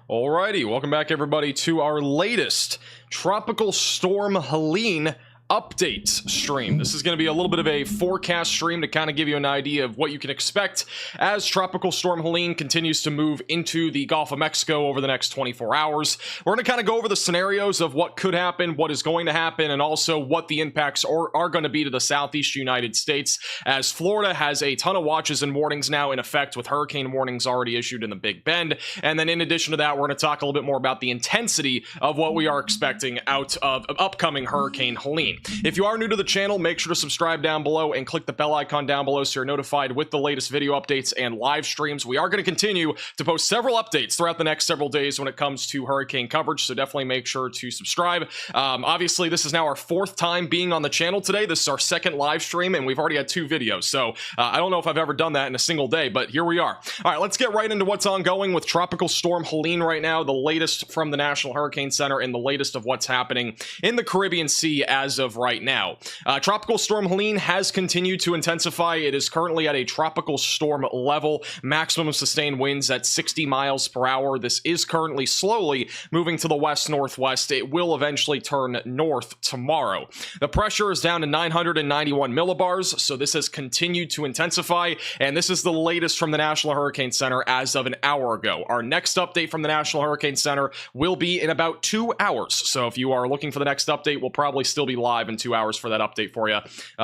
Alrighty, welcome back everybody to our latest Tropical Storm Helene updates stream. This is going to be a little bit of a forecast stream to kind of give you an idea of what you can expect as Tropical Storm Helene continues to move into the Gulf of Mexico over the next 24 hours. We're going to kind of go over the scenarios of what could happen, what is going to happen, and also what the impacts are going to be to the southeast United States, as Florida has a ton of watches and warnings now in effect, with hurricane warnings already issued in the Big Bend. And then in addition to that, we're going to talk a little bit more about the intensity of what we are expecting out of upcoming Hurricane Helene. If you are new to the channel, make sure to subscribe down below and click the bell icon down below so you're notified with the latest video updates and live streams. We are going to continue to post several updates throughout the next several days when it comes to hurricane coverage, so definitely make sure to subscribe. Obviously, this is now our fourth time being on the channel today. This is our second live stream, and we've already had 2 videos, so I don't know if I've ever done that in a single day, but here we are. All right, let's get right into what's ongoing with Tropical Storm Helene right now, the latest from the National Hurricane Center and the latest of what's happening in the Caribbean Sea as of right now. Tropical Storm Helene has continued to intensify. It is currently at a tropical storm level, maximum sustained winds at 60 miles per hour. This is currently slowly moving to the west-northwest. It will eventually turn north tomorrow. The pressure is down to 991 millibars, so this has continued to intensify, and this is the latest from the National Hurricane Center as of an hour ago. Our next update from the National Hurricane Center will be in about 2 hours, so if you are looking for the next update, we'll probably still be live in 2 hours for that update for you,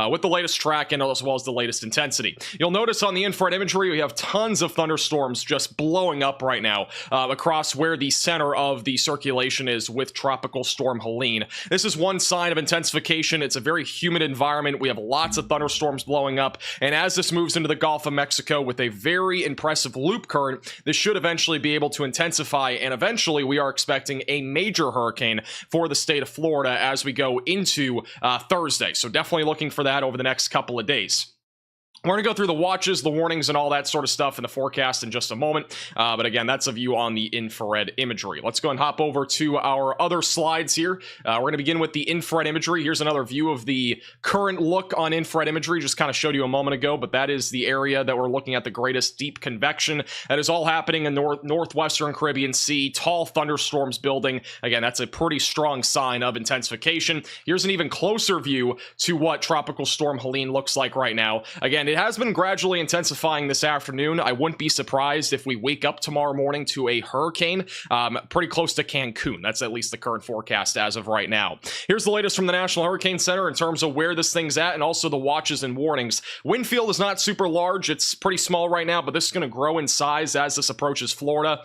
with the latest track and as well as the latest intensity. You'll notice on the infrared imagery we have tons of thunderstorms just blowing up right now across where the center of the circulation is with Tropical Storm Helene. This is one sign of intensification. It's a very humid environment. We have lots of thunderstorms blowing up, and as this moves into the Gulf of Mexico with a very impressive loop current, this should eventually be able to intensify, and eventually we are expecting a major hurricane for the state of Florida as we go into Thursday. So definitely looking for that over the next couple of days. We're going to go through the watches, the warnings, and all that sort of stuff in the forecast in just a moment. But again, that's a view on the infrared imagery. Let's go and hop over to our other slides here. We're going to begin with the infrared imagery. Here's another view of the current look on infrared imagery. Just kind of showed you a moment ago, but that is the area that we're looking at, the greatest deep convection. That is all happening in northwestern Caribbean Sea. Tall thunderstorms building. Again, that's a pretty strong sign of intensification. Here's an even closer view to what Tropical Storm Helene looks like right now. Again, it has been gradually intensifying this afternoon. I wouldn't be surprised if we wake up tomorrow morning to a hurricane pretty close to Cancun. That's at least the current forecast as of right now. Here's the latest from the National Hurricane Center in terms of where this thing's at and also the watches and warnings. Wind field is not super large. It's pretty small right now, but this is going to grow in size as this approaches Florida.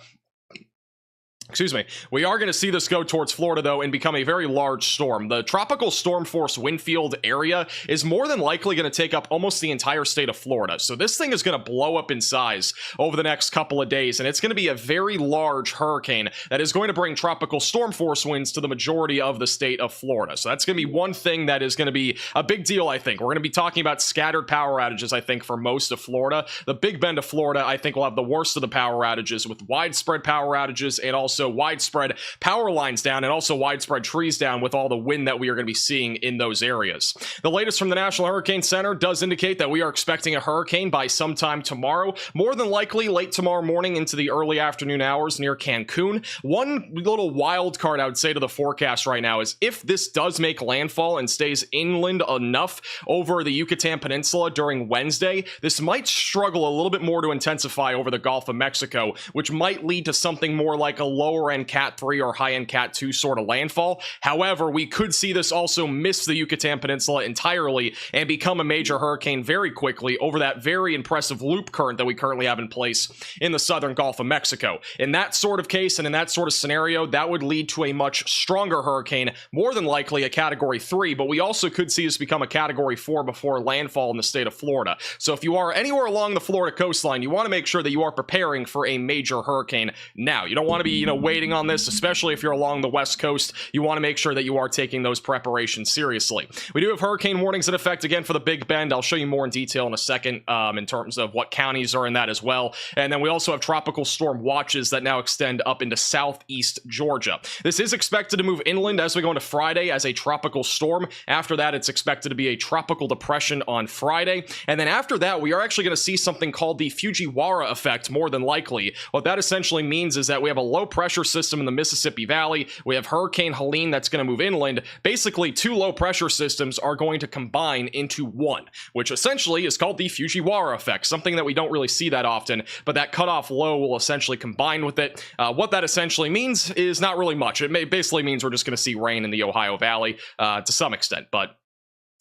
Excuse me. We are going to see this go towards Florida, though, and become a very large storm. The tropical storm force wind field area is more than likely going to take up almost the entire state of Florida. So this thing is going to blow up in size over the next couple of days, and it's going to be a very large hurricane that is going to bring tropical storm force winds to the majority of the state of Florida. So that's going to be one thing that is going to be a big deal, I think. We're going to be talking about scattered power outages, I think, for most of Florida. The Big Bend of Florida, I think, will have the worst of the power outages, with widespread power outages and also widespread power lines down and also widespread trees down with all the wind that we are going to be seeing in those areas. The latest from the National Hurricane Center does indicate that we are expecting a hurricane by sometime tomorrow, more than likely late tomorrow morning into the early afternoon hours near Cancun. One little wild card I would say to the forecast right now is if this does make landfall and stays inland enough over the Yucatan Peninsula during Wednesday, this might struggle a little bit more to intensify over the Gulf of Mexico, which might lead to something more like a lower end Cat 3 or high-end Cat 2 sort of landfall. However, we could see this also miss the Yucatan Peninsula entirely and become a major hurricane very quickly over that very impressive loop current that we currently have in place in the southern Gulf of Mexico. In that sort of case and in that sort of scenario, that would lead to a much stronger hurricane, more than likely a Category 3, but we also could see this become a Category 4 before landfall in the state of Florida. So if you are anywhere along the Florida coastline, you want to make sure that you are preparing for a major hurricane now. You don't want to be, waiting on this, especially if you're along the west coast. You want to make sure that you are taking those preparations seriously. We do have hurricane warnings in effect again for the Big Bend. I'll show you more in detail in a second in terms of what counties are in that as well. And then we also have tropical storm watches that now extend up into southeast Georgia. This is expected to move inland as we go into Friday as a tropical storm. After that, it's expected to be a tropical depression on Friday. And then after that, we are actually going to see something called the Fujiwara effect, more than likely. What that essentially means is that we have a low pressure pressure system in the Mississippi Valley. We have Hurricane Helene that's going to move inland. Basically, two low pressure systems are going to combine into one, which essentially is called the Fujiwara effect, something that we don't really see that often, but that cutoff low will essentially combine with it. What that essentially means is not really much. It basically means we're just going to see rain in the Ohio Valley to some extent, but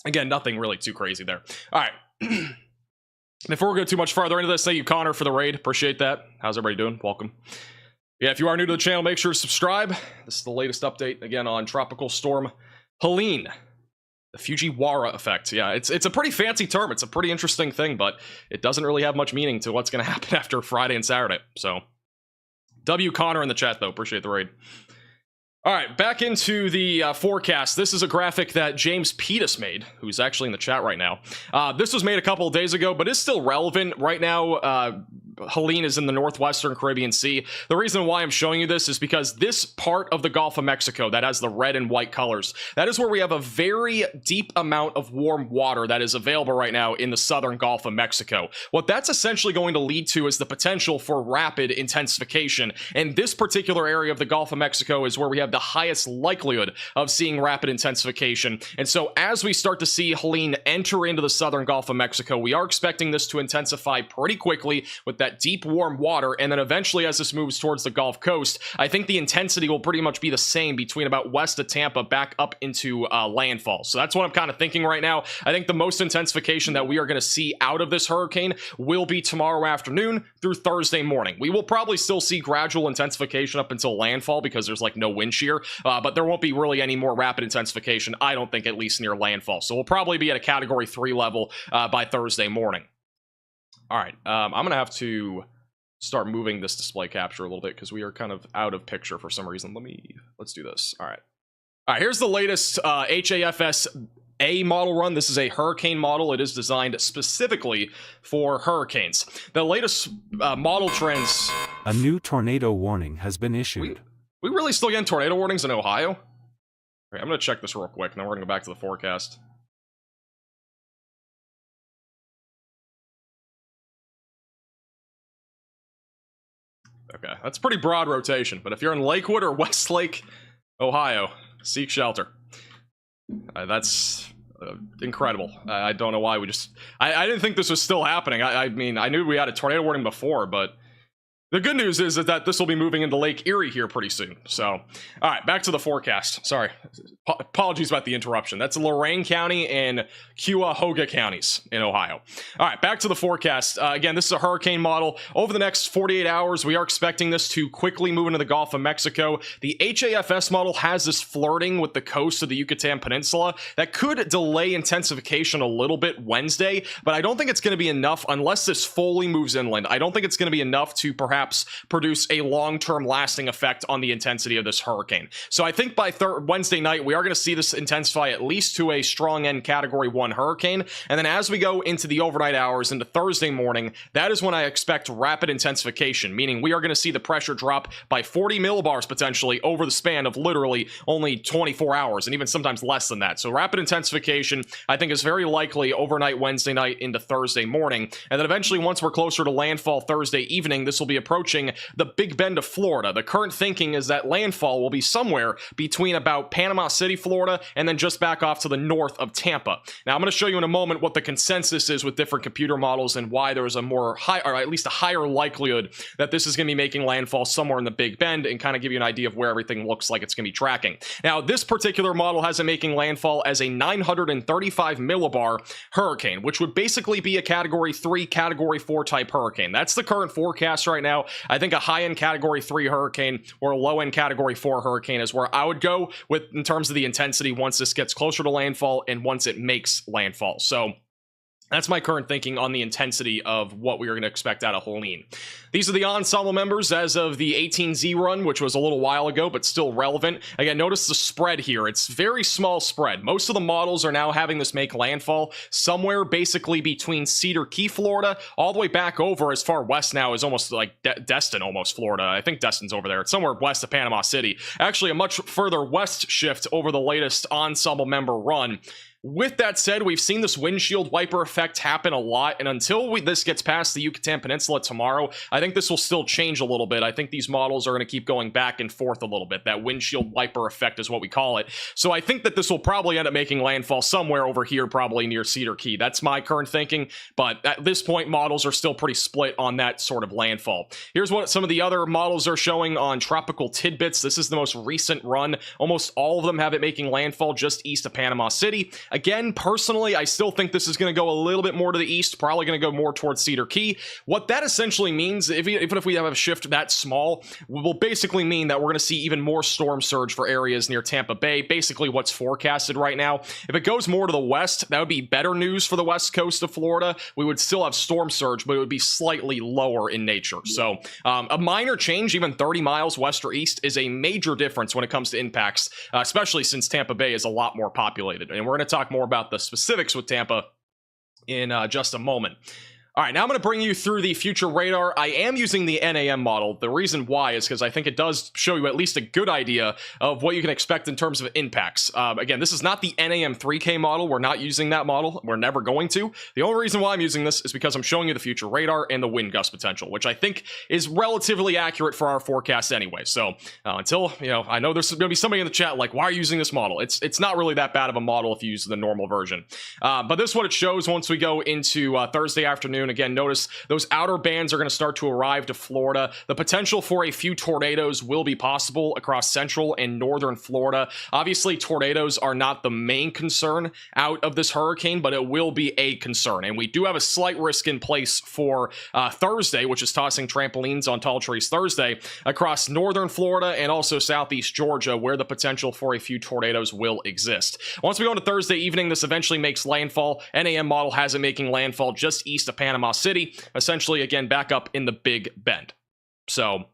again, nothing really too crazy there. All right. Before we go too much farther into this, thank you, Connor, for the raid. Appreciate that. How's everybody doing? Welcome. Yeah, if you are new to the channel, make sure to subscribe. This is the latest update, again, on Tropical Storm Helene. The Fujiwara effect. Yeah, it's a pretty fancy term. It's a pretty interesting thing, but it doesn't really have much meaning to what's going to happen after Friday and Saturday. So, W. Connor in the chat, though. Appreciate the raid. All right, back into the forecast. This is a graphic that James Petus made, who's actually in the chat right now. This was made a couple of days ago, but is still relevant. Right now, Helene is in the northwestern Caribbean Sea. The reason why I'm showing you this is because this part of the Gulf of Mexico that has the red and white colors, that is where we have a very deep amount of warm water that is available right now in the southern Gulf of Mexico. What that's essentially going to lead to is the potential for rapid intensification. And this particular area of the Gulf of Mexico is where we have the highest likelihood of seeing rapid intensification. And so as we start to see Helene enter into the southern Gulf of Mexico, we are expecting this to intensify pretty quickly with that deep warm water, and then eventually as this moves towards the Gulf Coast, I think the intensity will pretty much be the same between about west of Tampa back up into landfall. So that's what I'm kind of thinking right now. I think the most intensification that we are going to see out of this hurricane will be tomorrow afternoon through Thursday morning. We will probably still see gradual intensification up until landfall because there's like no wind shear, but there won't be really any more rapid intensification, I don't think, at least near landfall. So we'll probably be at a Category 3 level by Thursday morning. All right, I'm going to have to start moving this display capture a little bit because we are kind of out of picture for some reason. Let's do this. All right. All right, here's the latest HAFS A model run. This is a hurricane model. It is designed specifically for hurricanes. The latest model trends. A new tornado warning has been issued. We really still getting tornado warnings in Ohio? All right, I'm going to check this real quick, and then we're going to go back to the forecast. Okay, that's pretty broad rotation, but if you're in Lakewood or Westlake, Ohio, seek shelter. That's incredible. I don't know why we just... I didn't think this was still happening. I mean, I knew we had a tornado warning before, but the good news is that this will be moving into Lake Erie here pretty soon. So, all right, back to the forecast. Sorry. Apologies about the interruption. That's Lorain County and Cuyahoga counties in Ohio. All right, back to the forecast. Again, this is a hurricane model. Over the next 48 hours, we are expecting this to quickly move into the Gulf of Mexico. The HAFS model has this flirting with the coast of the Yucatan Peninsula that could delay intensification a little bit Wednesday, but I don't think it's going to be enough unless this fully moves inland. I don't think it's going to be enough to perhaps produce a long-term lasting effect on the intensity of this hurricane. So I think by Wednesday night, we are going to see this intensify at least to a strong end Category 1 hurricane. And then as we go into the overnight hours into Thursday morning, that is when I expect rapid intensification, meaning we are going to see the pressure drop by 40 millibars potentially over the span of literally only 24 hours, and even sometimes less than that. So rapid intensification, I think, is very likely overnight Wednesday night into Thursday morning. And then eventually, once we're closer to landfall Thursday evening, this will be approaching the Big Bend of Florida. The current thinking is that landfall will be somewhere between about Panama City, Florida, and then just back off to the north of Tampa. Now, I'm going to show you in a moment what the consensus is with different computer models and why there is a more high, or at least a higher likelihood that this is going to be making landfall somewhere in the Big Bend, and kind of give you an idea of where everything looks like it's going to be tracking. Now, this particular model has it making landfall as a 935 millibar hurricane, which would basically be a Category 3, Category 4 type hurricane. That's the current forecast right now. I think a high-end Category 3 hurricane or a low-end Category 4 hurricane is where I would go with in terms of the intensity once this gets closer to landfall and once it makes landfall. So that's my current thinking on the intensity of what we are going to expect out of Helene. These are the ensemble members as of the 18Z run, which was a little while ago, but still relevant. Again, notice the spread here. It's very small spread. Most of the models are now having this make landfall somewhere basically between Cedar Key, Florida, all the way back over as far west now as almost like Destin, almost Florida. I think Destin's over there. It's somewhere west of Panama City. Actually, a much further west shift over the latest ensemble member run. With that said, we've seen this windshield wiper effect happen a lot, and until this gets past the Yucatan Peninsula tomorrow, I think this will still change a little bit. I think these models are going to keep going back and forth a little bit. That windshield wiper effect is what we call it. So I think that this will probably end up making landfall somewhere over here, probably near Cedar Key. That's my current thinking, but at this point, models are still pretty split on that sort of landfall. Here's what some of the other models are showing on Tropical Tidbits. This is the most recent run. Almost all of them have it making landfall just east of Panama City. Again, personally, I still think this is going to go a little bit more to the east, probably going to go more towards Cedar Key. What that essentially means, even if we have a shift that small, will basically mean that we're going to see even more storm surge for areas near Tampa Bay, basically what's forecasted right now. If it goes more to the west, that would be better news for the west coast of Florida. We would still have storm surge, but it would be slightly lower in nature. So a minor change, even 30 miles west or east, is a major difference when it comes to impacts, especially since Tampa Bay is a lot more populated. And we're going to talk more about the specifics with Tampa in just a moment. All right, now I'm going to bring you through the future radar. I am using the NAM model. The reason why is because I think it does show you at least a good idea of what you can expect in terms of impacts. Again, this is not the NAM 3K model. We're not using that model. We're never going to. The only reason why I'm using this is because I'm showing you the future radar and the wind gust potential, which I think is relatively accurate for our forecast anyway. So until, I know there's going to be somebody in the chat like, why are you using this model? It's not really that bad of a model if you use the normal version. But this is what it shows once we go into Thursday afternoon. Again, notice those outer bands are going to start to arrive to Florida. The potential for a few tornadoes will be possible across central and northern Florida. Obviously, tornadoes are not the main concern out of this hurricane, but it will be a concern. And we do have a slight risk in place for Thursday, which is tossing trampolines on tall trees Thursday, across northern Florida and also southeast Georgia, where the potential for a few tornadoes will exist. Once we go into Thursday evening, this eventually makes landfall. NAM model has it making landfall just east of Panama City, essentially, again, back up in the Big Bend. So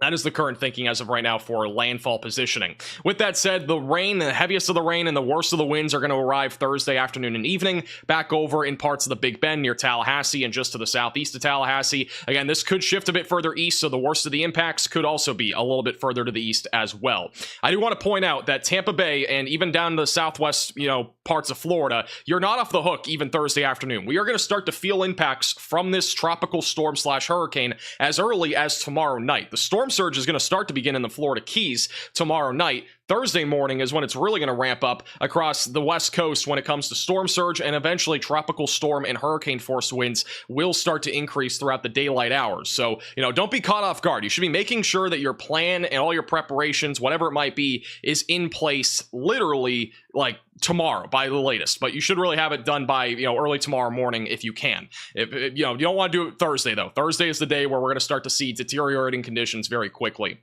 that is the current thinking as of right now for landfall positioning. With that said, the rain, the heaviest of the rain and the worst of the winds are going to arrive Thursday afternoon and evening, back over in parts of the Big Bend near Tallahassee and just to the southeast of Tallahassee. Again, this could shift a bit further east, so the worst of the impacts could also be a little bit further to the east as well. I do want to point out that Tampa Bay and even down to the southwest, parts of Florida, you're not off the hook even Thursday afternoon. We are going to start to feel impacts from this tropical storm / hurricane as early as tomorrow night. The storm surge is going to start to begin in the Florida Keys tomorrow night. Thursday morning is when it's really going to ramp up across the west coast when it comes to storm surge, and eventually tropical storm and hurricane force winds will start to increase throughout the daylight hours. So, don't be caught off guard. You should be making sure that your plan and all your preparations, whatever it might be, is in place literally like tomorrow by the latest. But you should really have it done by, early tomorrow morning if you can. If you don't want to do it Thursday though. Thursday is the day where we're going to start to see deteriorating conditions very quickly.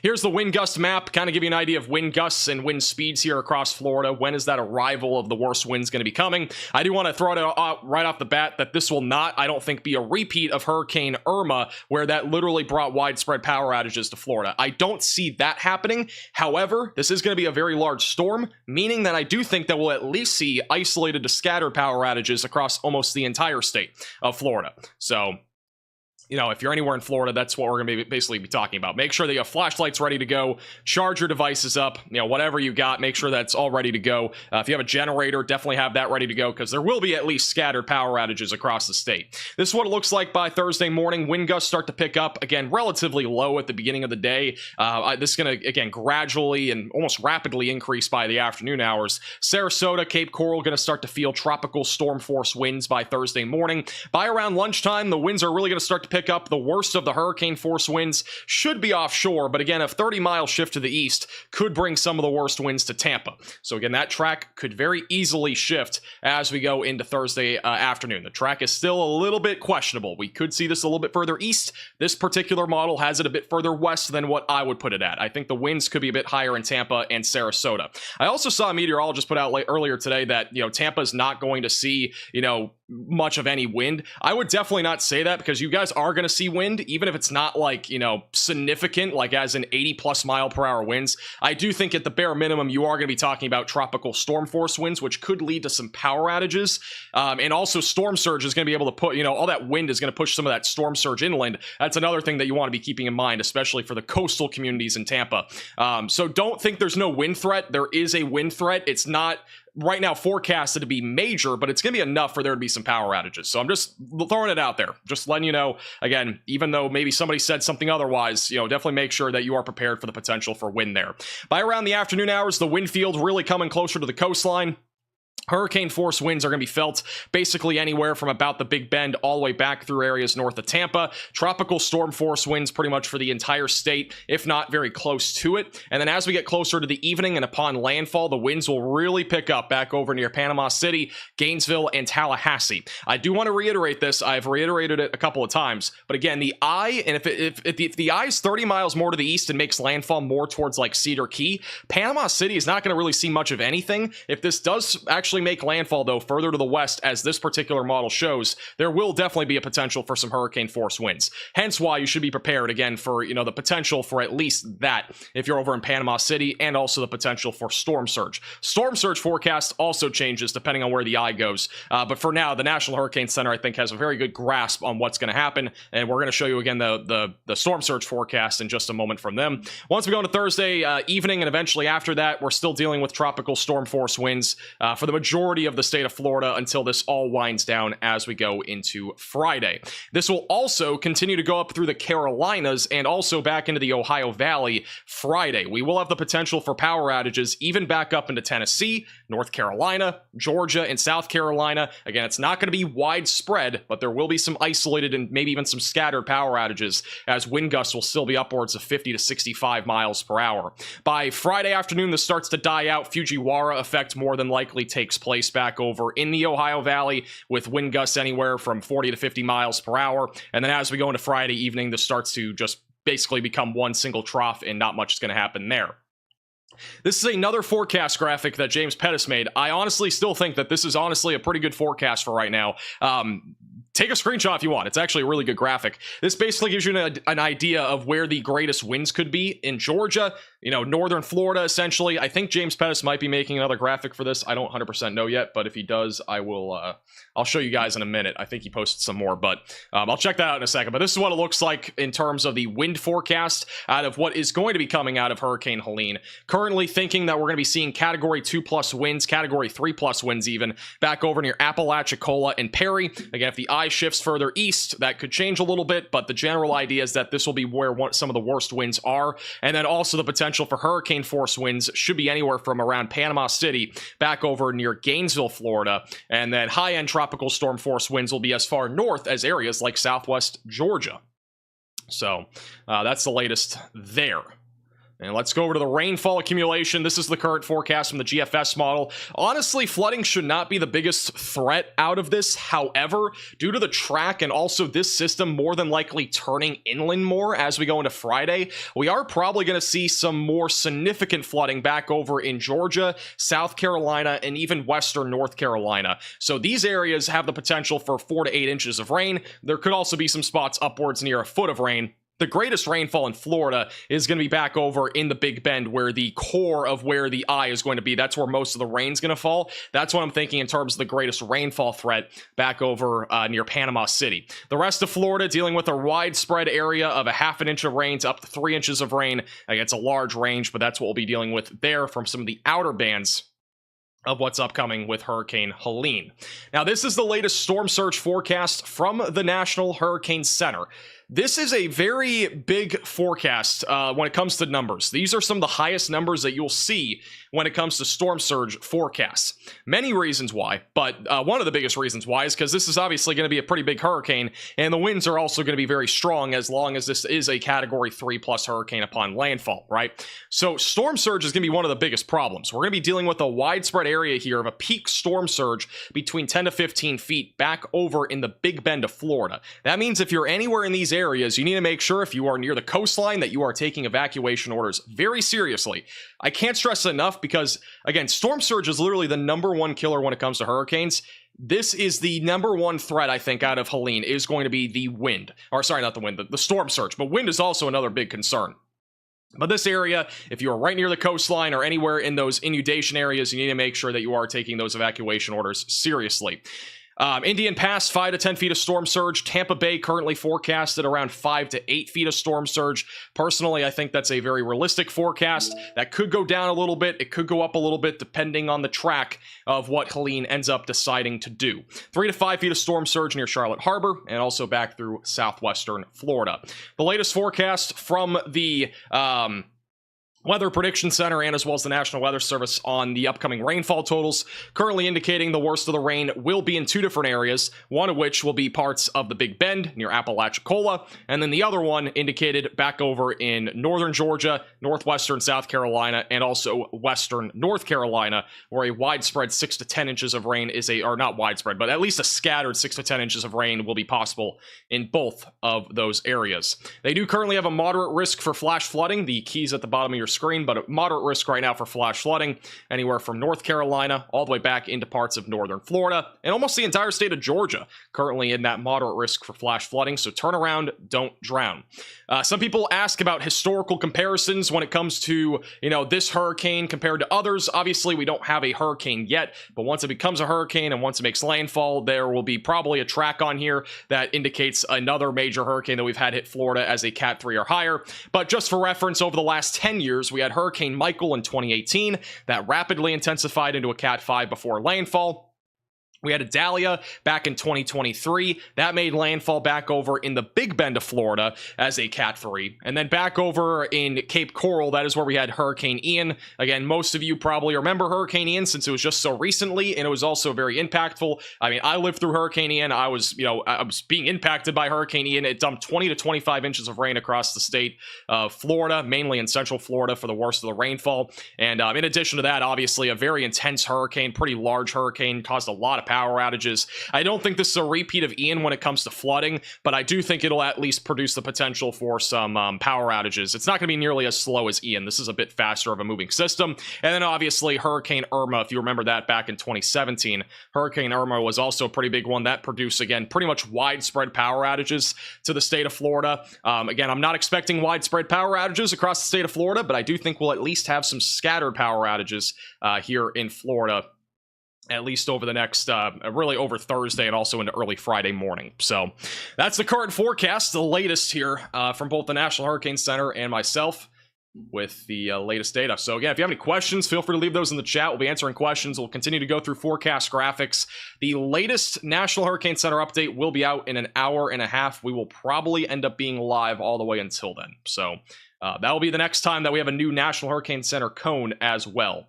Here's the wind gust map, kind of give you an idea of wind gusts and wind speeds here across Florida. When is that arrival of the worst winds going to be coming? I do want to throw it out right off the bat that this will not, I don't think, be a repeat of Hurricane Irma, where that literally brought widespread power outages to Florida. I don't see that happening. However, this is going to be a very large storm, meaning that I do think that we'll at least see isolated to scattered power outages across almost the entire state of Florida. So, if you're anywhere in Florida, that's what we're going to basically be talking about. Make sure that you have flashlights ready to go, charge your devices up, whatever you got, make sure that's all ready to go. If you have a generator, definitely have that ready to go because there will be at least scattered power outages across the state. This is what it looks like by Thursday morning. Wind gusts start to pick up, again, relatively low at the beginning of the day. This is going to, again, gradually and almost rapidly increase by the afternoon hours. Sarasota, Cape Coral, going to start to feel tropical storm force winds by Thursday morning. By around lunchtime, the winds are really going to start to pick up. The worst of the hurricane force winds should be offshore, but again, a 30-mile shift to the east could bring some of the worst winds to Tampa. So again, that track could very easily shift as we go into Thursday afternoon. The track is still a little bit questionable. We could see this a little bit further east. This particular model has it a bit further west than what I would put it at. I think the winds could be a bit higher in Tampa and Sarasota. I also saw a meteorologist put out earlier today that, Tampa is not going to see, much of any wind. I would definitely not say that because you guys are going to see wind, even if it's not like, significant, like as in 80+ mile per hour winds. I do think at the bare minimum, you are going to be talking about tropical storm force winds, which could lead to some power outages. And also storm surge is going to be able to put, all that wind is going to push some of that storm surge inland. That's another thing that you want to be keeping in mind, especially for the coastal communities in Tampa. So don't think there's no wind threat. There is a wind threat. It's not right now forecasted to be major, but it's going to be enough for there to be some power outages. So I'm just throwing it out there, just letting you know, again, even though maybe somebody said something otherwise, definitely make sure that you are prepared for the potential for wind there. By around the afternoon hours, the wind field really coming closer to the coastline. Hurricane force winds are going to be felt basically anywhere from about the Big Bend all the way back through areas north of Tampa. Tropical storm force winds pretty much for the entire state, if not very close to it. And then as we get closer to the evening and upon landfall, the winds will really pick up back over near Panama City, Gainesville, and Tallahassee. I do want to reiterate this. I've reiterated it a couple of times. But again, the eye, and if the eye is 30 miles more to the east and makes landfall more towards like Cedar Key, Panama City is not going to really see much of anything. If this does actually make landfall, though, further to the west, as this particular model shows, there will definitely be a potential for some hurricane force winds. Hence why you should be prepared, again, for, the potential for at least that if you're over in Panama City, and also the potential for storm surge. Storm surge forecast also changes depending on where the eye goes. But for now, the National Hurricane Center, I think, has a very good grasp on what's going to happen. And we're going to show you, again, the storm surge forecast in just a moment from them. Once we go into Thursday evening, and eventually after that, we're still dealing with tropical storm force winds for the majority of the state of Florida until this all winds down as we go into Friday. This will also continue to go up through the Carolinas and also back into the Ohio Valley Friday. We will have the potential for power outages even back up into Tennessee, North Carolina, Georgia, and South Carolina. Again, it's not going to be widespread, but there will be some isolated and maybe even some scattered power outages, as wind gusts will still be upwards of 50 to 65 miles per hour. By Friday afternoon, this starts to die out. Fujiwara effect more than likely takes place back over in the Ohio Valley with wind gusts anywhere from 40 to 50 miles per hour. And then as we go into Friday evening, this starts to just basically become one single trough, and not much is going to happen there. This is another forecast graphic that James Pettis made. I honestly still think that this is honestly a pretty good forecast for right now. Take a screenshot if you want. It's actually a really good graphic. This basically gives you an idea of where the greatest winds could be in Georgia, northern Florida, essentially. I think James Pettis might be making another graphic for this. I don't 100% know yet, but if he does, I'll show you guys in a minute. I think he posted some more, but I'll check that out in a second. But this is what it looks like in terms of the wind forecast out of what is going to be coming out of Hurricane Helene. Currently thinking that we're going to be seeing Category 2+ winds, Category 3+ winds even, back over near Apalachicola and Perry. Again, if the eye shifts further east, that could change a little bit, but the general idea is that this will be where some of the worst winds are. And then also the potential for hurricane force winds should be anywhere from around Panama City back over near Gainesville, Florida. And then high-end tropical storm force winds will be as far north as areas like southwest Georgia. So that's the latest there. And let's go over to the rainfall accumulation. This is the current forecast from the GFS model. Honestly, flooding should not be the biggest threat out of this. However, due to the track and also this system more than likely turning inland more as we go into Friday, we are probably going to see some more significant flooding back over in Georgia, South Carolina, and even western North Carolina. So these areas have the potential for 4 to 8 inches of rain. There could also be some spots upwards near a foot of rain. The greatest rainfall in Florida is going to be back over in the Big Bend, where the core of where the eye is going to be. That's where most of the rain's going to fall. That's what I'm thinking in terms of the greatest rainfall threat back over near Panama City. The rest of Florida dealing with a widespread area of a ½ inch of rain to up to 3 inches of rain. It's a large range, but that's what we'll be dealing with there from some of the outer bands of what's upcoming with Hurricane Helene. Now, this is the latest storm surge forecast from the National Hurricane Center. This is a very big forecast when it comes to numbers. These are some of the highest numbers that you'll see when it comes to storm surge forecasts. Many reasons why, but one of the biggest reasons why is because this is obviously going to be a pretty big hurricane, and the winds are also going to be very strong as long as this is a Category 3+ hurricane upon landfall, right? So storm surge is going to be one of the biggest problems. We're going to be dealing with a widespread area here of a peak storm surge between 10 to 15 feet back over in the Big Bend of Florida. That means if you're anywhere in these areas, you need to make sure if you are near the coastline that you are taking evacuation orders very seriously. I can't stress it enough because, again, storm surge is literally the #1 killer when it comes to hurricanes. This is the #1 threat, I think, out of Helene is going to be the wind. Or sorry, not the wind, the storm surge. But wind is also another big concern. But this area, if you are right near the coastline or anywhere in those inundation areas, you need to make sure that you are taking those evacuation orders seriously. Indian Pass, 5 to 10 feet of storm surge. Tampa Bay currently forecasted around 5 to 8 feet of storm surge. Personally, I think that's a very realistic forecast. That could go down a little bit. It could go up a little bit depending on the track of what Helene ends up deciding to do. 3 to 5 feet of storm surge near Charlotte Harbor and also back through southwestern Florida. The latest forecast from the Weather Prediction Center and as well as the National Weather Service on the upcoming rainfall totals, currently indicating the worst of the rain will be in 2 different areas, one of which will be parts of the Big Bend near Apalachicola, and then the other one indicated back over in northern Georgia, northwestern South Carolina, and also western North Carolina, where a widespread 6 to 10 inches of rain is or not widespread, but at least a scattered 6 to 10 inches of rain will be possible in both of those areas. They do currently have a moderate risk for flash flooding. The key's at the bottom of your screen, but a moderate risk right now for flash flooding anywhere from North Carolina all the way back into parts of northern Florida and almost the entire state of Georgia currently in that moderate risk for flash flooding. So turn around, don't drown. Some people ask about historical comparisons when it comes to, this hurricane compared to others. Obviously, we don't have a hurricane yet, but once it becomes a hurricane and once it makes landfall, there will be probably a track on here that indicates another major hurricane that we've had hit Florida as a Cat 3 or higher. But just for reference, over the last 10 years, we had Hurricane Michael in 2018 that rapidly intensified into a Cat 5 before landfall. We had a Dahlia back in 2023 that made landfall back over in the Big Bend of Florida as a Cat 3. And then back over in Cape Coral, that is where we had Hurricane Ian. Again, most of you probably remember Hurricane Ian since it was just so recently, and it was also very impactful. I mean, I lived through Hurricane Ian. I was being impacted by Hurricane Ian. It dumped 20 to 25 inches of rain across the state of Florida, mainly in central Florida for the worst of the rainfall. And in addition to that, obviously a very intense hurricane, pretty large hurricane, caused a lot of power outages. I don't think this is a repeat of Ian when it comes to flooding, but I do think it'll at least produce the potential for some power outages. It's not going to be nearly as slow as Ian. This is a bit faster of a moving system. And then obviously Hurricane Irma, if you remember that back in 2017, Hurricane Irma was also a pretty big one that produced, again, pretty much widespread power outages to the state of Florida. Again, I'm not expecting widespread power outages across the state of Florida, but I do think we'll at least have some scattered power outages here in Florida, at least over the next, really over Thursday and also into early Friday morning. So that's the current forecast, the latest here from both the National Hurricane Center and myself with the latest data. So again, if you have any questions, feel free to leave those in the chat. We'll be answering questions. We'll continue to go through forecast graphics. The latest National Hurricane Center update will be out in an hour and a half. We will probably end up being live all the way until then. So that will be the next time that we have a new National Hurricane Center cone as well.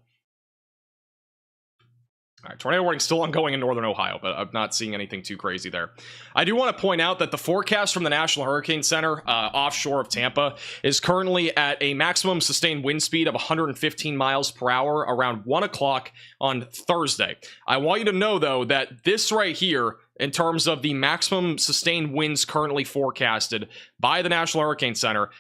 All right, tornado warning still ongoing in northern Ohio, but I'm not seeing anything too crazy there. I do want to point out that the forecast from the National Hurricane Center offshore of Tampa is currently at a maximum sustained wind speed of 115 miles per hour around 1 o'clock on Thursday. I want you to know, though, that this right here, in terms of the maximum sustained winds currently forecasted by the National Hurricane Center,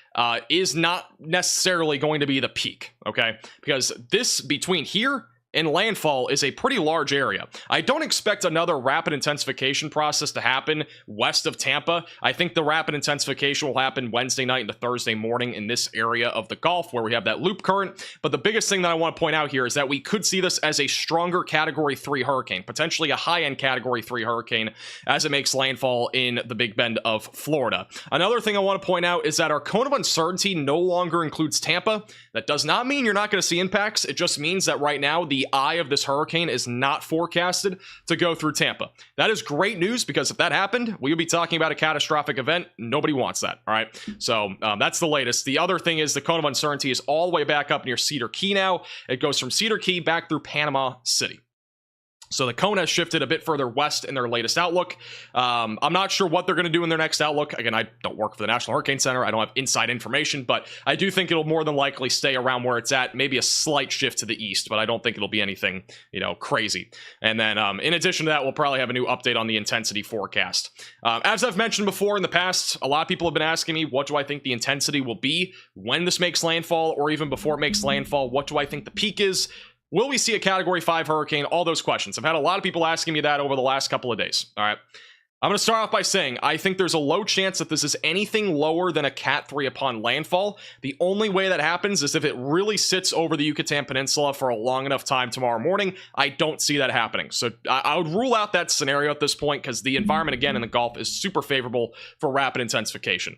is not necessarily going to be the peak, okay? Because this, between here and landfall, is a pretty large area. I don't expect another rapid intensification process to happen west of Tampa. I think the rapid intensification will happen Wednesday night into Thursday morning in this area of the Gulf where we have that loop current. But the biggest thing that I want to point out here is that we could see this as a stronger Category 3 hurricane, potentially a high-end Category 3 hurricane as it makes landfall in the Big Bend of Florida. Another thing I want to point out is that our cone of uncertainty no longer includes Tampa. That does not mean you're not going to see impacts. It just means that right now the eye of this hurricane is not forecasted to go through Tampa. That is great news, because if that happened, we would be talking about a catastrophic event. Nobody wants that. All right. So that's the latest. The other thing is the cone of uncertainty is all the way back up near Cedar Key now. It goes from Cedar Key back through Panama City. So the cone has shifted a bit further west in their latest outlook. I'm not sure what they're going to do in their next outlook. Again, I don't work for the National Hurricane Center. I don't have inside information, but I do think it'll more than likely stay around where it's at. Maybe a slight shift to the east, but I don't think it'll be anything, crazy. And then in addition to that, we'll probably have a new update on the intensity forecast. As I've mentioned before in the past, a lot of people have been asking me, what do I think the intensity will be when this makes landfall, or even before it makes landfall? What do I think the peak is? Will we see a Category 5 hurricane? All those questions. I've had a lot of people asking me that over the last couple of days. All right. I'm going to start off by saying I think there's a low chance that this is anything lower than a Cat 3 upon landfall. The only way that happens is if it really sits over the Yucatan Peninsula for a long enough time tomorrow morning. I don't see that happening. So I would rule out that scenario at this point because the environment, again, in the Gulf is super favorable for rapid intensification.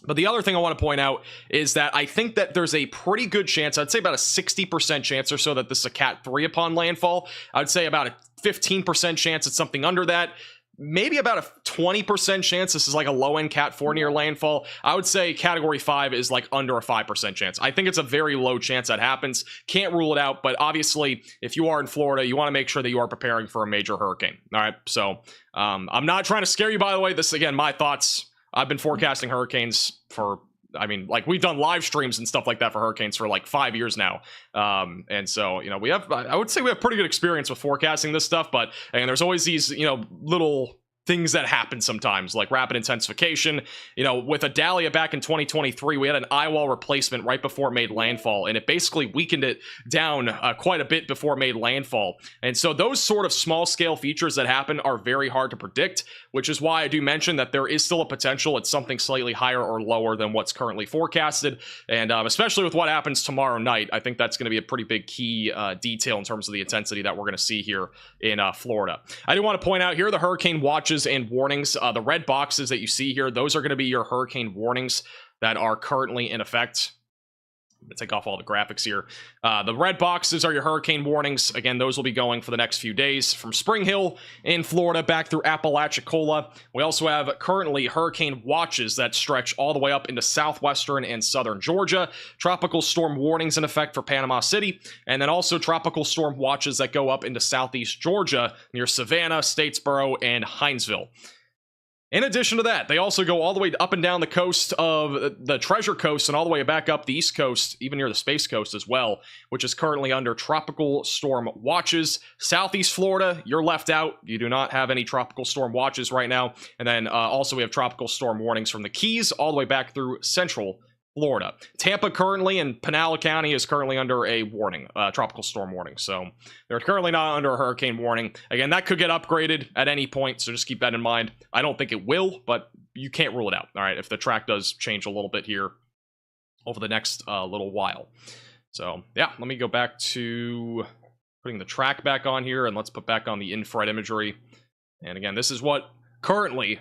But the other thing I want to point out is that I think that there's a pretty good chance, I'd say about a 60% chance or so that this is a Cat 3 upon landfall. I would say about a 15% chance it's something under that. Maybe about a 20% chance this is like a low-end Cat 4 near landfall. I would say Category 5 is like under a 5% chance. I think it's a very low chance that happens. Can't rule it out, but obviously, if you are in Florida, you want to make sure that you are preparing for a major hurricane. All right, so I'm not trying to scare you, by the way. This is, again, my thoughts. I've been forecasting hurricanes for... I mean, like, we've done live streams and stuff like that for hurricanes for like 5 years now. And so, you know, we have, I would say we have pretty good experience with forecasting this stuff, but, and there's always these, you know, little things that happen sometimes, like rapid intensification. You know, with Idalia back in 2023, we had an eye wall replacement right before it made landfall, and it basically weakened it down quite a bit before it made landfall. And so those sort of small scale features that happen are very hard to predict, which is why I do mention that there is still a potential it's something slightly higher or lower than what's currently forecasted. And especially with what happens tomorrow night, I think that's going to be a pretty big key detail in terms of the intensity that we're going to see here in Florida. I do want to point out here the hurricane watches and warnings. The red boxes that you see here, those are going to be your hurricane warnings that are currently in effect. I'm going to take off all the graphics here. The red boxes are your hurricane warnings. Again, those will be going for the next few days from Spring Hill in Florida back through Apalachicola. We also have currently hurricane watches that stretch all the way up into southwestern and southern Georgia. Tropical storm warnings in effect for Panama City. And then also tropical storm watches that go up into southeast Georgia near Savannah, Statesboro, and Hinesville. In addition to that, they also go all the way up and down the coast of the Treasure Coast and all the way back up the East Coast, even near the Space Coast as well, which is currently under tropical storm watches. Southeast Florida, you're left out. You do not have any tropical storm watches right now. And then also we have tropical storm warnings from the Keys all the way back through Central Florida. Tampa currently and Pinal County is currently under a warning, tropical storm warning. So they're currently not under a hurricane warning. Again, that could get upgraded at any point, so just keep that in mind. I don't think it will, but you can't rule it out. All right, if the track does change a little bit here over the next little while. So yeah, let me go back to putting the track back on here, and let's put back on the infrared imagery. And again, this is what currently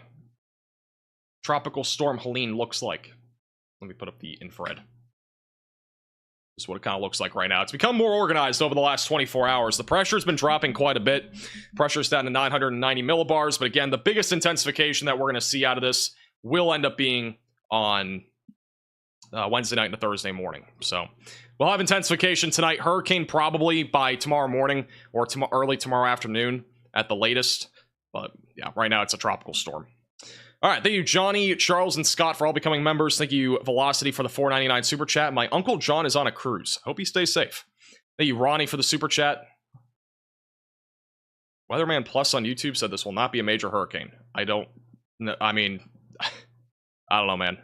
Tropical Storm Helene looks like. Let me put up the infrared. This is what it kind of looks like right now. It's become more organized over the last 24 hours. The pressure's been dropping quite a bit. Pressure's down to 990 millibars. But again, the biggest intensification that we're going to see out of this will end up being on Wednesday night and Thursday morning. So we'll have intensification tonight. Hurricane probably by tomorrow morning or early tomorrow afternoon at the latest. But yeah, right now it's a tropical storm. All right, thank you, Johnny, Charles, and Scott for all becoming members. Thank you, Velocity, for the $4.99 super chat. My Uncle John is on a cruise. Hope he stays safe. Thank you, Ronnie, for the super chat. Weatherman Plus on YouTube said this will not be a major hurricane. I mean, I don't know, man.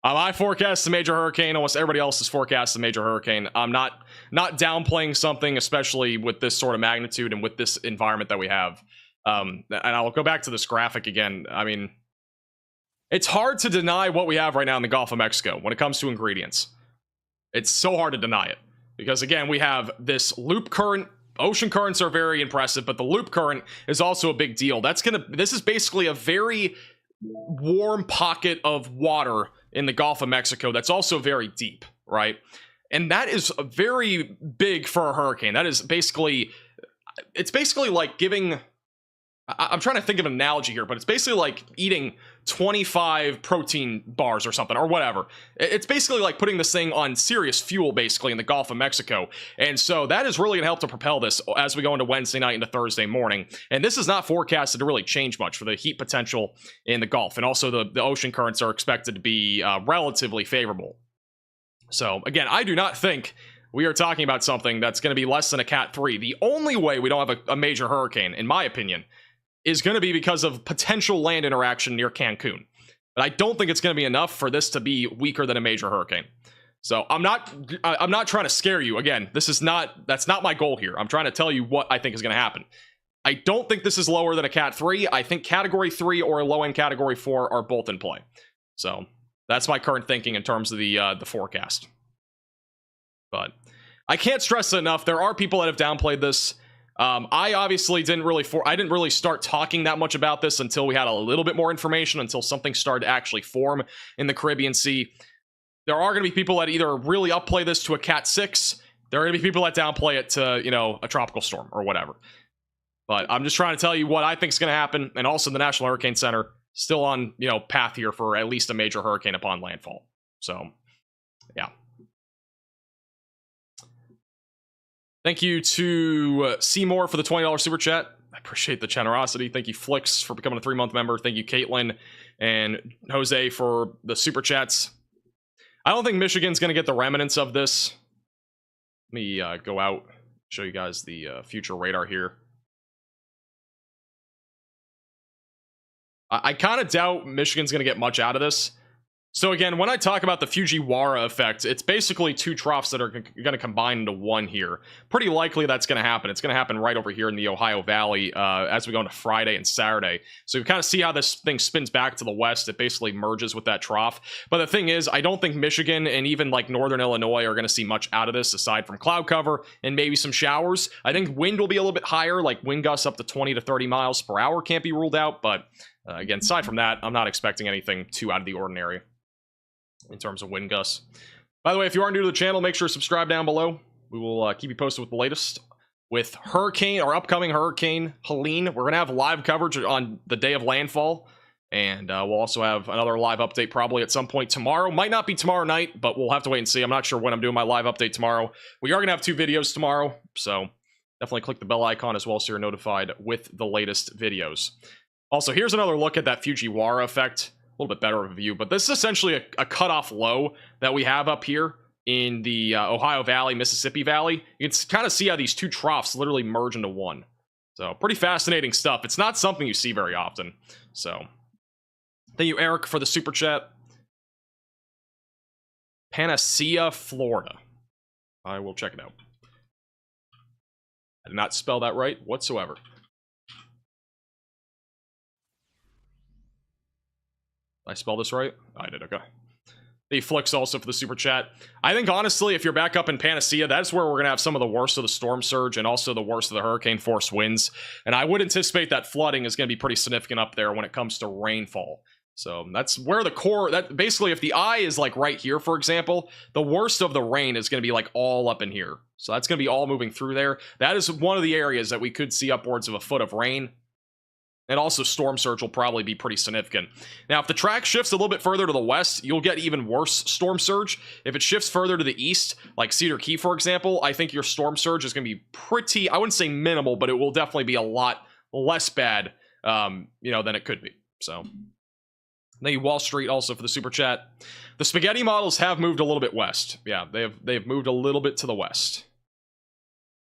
I forecast a major hurricane. Almost everybody else has forecast a major hurricane. I'm not downplaying something, especially with this sort of magnitude and with this environment that we have. And I'll go back to this graphic again. I mean, it's hard to deny what we have right now in the Gulf of Mexico when it comes to ingredients. It's so hard to deny it. Because again, we have this loop current. Ocean currents are very impressive, but the loop current is also a big deal. This is basically a very warm pocket of water in the Gulf of Mexico that's also very deep, right? And that is very big for a hurricane. That is basically, it's basically like giving, I'm trying to think of an analogy here, but it's basically like eating 25 protein bars or something, or whatever. It's basically like putting this thing on serious fuel, basically, in the Gulf of Mexico. And so that is really going to help to propel this as we go into Wednesday night into Thursday morning. And this is not forecasted to really change much for the heat potential in the Gulf. And also the ocean currents are expected to be relatively favorable. So again, I do not think we are talking about something that's going to be less than a Cat 3. The only way we don't have a major hurricane, in my opinion, is going to be because of potential land interaction near Cancun. But I don't think it's going to be enough for this to be weaker than a major hurricane. So I'm not trying to scare you. Again, that's not my goal here. I'm trying to tell you what I think is going to happen. I don't think this is lower than a Cat 3. I think Category 3 or a low-end Category 4 are both in play. So that's my current thinking in terms of the forecast. But I can't stress it enough. There are people that have downplayed this. I obviously didn't really start talking that much about this until we had a little bit more information, until something started to actually form in the Caribbean Sea. There are going to be people that either really upplay this to a Cat 6. There are going to be people that downplay it to, you know, a tropical storm or whatever. But I'm just trying to tell you what I think is going to happen. And also the National Hurricane Center still on, you know, path here for at least a major hurricane upon landfall. So, yeah. Thank you to Seymour for the $20 super chat. I appreciate the generosity. Thank you, Flix, for becoming a 3-month member. Thank you, Caitlin and Jose for the super chats. I don't think Michigan's going to get the remnants of this. Let me go out, show you guys the future radar here. I kind of doubt Michigan's going to get much out of this. So again, when I talk about the Fujiwara effect, it's basically two troughs that are going to combine into one here. Pretty likely that's going to happen. It's going to happen right over here in the Ohio Valley as we go into Friday and Saturday. So you kind of see how this thing spins back to the west. It basically merges with that trough. But the thing is, I don't think Michigan and even like northern Illinois are going to see much out of this aside from cloud cover and maybe some showers. I think wind will be a little bit higher, like wind gusts up to 20 to 30 miles per hour can't be ruled out. But again, aside from that, I'm not expecting anything too out of the ordinary in terms of wind gusts. By the way, if you are new to the channel, make sure to subscribe down below. We will keep you posted with the latest. With our upcoming hurricane, Helene, we're going to have live coverage on the day of landfall. And we'll also have another live update probably at some point tomorrow. Might not be tomorrow night, but we'll have to wait and see. I'm not sure when I'm doing my live update tomorrow. We are going to have 2 videos tomorrow, so definitely click the bell icon as well so you're notified with the latest videos. Also, here's another look at that Fujiwara effect. A little bit better of a view, but this is essentially a cutoff low that we have up here in the Ohio Valley, Mississippi Valley. You can kind of see how these two troughs literally merge into one. So pretty fascinating stuff. It's not something you see very often. So thank you, Eric, for the super chat. Panacea, Florida. I will check it out. I did not spell that right whatsoever. Did I spell this right? I did, okay. The Flix also for the super chat. I think, honestly, if you're back up in Panacea, that's where we're going to have some of the worst of the storm surge and also the worst of the hurricane force winds. And I would anticipate that flooding is going to be pretty significant up there when it comes to rainfall. So that's where the core, that basically if the eye is like right here, for example, the worst of the rain is going to be like all up in here. So that's going to be all moving through there. That is one of the areas that we could see upwards of a foot of rain. And also storm surge will probably be pretty significant. Now, if the track shifts a little bit further to the west, you'll get even worse storm surge. If it shifts further to the east, like Cedar Key, for example, I think your storm surge is going to be pretty, I wouldn't say minimal, but it will definitely be a lot less bad, you know, than it could be. So, thank you, Wall Street, also for the super chat. The spaghetti models have moved a little bit west. Yeah, they've moved a little bit to the west.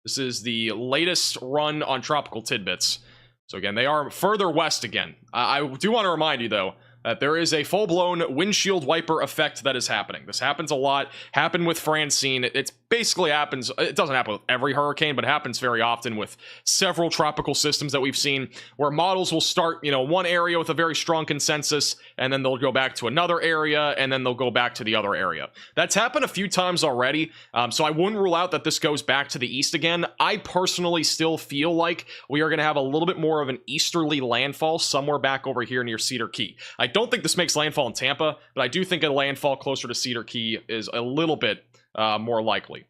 This is the latest run on Tropical Tidbits. So again, they are further west again. I do want to remind you, though, that there is a full-blown windshield wiper effect that is happening. This happens a lot. Happened with Francine. It basically happens. It doesn't happen with every hurricane, but it happens very often with several tropical systems that we've seen, where models will start, you know, one area with a very strong consensus, and then they'll go back to another area, and then they'll go back to the other area. That's happened a few times already, so I wouldn't rule out that this goes back to the east again. I personally still feel like we are going to have a little bit more of an easterly landfall somewhere back over here near Cedar Key. I don't think this makes landfall in Tampa, but I do think a landfall closer to Cedar Key is a little bit more likely.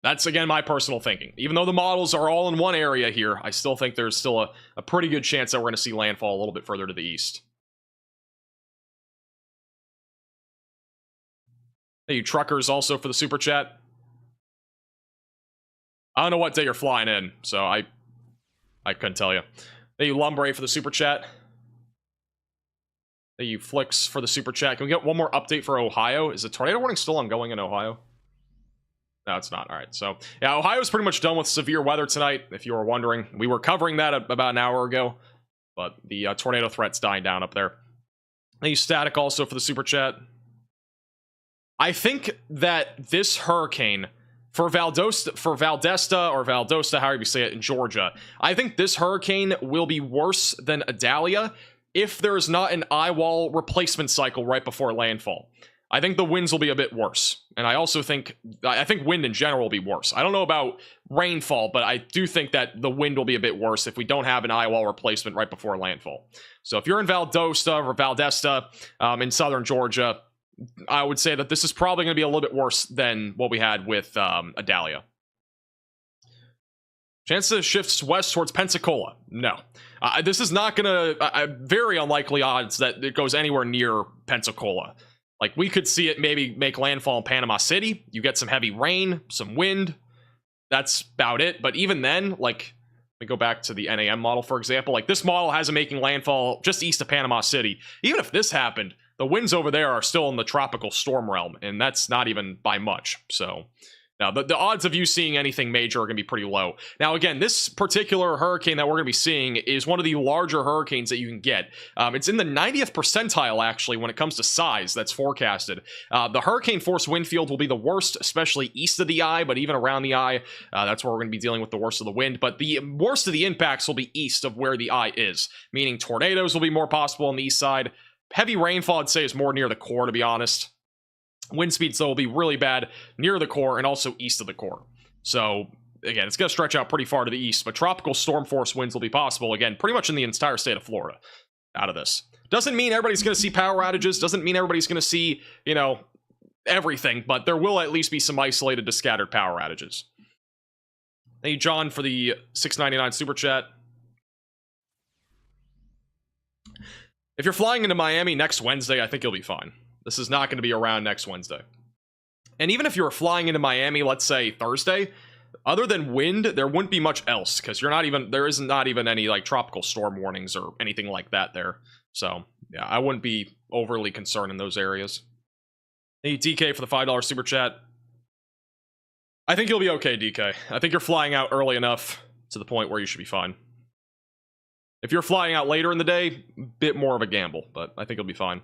That's, again, my personal thinking. Even though the models are all in one area here, I still think there's still a pretty good chance that we're going to see landfall a little bit further to the east. Hey, you truckers also for the super chat. I don't know what day you're flying in, so I couldn't tell you. Hey, you Lumbre for the super chat. Hey, you Flix for the super chat. Can we get one more update for Ohio? Is the tornado warning still ongoing in Ohio? No, it's not. All right. So, yeah, Ohio's pretty much done with severe weather tonight, if you were wondering. We were covering that about an hour ago, but the tornado threat's dying down up there. Thank you, Static, also for the super chat. I think that this hurricane for Valdesta or Valdosta, however you say it, in Georgia, I think this hurricane will be worse than Idalia if there is not an eye wall replacement cycle right before landfall. I think the winds will be a bit worse, and I think wind in general will be worse. I don't know about rainfall, but I do think that the wind will be a bit worse if we don't have an eye wall replacement right before landfall. So if you're in Valdosta or Valdesta in southern Georgia, I would say that this is probably going to be a little bit worse than what we had with Idalia. Chances shifts west towards Pensacola. No. This is not going to... very unlikely odds that it goes anywhere near Pensacola. Like, we could see it maybe make landfall in Panama City. You get some heavy rain, some wind. That's about it. But even then, like, let me go back to the NAM model, for example. Like, this model has it making landfall just east of Panama City. Even if this happened, the winds over there are still in the tropical storm realm, and that's not even by much. So... now, the odds of you seeing anything major are going to be pretty low. Now, again, this particular hurricane that we're going to be seeing is one of the larger hurricanes that you can get. It's in the 90th percentile, actually, when it comes to size that's forecasted. The hurricane force wind field will be the worst, especially east of the eye, but even around the eye, that's where we're going to be dealing with the worst of the wind. But the worst of the impacts will be east of where the eye is, meaning tornadoes will be more possible on the east side. Heavy rainfall, I'd say, is more near the core, to be honest. Wind speeds, though, will be really bad near the core and also east of the core. So, again, it's going to stretch out pretty far to the east, but tropical storm force winds will be possible, again, pretty much in the entire state of Florida out of this. Doesn't mean everybody's going to see power outages, doesn't mean everybody's going to see, you know, everything, but there will at least be some isolated to scattered power outages. Thank you, John, for the $6.99 super chat. If you're flying into Miami next Wednesday, I think you'll be fine. This is not going to be around next Wednesday. And even if you were flying into Miami, let's say Thursday, other than wind, there wouldn't be much else because there is not even any like tropical storm warnings or anything like that there. So yeah, I wouldn't be overly concerned in those areas. Thank you, DK, for the $5 super chat. I think you'll be okay, DK. I think you're flying out early enough to the point where you should be fine. If you're flying out later in the day, a bit more of a gamble, but I think you'll be fine.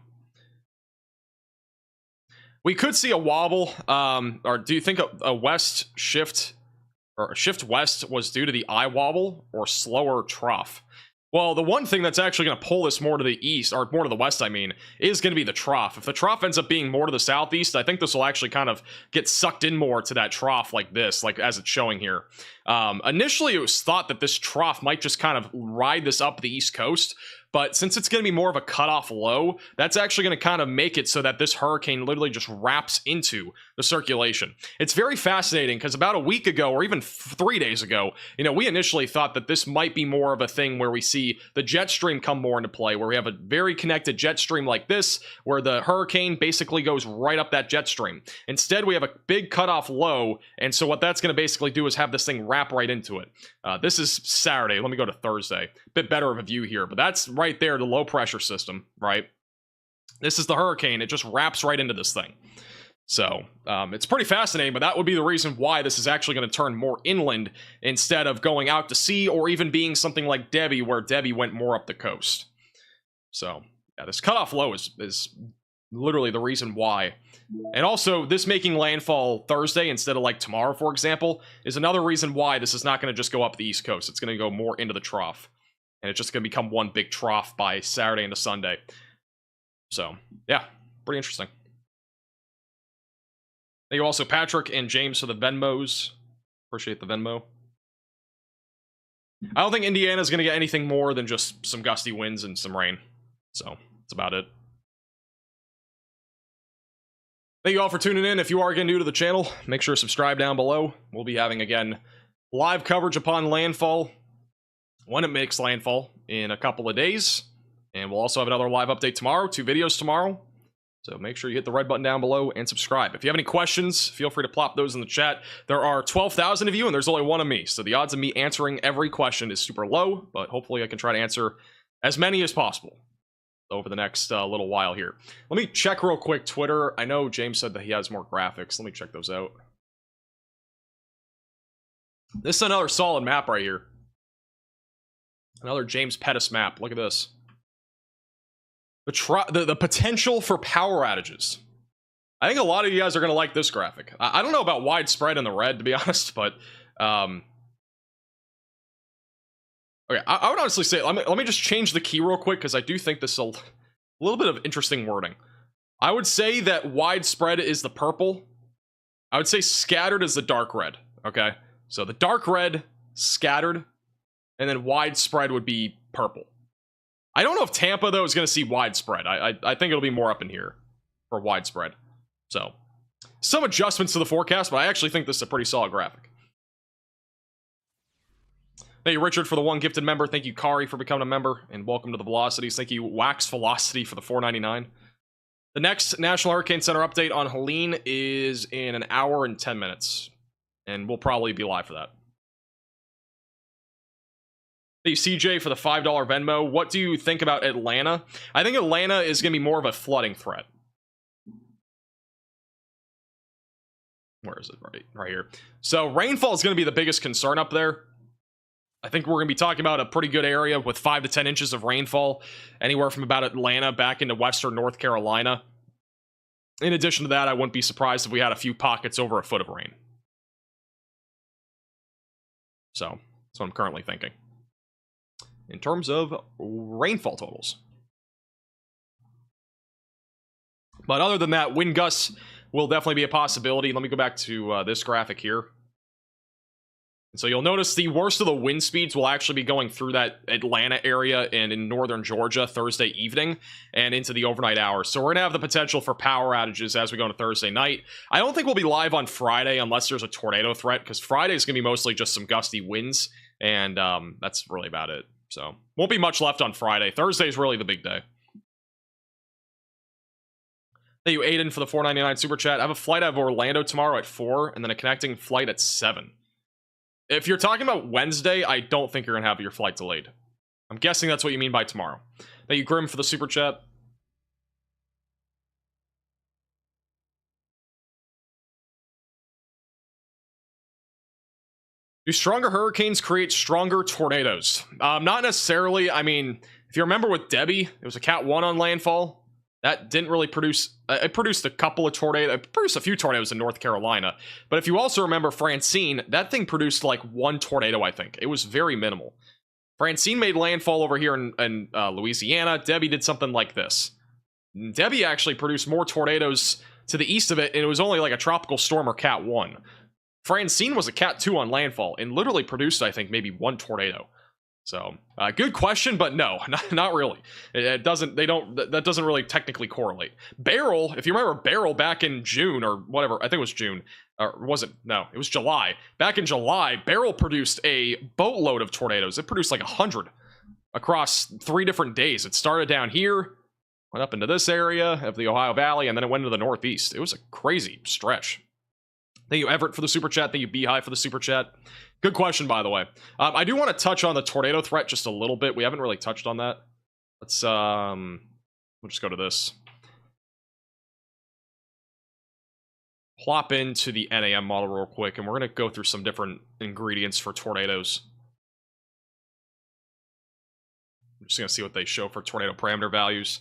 We could see a wobble, or do you think a west shift, or a shift west was due to the eye wobble or slower trough? Well, the one thing that's actually going to pull this more to the east, or more to the west, I mean, is going to be the trough. If the trough ends up being more to the southeast, I think this will actually kind of get sucked in more to that trough like this, like as it's showing here. Initially, it was thought that this trough might just kind of ride this up the east coast, but since it's going to be more of a cutoff low, that's actually going to kind of make it so that this hurricane literally just wraps into the circulation. It's very fascinating because about a week ago, or even 3 days ago, you know, we initially thought that this might be more of a thing where we see the jet stream come more into play, where we have a very connected jet stream like this, where the hurricane basically goes right up that jet stream. Instead, we have a big cutoff low, and so what that's going to basically do is have this thing wrap right into it. This is Saturday. Let me go to Thursday. Bit better of a view here, but that's right there, the low pressure system, right? This is the hurricane. It just wraps right into this thing. So it's pretty fascinating, but that would be the reason why this is actually going to turn more inland instead of going out to sea, or even being something like Debbie, where Debbie went more up the coast. So yeah, this cutoff low is literally the reason why. And also, this making landfall Thursday instead of like tomorrow, for example, is another reason why this is not going to just go up the east coast. It's going to go more into the trough, and it's just going to become one big trough by Saturday into Sunday. So yeah, pretty interesting. Thank you also, Patrick and James, for the Venmos. Appreciate the Venmo. I don't think Indiana's going to get anything more than just some gusty winds and some rain. So that's about it. Thank you all for tuning in. If you are again new to the channel, make sure to subscribe down below. We'll be having, again, live coverage upon landfall, when it makes landfall, in a couple of days. And we'll also have another live update tomorrow, 2 videos tomorrow. So make sure you hit the red button down below and subscribe. If you have any questions, feel free to plop those in the chat. There are 12,000 of you, and there's only one of me. So the odds of me answering every question is super low, but hopefully I can try to answer as many as possible over the next little while here. Let me check real quick Twitter. I know James said that he has more graphics. Let me check those out. This is another solid map right here. Another James Pettis map. Look at this. The potential for power outages. I think a lot of you guys are going to like this graphic. I don't know about widespread in the red, to be honest, but okay, I would honestly say, let me just change the key real quick, because I do think this is a little bit of interesting wording. I would say that widespread is the purple. I would say scattered is the dark red, okay? So the dark red, scattered, and then widespread would be purple. I don't know if Tampa, though, is going to see widespread. I think it'll be more up in here for widespread. So, some adjustments to the forecast, but I actually think this is a pretty solid graphic. Thank you, Richard, for the 1 gifted member. Thank you, Kari, for becoming a member. And welcome to the Velocities. Thank you, Wax Velocity, for the $4.99. The next National Hurricane Center update on Helene is in an hour and 10 minutes. And we'll probably be live for that. Thank you, CJ, for the $5 Venmo. What do you think about Atlanta? I think Atlanta is going to be more of a flooding threat. Where is it? Right here. So rainfall is going to be the biggest concern up there. I think we're going to be talking about a pretty good area with 5 to 10 inches of rainfall, anywhere from about Atlanta back into western North Carolina. In addition to that, I wouldn't be surprised if we had a few pockets over a foot of rain. So that's what I'm currently thinking in terms of rainfall totals. But other than that, wind gusts will definitely be a possibility. Let me go back to this graphic here. And so you'll notice the worst of the wind speeds will actually be going through that Atlanta area and in northern Georgia Thursday evening and into the overnight hours. So we're going to have the potential for power outages as we go into Thursday night. I don't think we'll be live on Friday unless there's a tornado threat, because Friday is going to be mostly just some gusty winds, and that's really about it. So won't be much left on Friday. Thursday is really the big day. Thank you, Aiden, for the $4.99 super chat. I have a flight out of Orlando tomorrow at 4, and then a connecting flight at 7. If you're talking about Wednesday, I don't think you're going to have your flight delayed. I'm guessing that's what you mean by tomorrow. Thank you, Grim, for the super chat. Do stronger hurricanes create stronger tornadoes? Not necessarily. I mean, if you remember with Debbie, it was a Cat 1 on landfall. That didn't really produce... it produced a couple of tornadoes. It produced a few tornadoes in North Carolina. But if you also remember Francine, that thing produced like 1 tornado, I think. It was very minimal. Francine made landfall over here in Louisiana. Debbie did something like this. Debbie actually produced more tornadoes to the east of it, and it was only like a tropical storm or Cat 1. Francine was a Cat 2 on landfall and literally produced, I think, maybe 1 tornado. So, good question, but no, not really. That doesn't really technically correlate. Beryl, if you remember Beryl back in June or whatever, I think it was June, or was it? No, it was July. Back in July, Beryl produced a boatload of tornadoes. It produced like 100 across 3 different days. It started down here, went up into this area of the Ohio Valley, and then it went into the Northeast. It was a crazy stretch. Thank you, Everett, for the super chat. Thank you, Beehive, for the super chat. Good question, by the way. I do want to touch on the tornado threat just a little bit. We haven't really touched on that. Let's we'll just go to this. Plop into the NAM model real quick, and we're going to go through some different ingredients for tornadoes. I'm just going to see what they show for tornado parameter values.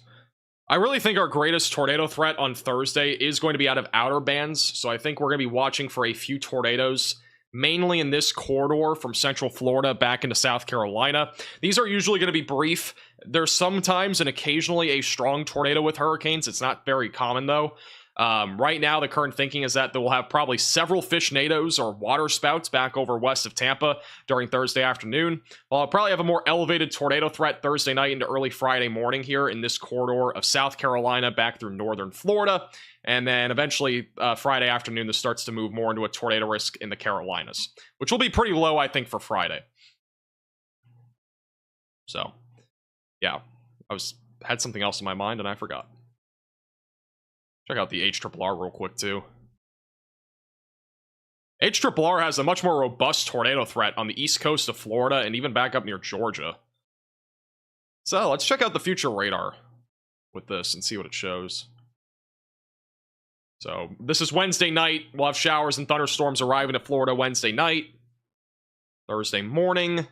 I really think our greatest tornado threat on Thursday is going to be out of outer bands, so I think we're going to be watching for a few tornadoes, mainly in this corridor from Central Florida back into South Carolina. These are usually going to be brief. There's sometimes and occasionally a strong tornado with hurricanes. It's not very common, though. Right now, the current thinking is that we'll have probably several fishnados or water spouts back over west of Tampa during Thursday afternoon. Well, I'll probably have a more elevated tornado threat Thursday night into early Friday morning here in this corridor of South Carolina back through northern Florida. And then eventually Friday afternoon, this starts to move more into a tornado risk in the Carolinas, which will be pretty low, I think, for Friday. So, yeah, had something else in my mind and I forgot. Check out the HRRR real quick, too. HRRR has a much more robust tornado threat on the east coast of Florida and even back up near Georgia. So, let's check out the future radar with this and see what it shows. So, this is Wednesday night. We'll have showers and thunderstorms arriving to Florida Wednesday night. Thursday morning.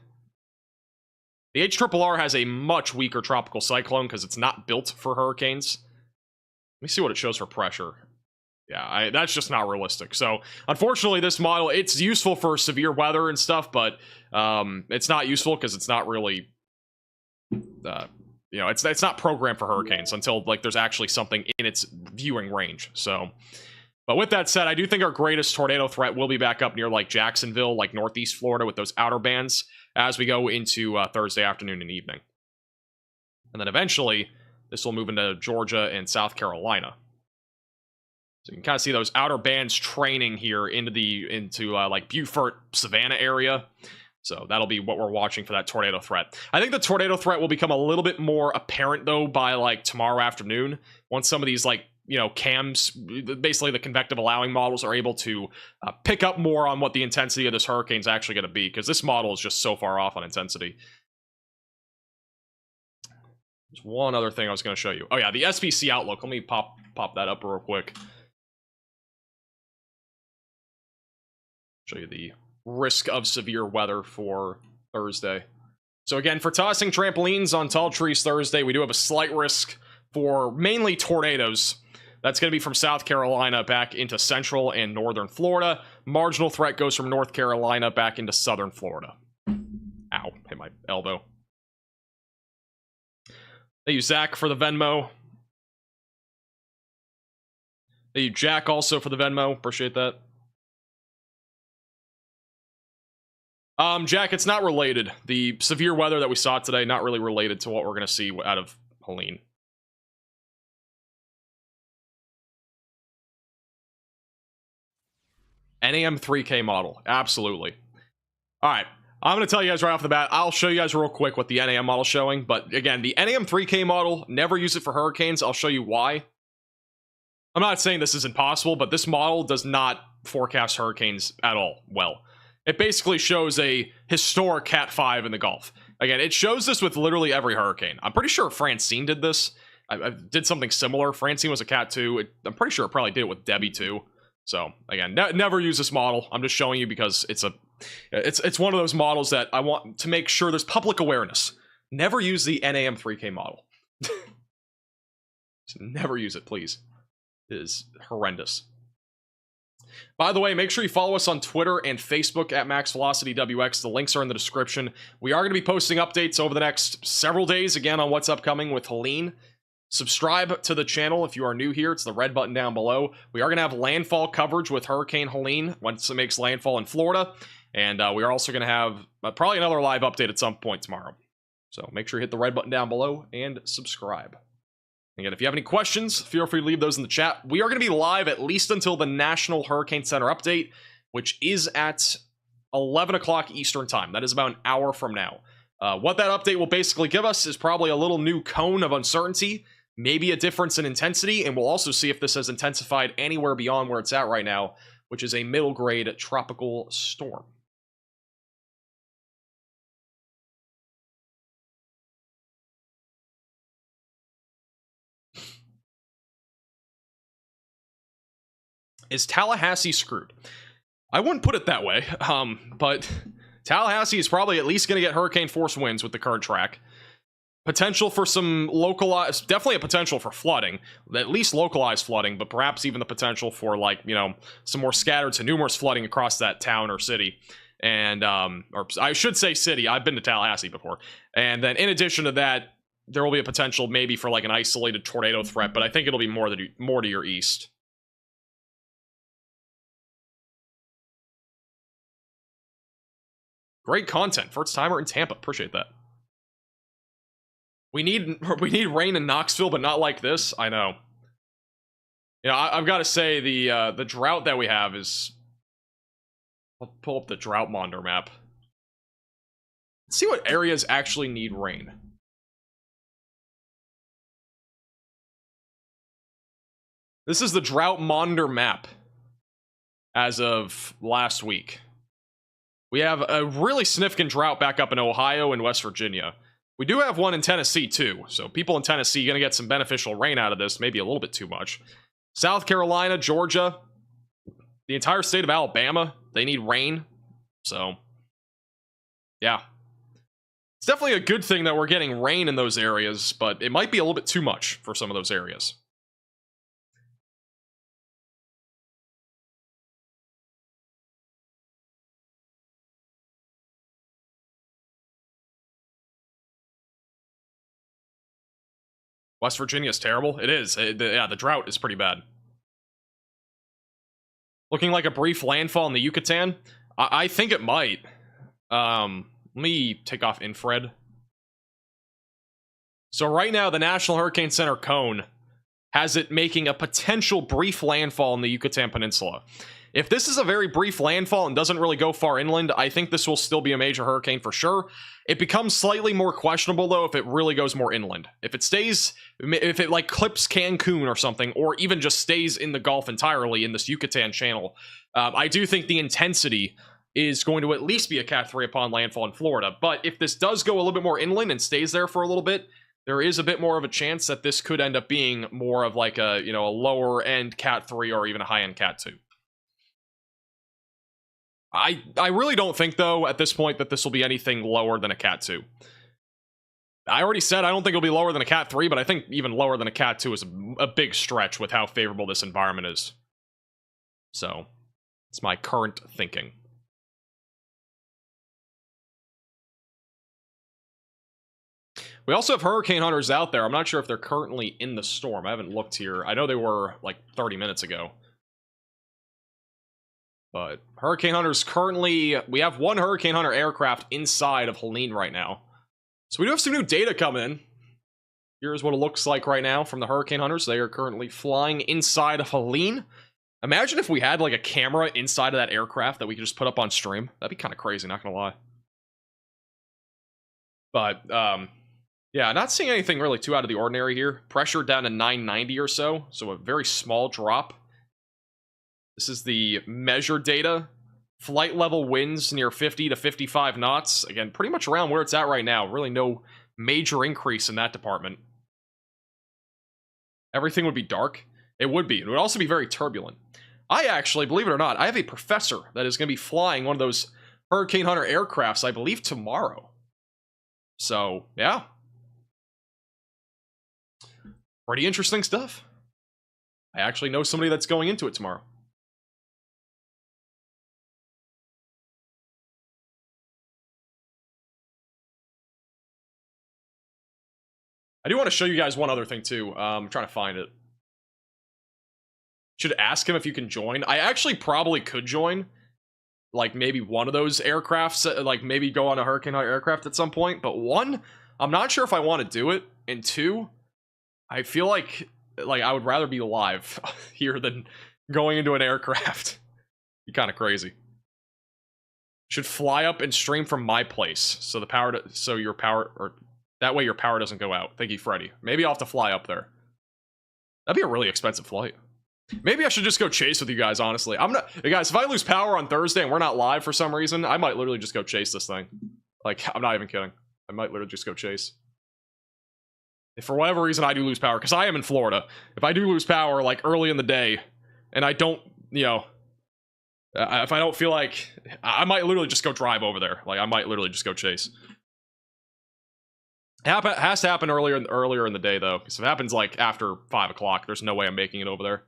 The HRRR has a much weaker tropical cyclone because it's not built for hurricanes. Let me see what it shows for pressure. Yeah, that's just not realistic. So, unfortunately, this model, it's useful for severe weather and stuff, but it's not useful because it's not really, it's not programmed for hurricanes until, like, there's actually something in its viewing range. So, but with that said, I do think our greatest tornado threat will be back up near, like, Jacksonville, like, northeast Florida with those outer bands as we go into Thursday afternoon and evening. And then eventually, this will move into Georgia and South Carolina. So you can kind of see those outer bands training here into like Beaufort, Savannah area. So that'll be what we're watching for that tornado threat. I think the tornado threat will become a little bit more apparent though by like tomorrow afternoon, once some of these like, cams, basically the convective allowing models, are able to pick up more on what the intensity of this hurricane is actually going to be, because this model is just so far off on intensity. There's one other thing I was going to show you. Oh yeah, the SVC outlook. Let me pop that up real quick. Show you the risk of severe weather for Thursday. So again, for tossing trampolines on tall trees Thursday, we do have a slight risk for mainly tornadoes. That's going to be from South Carolina back into central and northern Florida. Marginal threat goes from North Carolina back into southern Florida. Ow, hit my elbow. Thank you, Zach, for the Venmo. Thank you, Jack, also for the Venmo. Appreciate that. Jack, it's not related. The severe weather that we saw today, not really related to what we're going to see out of Helene. NAM 3K model. Absolutely. All right. I'm going to tell you guys right off the bat. I'll show you guys real quick what the NAM model's showing. But again, the NAM 3K model, never use it for hurricanes. I'll show you why. I'm not saying this is impossible, but this model does not forecast hurricanes at all well. It basically shows a historic Cat 5 in the Gulf. Again, it shows this with literally every hurricane. I'm pretty sure Francine did this. I did something similar. Francine was a Cat 2. I'm pretty sure it probably did it with Debbie too. So again, never use this model. I'm just showing you because it's one of those models that I want to make sure there's public awareness. Never use the NAM 3K model. Never use it, please. It is horrendous. By the way, make sure you follow us on Twitter and Facebook at MaxVelocityWX. The links are in the description. We are going to be posting updates over the next several days, again, on what's upcoming with Helene. Subscribe to the channel if you are new here. It's the red button down below. We are going to have landfall coverage with Hurricane Helene once it makes landfall in Florida. And we are also going to have probably another live update at some point tomorrow. So make sure you hit the red button down below and subscribe. Again, if you have any questions, feel free to leave those in the chat. We are going to be live at least until the National Hurricane Center update, which is at 11 o'clock Eastern Time. That is about an hour from now. What that update will basically give us is probably a little new cone of uncertainty, maybe a difference in intensity, and we'll also see if this has intensified anywhere beyond where it's at right now, which is a middle grade tropical storm. Is Tallahassee screwed? I wouldn't put it that way, but Tallahassee is probably at least going to get hurricane force winds with the current track. Potential for some localized, definitely a potential for flooding, at least localized flooding, but perhaps even the potential for, like, some more scattered to numerous flooding across that town or city. And, or I should say city. I've been to Tallahassee before. And then in addition to that, there will be a potential maybe for like an isolated tornado threat, but I think it'll be more to your east. Great content. First timer in Tampa. Appreciate that. We need rain in Knoxville, but not like this. I know. I've got to say the drought that we have is. I'll pull up the drought monitor map. Let's see what areas actually need rain. This is the drought monitor map as of last week. We have a really significant drought back up in Ohio and West Virginia. We do have one in Tennessee, too. So people in Tennessee are going to get some beneficial rain out of this. Maybe a little bit too much. South Carolina, Georgia, the entire state of Alabama, they need rain. So, yeah. It's definitely a good thing that we're getting rain in those areas, but it might be a little bit too much for some of those areas. West Virginia is terrible. It is. Yeah, the drought is pretty bad. Looking like a brief landfall in the Yucatan. I think it might. Let me take off infrared. So right now, the National Hurricane Center cone has it making a potential brief landfall in the Yucatan Peninsula. If this is a very brief landfall and doesn't really go far inland, I think this will still be a major hurricane for sure. It becomes slightly more questionable, though, if it really goes more inland. If it like clips Cancun or something, or even just stays in the Gulf entirely in this Yucatan channel, I do think the intensity is going to at least be a Cat 3 upon landfall in Florida. But if this does go a little bit more inland and stays there for a little bit, there is a bit more of a chance that this could end up being more of like a, a lower end Cat 3 or even a high end Cat 2. I really don't think, though, at this point that this will be anything lower than a Cat 2. I already said I don't think it'll be lower than a Cat 3, but I think even lower than a Cat 2 is a big stretch with how favorable this environment is. So, it's my current thinking. We also have hurricane hunters out there. I'm not sure if they're currently in the storm. I haven't looked here. I know they were like 30 minutes ago. But hurricane hunters currently... We have one hurricane hunter aircraft inside of Helene right now. So we do have some new data coming in. Here's what it looks like right now from the hurricane hunters. They are currently flying inside of Helene. Imagine if we had like a camera inside of that aircraft that we could just put up on stream. That'd be kind of crazy, not gonna lie. But, yeah, not seeing anything really too out of the ordinary here. Pressure down to 990 or so. So a very small drop. This is the measured data. Flight level winds near 50 to 55 knots. Again, pretty much around where it's at right now. Really no major increase in that department. Everything would be dark. It would be. It would also be very turbulent. I actually, believe it or not, I have a professor that is going to be flying one of those Hurricane Hunter aircrafts, I believe, tomorrow. So, yeah. Pretty interesting stuff. I actually know somebody that's going into it tomorrow. I do want to show you guys one other thing, too. I'm trying to find it. Should ask him if you can join. I actually probably could join. Like, maybe one of those aircrafts. Like, maybe go on a Hurricane Hunter aircraft at some point. But one, I'm not sure if I want to do it. And two, I feel like I would rather be alive here than going into an aircraft. Be kind of crazy. Should fly up and stream from my place. So the power, so your power, or that way your power doesn't go out. Thank you, Freddy. Maybe I'll have to fly up there. That'd be a really expensive flight. Maybe I should just go chase with you guys, honestly. Hey guys, if I lose power on Thursday and we're not live for some reason, I might literally just go chase this thing. Like, I'm not even kidding. I might literally just go chase. If for whatever reason I do lose power, because I am in Florida, if I do lose power, like, early in the day, and I don't, if I don't feel like, I might literally just go drive over there. Like, I might literally just go chase. It has to happen earlier in the day, though, because if it happens, like, after 5 o'clock, there's no way I'm making it over there.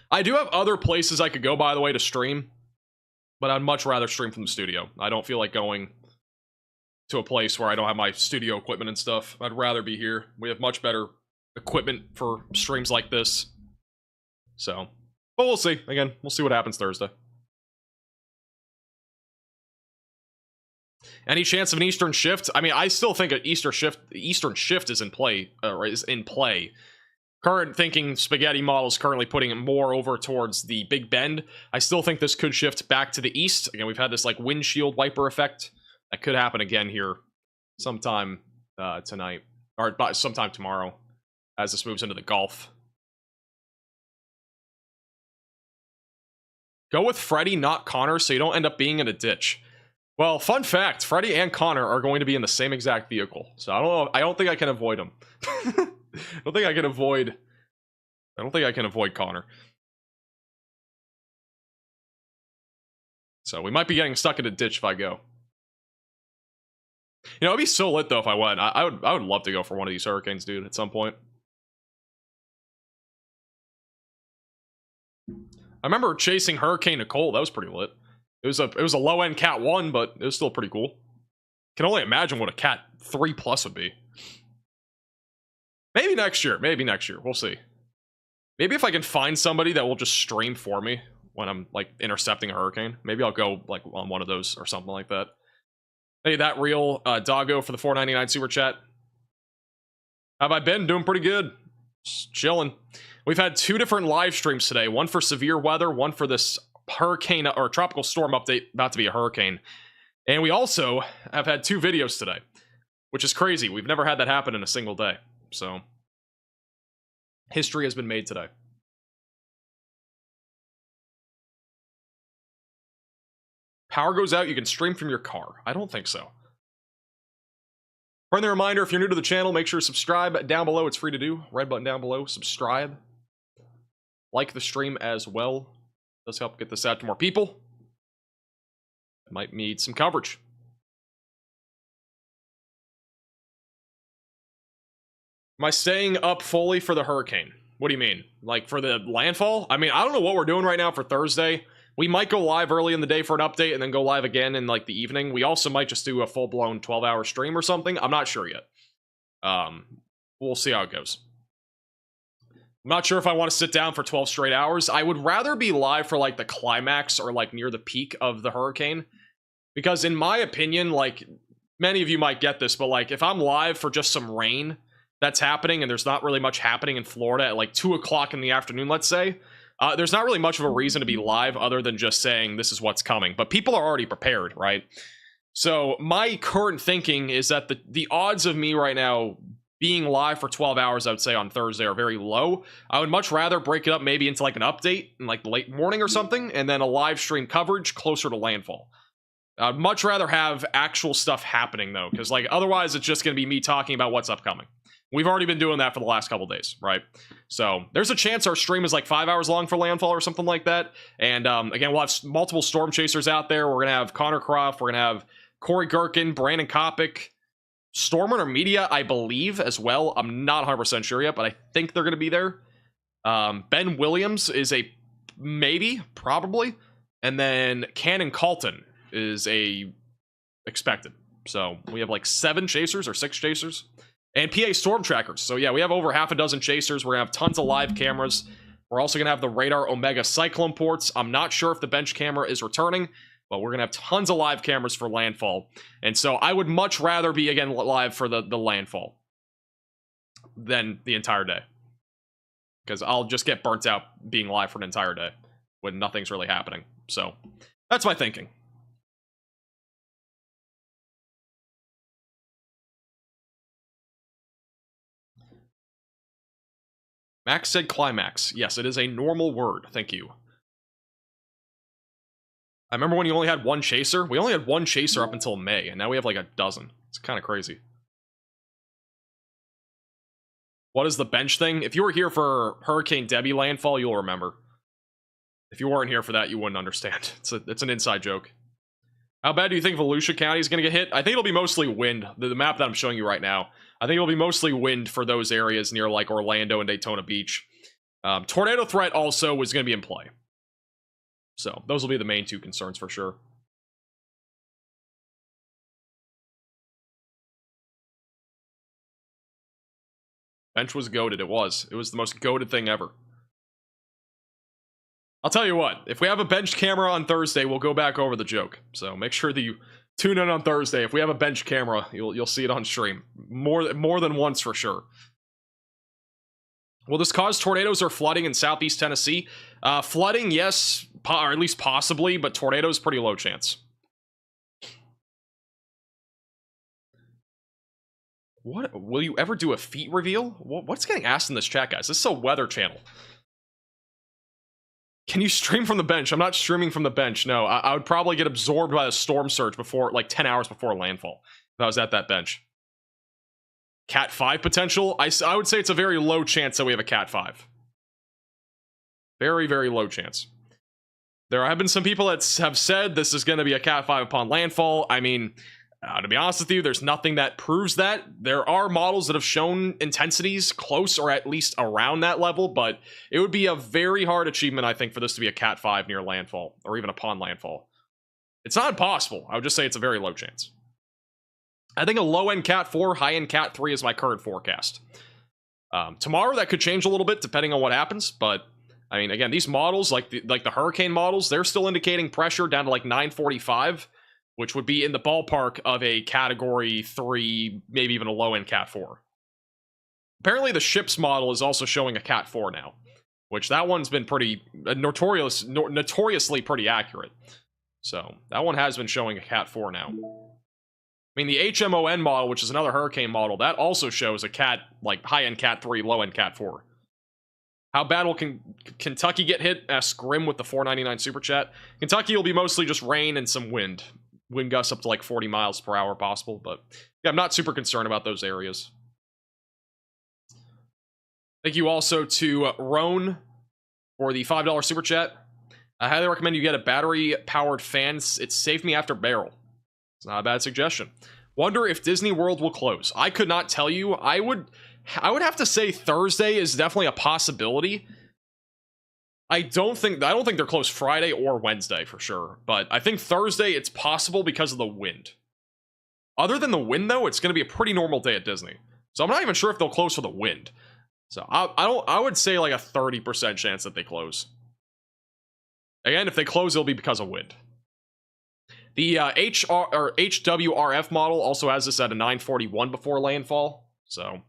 I do have other places I could go, by the way, to stream. But I'd much rather stream from the studio. I don't feel like going to a place where I don't have my studio equipment and stuff. I'd rather be here. We have much better equipment for streams like this. So, but we'll see. Again, we'll see what happens Thursday. Any chance of an Eastern shift? I mean, I still think an Eastern shift is in play. Current thinking spaghetti model is currently putting it more over towards the Big Bend. I still think this could shift back to the east. Again, we've had this like windshield wiper effect. That could happen again here sometime tonight, or sometime tomorrow as this moves into the Gulf. Go with Freddy, not Connor, so you don't end up being in a ditch. Well, fun fact, Freddy and Connor are going to be in the same exact vehicle. So I don't know. I don't think I can avoid them. I don't think I can avoid Connor. So we might be getting stuck in a ditch if I go. It'd be so lit though if I went. I would love to go for one of these hurricanes, dude, at some point. I remember chasing Hurricane Nicole. That was pretty lit. It was a low end Cat 1, but it was still pretty cool. Can only imagine what a Cat 3 Plus would be. Maybe next year. Maybe next year. We'll see. Maybe if I can find somebody that will just stream for me when I'm, like, intercepting a hurricane. Maybe I'll go, like, on one of those or something like that. Hey, that real Doggo for the $4.99 super chat. How have I been? Doing pretty good. Just chilling. We've had 2 different live streams today. One for severe weather, one for this hurricane or tropical storm update, about to be a hurricane. And we also have had 2 videos today, which is crazy. We've never had that happen in a single day. So, history has been made today. Power goes out, you can stream from your car. I don't think so. Friendly reminder, if you're new to the channel, make sure to subscribe down below. It's free to do. Red button down below. Subscribe. Like the stream as well. Does help get this out to more people. It might need some coverage. Am I staying up fully for the hurricane? What do you mean? Like for the landfall? I mean, I don't know what we're doing right now for Thursday. We might go live early in the day for an update and then go live again in like the evening. We also might just do a full-blown 12-hour stream or something. I'm not sure yet. We'll see how it goes. I'm not sure if I want to sit down for 12 straight hours. I would rather be live for like the climax or like near the peak of the hurricane. Because in my opinion, like many of you might get this, but like if I'm live for just some rain that's happening and there's not really much happening in Florida at like 2 o'clock in the afternoon, let's say, there's not really much of a reason to be live other than just saying this is what's coming. But people are already prepared, right? So my current thinking is that the odds of me right now being live for 12 hours, I would say on Thursday, are very low. I would much rather break it up maybe into like an update in like the late morning or something, and then a live stream coverage closer to landfall. I'd much rather have actual stuff happening though, because like otherwise it's just going to be me talking about what's upcoming. We've already been doing that for the last couple days, right? So there's a chance our stream is like 5 hours long for landfall or something like that. And again, we'll have multiple storm chasers out there. We're going to have Connor Croft. We're going to have Corey Gherkin, Brandon Kopic, Stormrunner Media, I believe, as well. I'm not 100% sure yet, but I think they're going to be there. Ben Williams is a maybe, probably. And then Cannon Calton is a expected. So we have like 7 chasers or 6 chasers. And PA Storm Trackers. So yeah, we have over half a dozen chasers. We're going to have tons of live cameras. We're also going to have the Radar Omega Cyclone ports. I'm not sure if the bench camera is returning, but we're going to have tons of live cameras for landfall. And so I would much rather be, again, live for the landfall than the entire day. Because I'll just get burnt out being live for an entire day when nothing's really happening. So that's my thinking. Max said climax. Yes, it is a normal word. Thank you. I remember when you only had 1 chaser. We only had 1 chaser up until May, and now we have like a dozen. It's kind of crazy. What is the bench thing? If you were here for Hurricane Debbie landfall, you'll remember. If you weren't here for that, you wouldn't understand. It's an inside joke. How bad do you think Volusia County is going to get hit? I think it'll be mostly wind. The map that I'm showing you right now. I think it'll be mostly wind for those areas near like Orlando and Daytona Beach. Tornado threat also was going to be in play. So those will be the main 2 concerns for sure. Bench was goated. It was the most goated thing ever. I'll tell you what, if we have a bench camera on Thursday, we'll go back over the joke. So make sure that you tune in on Thursday. If we have a bench camera, you'll see it on stream. More than once for sure. Will this cause tornadoes or flooding in southeast Tennessee? Flooding, yes, or at least possibly, but tornadoes, pretty low chance. What? Will you ever do a feat reveal? What's getting asked in this chat, guys? This is a weather channel. Can you stream from the bench? I'm not streaming from the bench. No, I would probably get absorbed by a storm surge before, like 10 hours before landfall, if I was at that bench. Cat 5 potential? I would say it's a very low chance that we have a Cat 5. Very, very low chance. There have been some people that have said this is going to be a Cat 5 upon landfall. I mean, to be honest with you, there's nothing that proves that. There are models that have shown intensities close or at least around that level, but it would be a very hard achievement, I think, for this to be a Cat 5 near landfall, or even upon landfall. It's not impossible. I would just say it's a very low chance. I think a low-end Cat 4, high-end Cat 3 is my current forecast. Tomorrow, that could change a little bit depending on what happens, but I mean, again, these models, like the hurricane models, they're still indicating pressure down to like 945, which would be in the ballpark of a Category 3, maybe even a low-end Cat 4. Apparently, the ship's model is also showing a Cat 4 now, which that one's been pretty notoriously pretty accurate. So that one has been showing a Cat 4 now. I mean, the HMON model, which is another hurricane model, that also shows a Cat, like high-end Cat 3, low-end Cat 4. How bad will Kentucky get hit? Ask Grim with the $4.99 super chat. Kentucky will be mostly just rain and some wind. Wind gusts up to like 40 miles per hour possible, but yeah, I'm not super concerned about those areas. Thank you also to Roan for the $5 super chat. I highly recommend you get a battery-powered fan. It saved me after Barrel. It's not a bad suggestion. Wonder if Disney World will close. I could not tell you. I would have to say Thursday is definitely a possibility. I don't think they're closed Friday or Wednesday for sure, but I think Thursday it's possible because of the wind. Other than the wind, though, it's going to be a pretty normal day at Disney. So I'm not even sure if they'll close for the wind. So I would say like a 30% chance that they close. Again, if they close, it'll be because of wind. The HWRF model also has this at a 941 before landfall. So,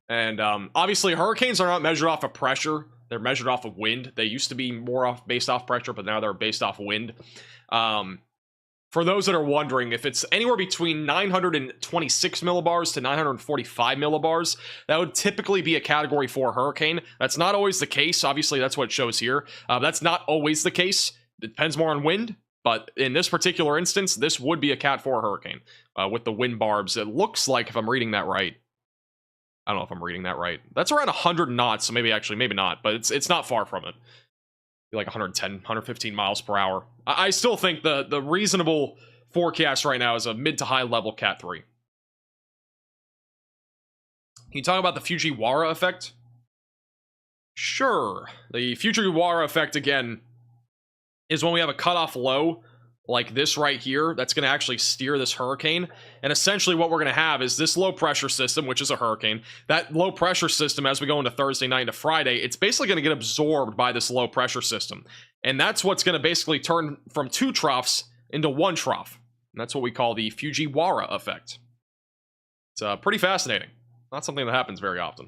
and obviously hurricanes are not measured off of pressure. They're measured off of wind. They used to be more based off pressure, but now they're based off wind. For those that are wondering, if it's anywhere between 926 millibars to 945 millibars, that would typically be a Category 4 hurricane. That's not always the case. Obviously, that's what it shows here. That's not always the case. It depends more on wind, but in this particular instance, this would be a Cat 4 hurricane with the wind barbs. It looks like, if I'm reading that right, I don't know if I'm reading that right. That's around 100 knots, so maybe not, but it's not far from it. Like 110, 115 miles per hour. I still think the reasonable forecast right now is a mid to high level Cat 3. Can you talk about the Fujiwara effect? Sure. The Fujiwara effect, again, is when we have a cutoff low like this right here that's going to actually steer this hurricane. And essentially what we're going to have is this low pressure system, which is a hurricane. That low pressure system, as we go into Thursday night to Friday, it's basically going to get absorbed by this low pressure system. And that's what's going to basically turn from 2 troughs into 1 trough. And that's what we call the Fujiwara effect. It's pretty fascinating. Not something that happens very often.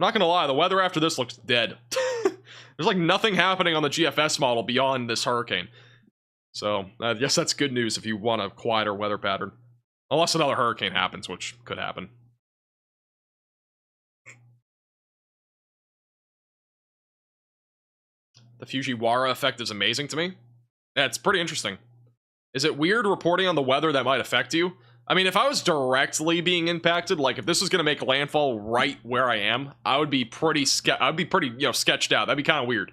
I'm not going to lie, the weather after this looks dead. There's like nothing happening on the GFS model beyond this hurricane. So, I guess that's good news if you want a quieter weather pattern. Unless another hurricane happens, which could happen. The Fujiwara effect is amazing to me. Yeah, it's pretty interesting. Is it weird reporting on the weather that might affect you? I mean, if I was directly being impacted, like if this was going to make landfall right where I am, I would be pretty, sketched out. That'd be kind of weird.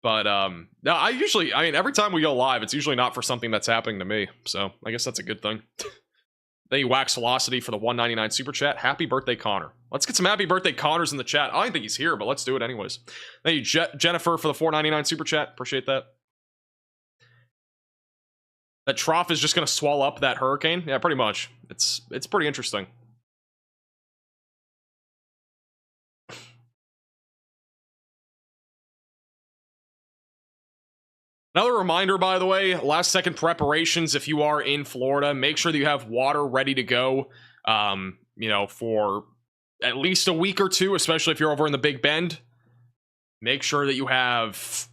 But no, I mean, every time we go live, it's usually not for something that's happening to me. So I guess that's a good thing. Thank you, Wax Velocity, for the $1.99 super chat. Happy birthday, Connor. Let's get some happy birthday Connors in the chat. I don't think he's here, but let's do it anyways. Thank you, Jennifer, for the $4.99 super chat. Appreciate that. That trough is just going to swallow up that hurricane? Yeah, pretty much. It's pretty interesting. Another reminder, by the way, last second preparations, if you are in Florida, make sure that you have water ready to go, for at least a week or two, especially if you're over in the Big Bend. Make sure that you have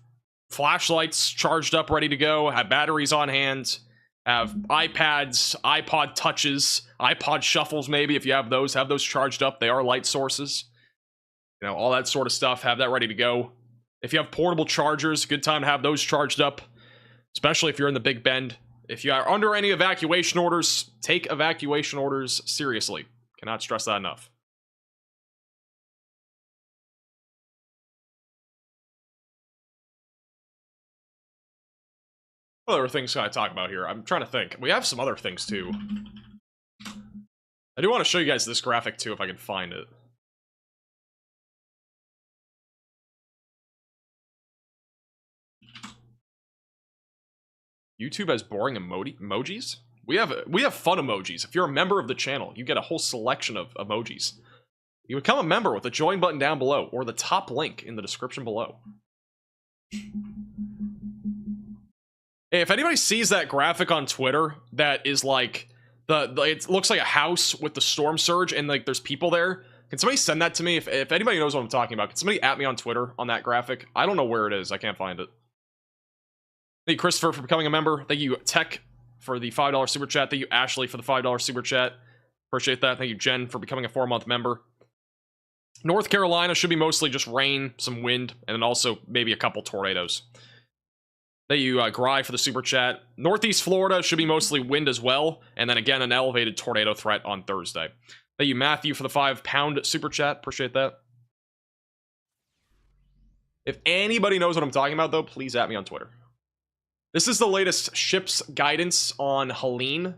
flashlights charged up, ready to go, have batteries on hand, have iPads, iPod touches, iPod shuffles maybe, if you have those charged up. They are light sources. All that sort of stuff, have that ready to go. If you have portable chargers, good time to have those charged up, especially if you're in the Big Bend. If you are under any evacuation orders, take evacuation orders seriously. Cannot stress that enough. What other things can I talk about here? I'm trying to think. We have some other things too. I do want to show you guys this graphic too, if I can find it. YouTube has boring emojis? We have fun emojis. If you're a member of the channel, you get a whole selection of emojis. You become a member with the join button down below or the top link in the description below. Hey, if anybody sees that graphic on Twitter that is like it looks like a house with the storm surge and like there's people there, can somebody send that to me? If anybody knows what I'm talking about, can somebody at me on Twitter on that graphic? I don't know where it is. I can't find it. Thank you, Christopher, for becoming a member. Thank you, Tech, for the $5 super chat. Thank you, Ashley, for the $5 super chat. Appreciate that. Thank you, Jen, for becoming a 4-month member. North Carolina should be mostly just rain, some wind, and then also maybe a couple tornadoes. Thank you, Gry, for the super chat. Northeast Florida should be mostly wind as well, and then again, an elevated tornado threat on Thursday. Thank you, Matthew, for the £5 super chat. Appreciate that. If anybody knows what I'm talking about, though, please at me on Twitter. This is the latest ship's guidance on Helene.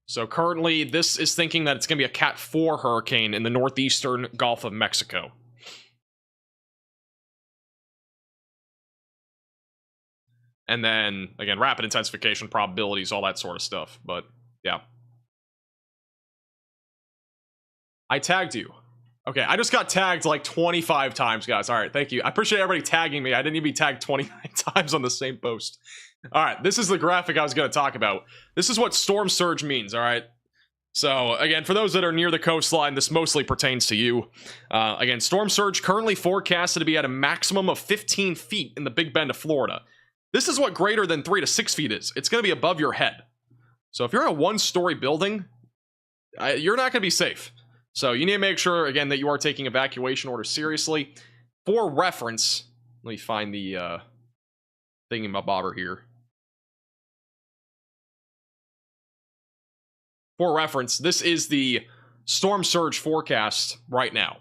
So currently, this is thinking that it's going to be a Cat 4 hurricane in the northeastern Gulf of Mexico. And then, again, rapid intensification probabilities, all that sort of stuff. But, yeah. I tagged you. Okay, I just got tagged like 25 times, guys. All right, thank you. I appreciate everybody tagging me. I didn't even be tagged 29 times on the same post. All right, this is the graphic I was going to talk about. This is what storm surge means, all right? So, again, for those that are near the coastline, this mostly pertains to you. Again, storm surge currently forecasted to be at a maximum of 15 feet in the Big Bend of Florida. This is what greater than 3 to 6 feet is. It's going to be above your head. So if you're in a one-story building, you're not going to be safe. So you need to make sure, again, that you are taking evacuation orders seriously. For reference, let me find the thingamabobber here. For reference, this is the storm surge forecast right now,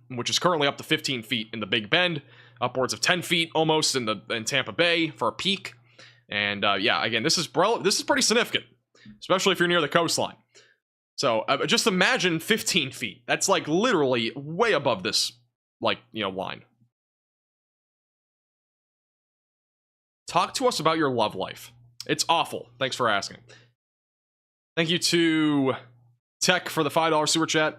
which is currently up to 15 feet in the Big Bend, upwards of 10 feet almost in Tampa Bay for a peak. And yeah, again, this is pretty significant, especially if you're near the coastline. So just imagine 15 feet. That's like literally way above this, like, you know, line. Talk to us about your love life. It's awful. Thanks for asking. Thank you to Tech for the $5 super chat.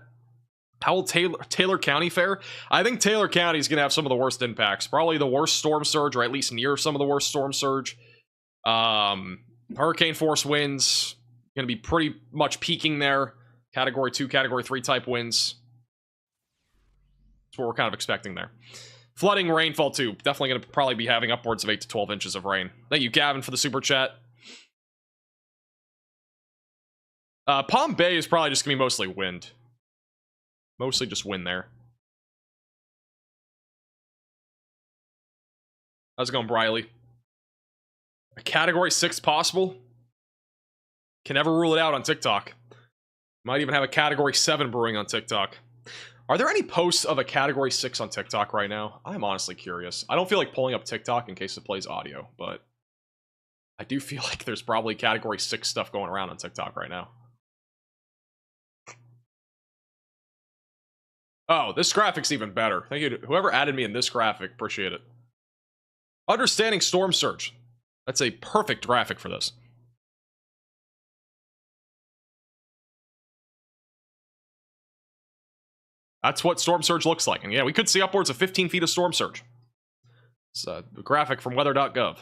Powell Taylor County Fair. I think Taylor County is going to have some of the worst impacts. Probably the worst storm surge, or at least near some of the worst storm surge. Hurricane force winds. Going to be pretty much peaking there. Category 2, Category 3 type winds. That's what we're kind of expecting there. Flooding, rainfall too. Definitely going to probably be having upwards of 8 to 12 inches of rain. Thank you, Gavin, for the super chat. Palm Bay is probably just going to be mostly wind. Mostly just wind there. How's it going, Briley? A Category 6 possible? Can never rule it out on TikTok. Might even have a Category 7 brewing on TikTok. Are there any posts of a Category 6 on TikTok right now? I'm honestly curious. I don't feel like pulling up TikTok in case it plays audio, but I do feel like there's probably Category 6 stuff going around on TikTok right now. Oh, this graphic's even better. Thank you to whoever added me in this graphic. Appreciate it. Understanding storm surge. That's a perfect graphic for this. That's what storm surge looks like. And yeah, we could see upwards of 15 feet of storm surge. It's a graphic from weather.gov.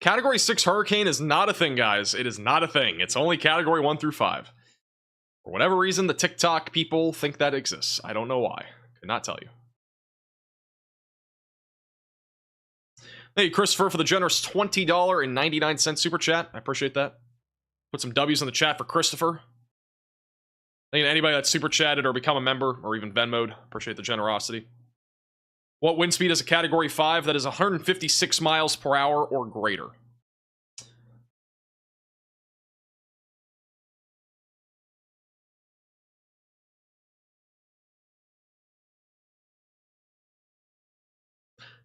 Category 6 hurricane is not a thing, guys. It is not a thing. It's only Category 1 through 5. For whatever reason, the TikTok people think that exists. I don't know why. Could not tell you. Thank you, Christopher, for the generous $20.99 super chat. I appreciate that. Put some W's in the chat for Christopher. Thank you to anybody that super chatted or become a member or even Venmo'd. Appreciate the generosity. What wind speed is a Category 5? That is 156 miles per hour or greater.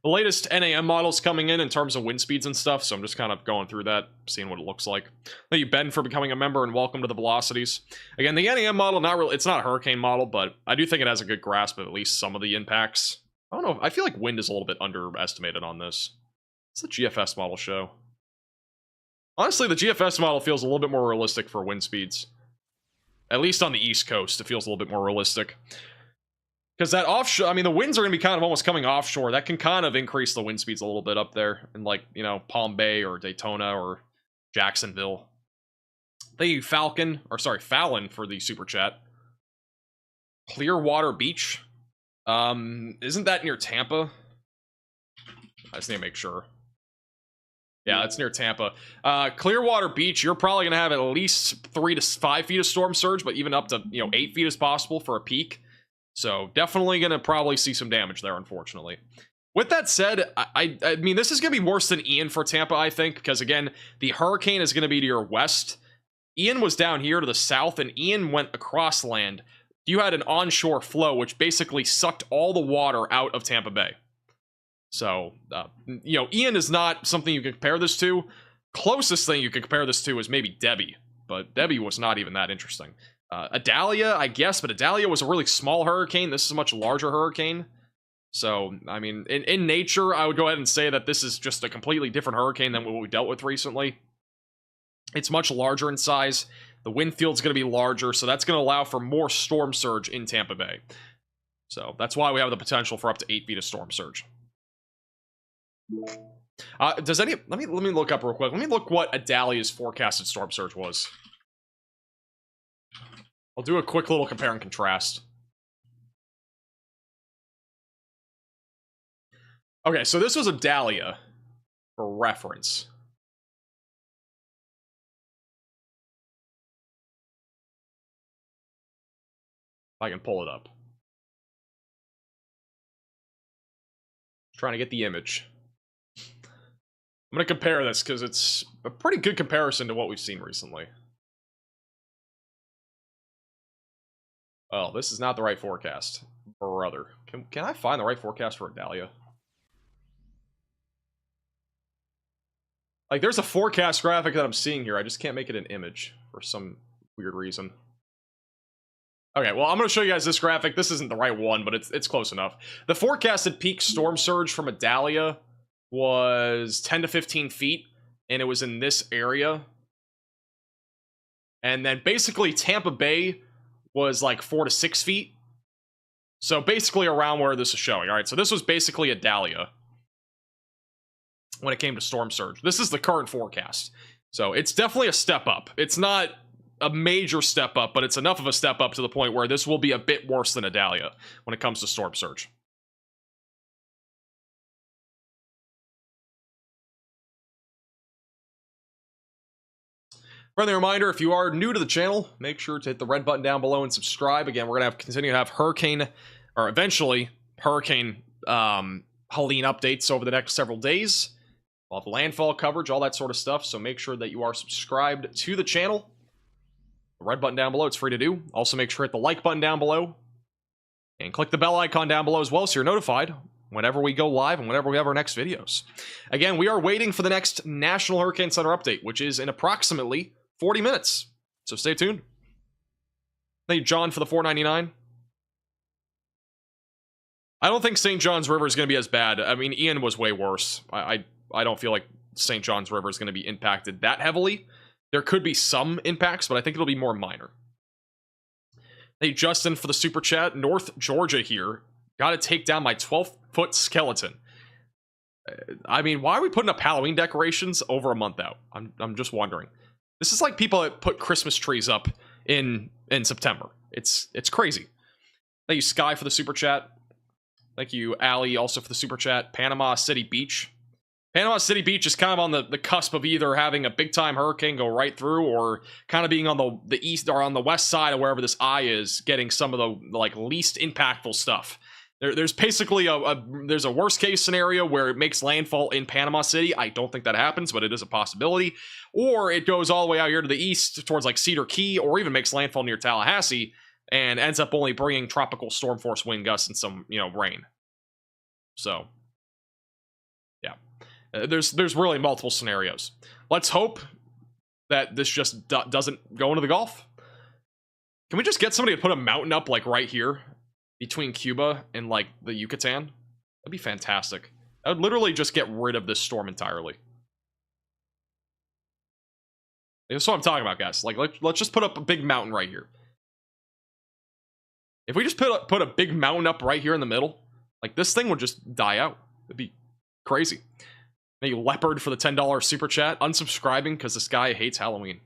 The latest NAM models coming in terms of wind speeds and stuff, so I'm just kind of going through that, seeing what it looks like. Thank you, Ben, for becoming a member, and welcome to the Velocities. Again, the NAM model, it's not a hurricane model, but I do think it has a good grasp of at least some of the impacts. I don't know, I feel like wind is a little bit underestimated on this. What's the GFS model show? Honestly, the GFS model feels a little bit more realistic for wind speeds. At least on the East Coast, it feels a little bit more realistic. Because that offshore, I mean, the winds are going to be kind of almost coming offshore. That can kind of increase the wind speeds a little bit up there in, like, you know, Palm Bay or Daytona or Jacksonville. Thank you, Fallon for the super chat. Clearwater Beach. Isn't that near Tampa? I just need to make sure. Yeah, that's near Tampa. Clearwater Beach, you're probably going to have at least 3 to 5 feet of storm surge, but even up to, 8 feet is possible for a peak. So definitely going to probably see some damage there, unfortunately. With that said, I mean, this is going to be worse than Ian for Tampa, I think, because, again, the hurricane is going to be to your west. Ian was down here to the south, and Ian went across land. You had an onshore flow, which basically sucked all the water out of Tampa Bay. So, Ian is not something you can compare this to. Closest thing you can compare this to is maybe Debbie, but Debbie was not even that interesting. Adalia, I guess, but Adalia was a really small hurricane. This is a much larger hurricane. So, I mean, in nature, I would go ahead and say that this is just a completely different hurricane than what we dealt with recently. It's much larger in size. The wind field's going to be larger, so that's going to allow for more storm surge in Tampa Bay. So, that's why we have the potential for up to 8 feet of storm surge. Let me look up real quick. Let me look what Adalia's forecasted storm surge was. I'll do a quick little compare and contrast. Okay, so this was Adalia for reference. If I can pull it up. Trying to get the image. I'm going to compare this because it's a pretty good comparison to what we've seen recently. Oh, this is not the right forecast. Brother. Can I find the right forecast for Adalia? Like, there's a forecast graphic that I'm seeing here. I just can't make it an image for some weird reason. Okay, well, I'm going to show you guys this graphic. This isn't the right one, but it's close enough. The forecasted peak storm surge from Adalia was 10 to 15 feet, and it was in this area. And then basically Tampa Bay was like 4 to 6 feet. So basically around where this is showing. All right, so this was basically Adalia when it came to storm surge. This is the current forecast. So it's definitely a step up. It's not a major step up, but it's enough of a step up to the point where this will be a bit worse than Adalia when it comes to storm surge. Friendly reminder, if you are new to the channel, make sure to hit the red button down below and subscribe. Again, we're going to continue to have eventually Hurricane Helene updates over the next several days. We'll have landfall coverage, all that sort of stuff, so make sure that you are subscribed to the channel. The red button down below, it's free to do. Also, make sure to hit the like button down below. And click the bell icon down below as well so you're notified whenever we go live and whenever we have our next videos. Again, we are waiting for the next National Hurricane Center update, which is in approximately 40 minutes. So stay tuned. Thank you, John, for the $4.99. I don't think St. John's River is going to be as bad. I mean, Ian was way worse. I don't feel like St. John's River is going to be impacted that heavily. There could be some impacts, but I think it'll be more minor. Hey, Justin, for the super chat. North Georgia here. Got to take down my 12-foot skeleton. I mean, why are we putting up Halloween decorations over a month out? I'm just wondering. This is like people that put Christmas trees up in September. It's crazy. Thank you, Sky, for the super chat. Thank you, Allie, also for the super chat. Panama City Beach. Panama City Beach is kind of on the cusp of either having a big-time hurricane go right through or kind of being on the east or on the west side of wherever this eye is, getting some of the like least impactful stuff. There's basically there's a worst-case scenario where it makes landfall in Panama City. I don't think that happens, but it is a possibility. Or it goes all the way out here to the east towards like Cedar Key, or even makes landfall near Tallahassee and ends up only bringing tropical storm force wind gusts and some, rain. So Yeah. There's really multiple scenarios. Let's hope that this just doesn't go into the Gulf. Can we just get somebody to put a mountain up, like, right here between Cuba and, like, the Yucatan? That'd be fantastic. I would literally just get rid of this storm entirely. That's what I'm talking about, guys. Like, let's just put up a big mountain right here. If we just put a big mountain up right here in the middle, like, this thing would just die out. It'd be crazy. Thank you, Leopard, for the $10 super chat. Unsubscribing because this guy hates Halloween.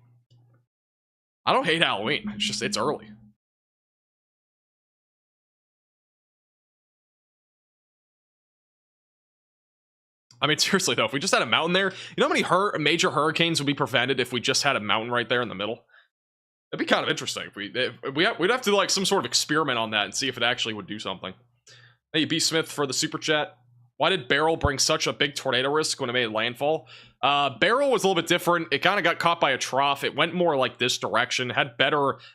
I don't hate Halloween. It's just, it's early. I mean, seriously, though, if we just had a mountain there, you know how many major hurricanes would be prevented if we just had a mountain right there in the middle? That'd be kind of interesting. We'd have to do, like, some sort of experiment on that and see if it actually would do something. Thank you, B. Smith, for the super chat. Why did Beryl bring such a big tornado risk when it made landfall? Beryl was a little bit different. It kind of got caught by a trough. It went more like this direction. It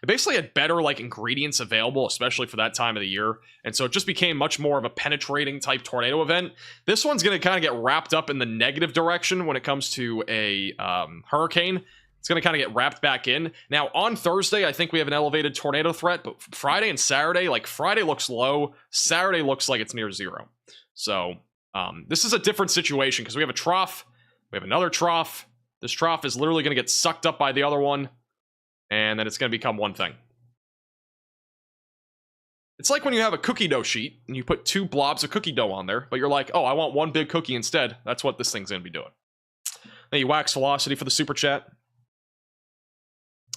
basically had better, like, ingredients available, especially for that time of the year. And so it just became much more of a penetrating type tornado event. This one's going to kind of get wrapped up in the negative direction when it comes to a hurricane. It's going to kind of get wrapped back in. Now, on Thursday, I think we have an elevated tornado threat, but Friday and Saturday, like, Friday looks low. Saturday looks like it's near zero. So this is a different situation because we have a trough. We have another trough. This trough is literally going to get sucked up by the other one, and then it's going to become one thing. It's like when you have a cookie dough sheet and you put 2 blobs of cookie dough on there, but you're like, oh, I want one big cookie instead. That's what this thing's going to be doing. Thank you, Wax Velocity, for the super chat.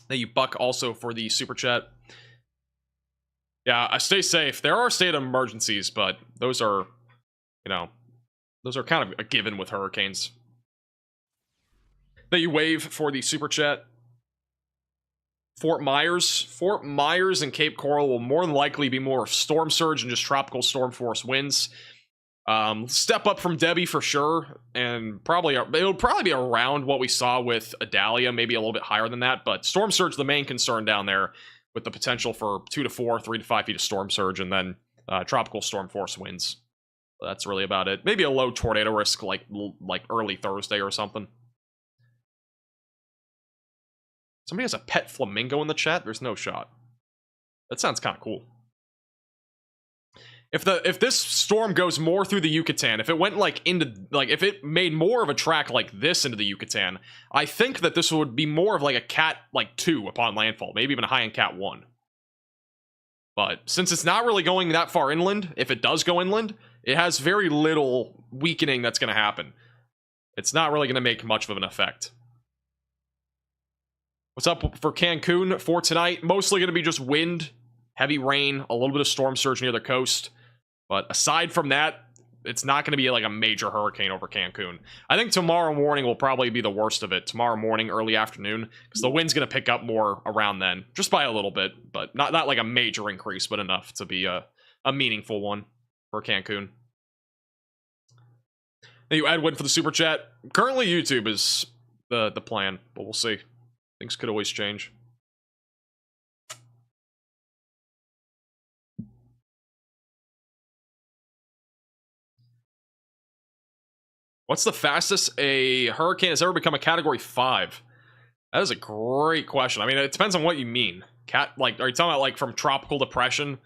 Thank you, Buck, also for the super chat. Yeah, I stay safe. There are state of emergencies, but those are, you know, those are kind of a given with hurricanes. Thank you, Wave, for the super chat. Fort Myers and Cape Coral will more than likely be more storm surge and just tropical storm force winds. Step up from Debbie for sure, and it'll probably be around what we saw with Adalia, maybe a little bit higher than that. But storm surge, the main concern down there, with the potential for 2 to 4, 3 to 5 feet of storm surge, and then tropical storm force winds. That's really about it. Maybe a low tornado risk, like early Thursday or something. Somebody has a pet flamingo in the chat? There's no shot. That sounds kind of cool. If this storm goes more through the Yucatan, if it went if it made more of a track like this into the Yucatan, I think that this would be more of like a Cat 2 upon landfall, maybe even a high-end Cat 1. But since it's not really going that far inland, if it does go inland, it has very little weakening that's going to happen. It's not really going to make much of an effect. What's up for Cancun for tonight? Mostly going to be just wind, heavy rain, a little bit of storm surge near the coast. But aside from that, it's not going to be like a major hurricane over Cancun. I think tomorrow morning will probably be the worst of it. Tomorrow morning, early afternoon, because the wind's going to pick up more around then. Just by a little bit, but not like a major increase, but enough to be a meaningful one for Cancun. Thank you, Edwin, for the super chat. Currently, YouTube is the plan, but we'll see. Things could always change. What's the fastest a hurricane has ever become a Category 5? That is a great question. I mean, it depends on what you mean. Are you talking about like from tropical depression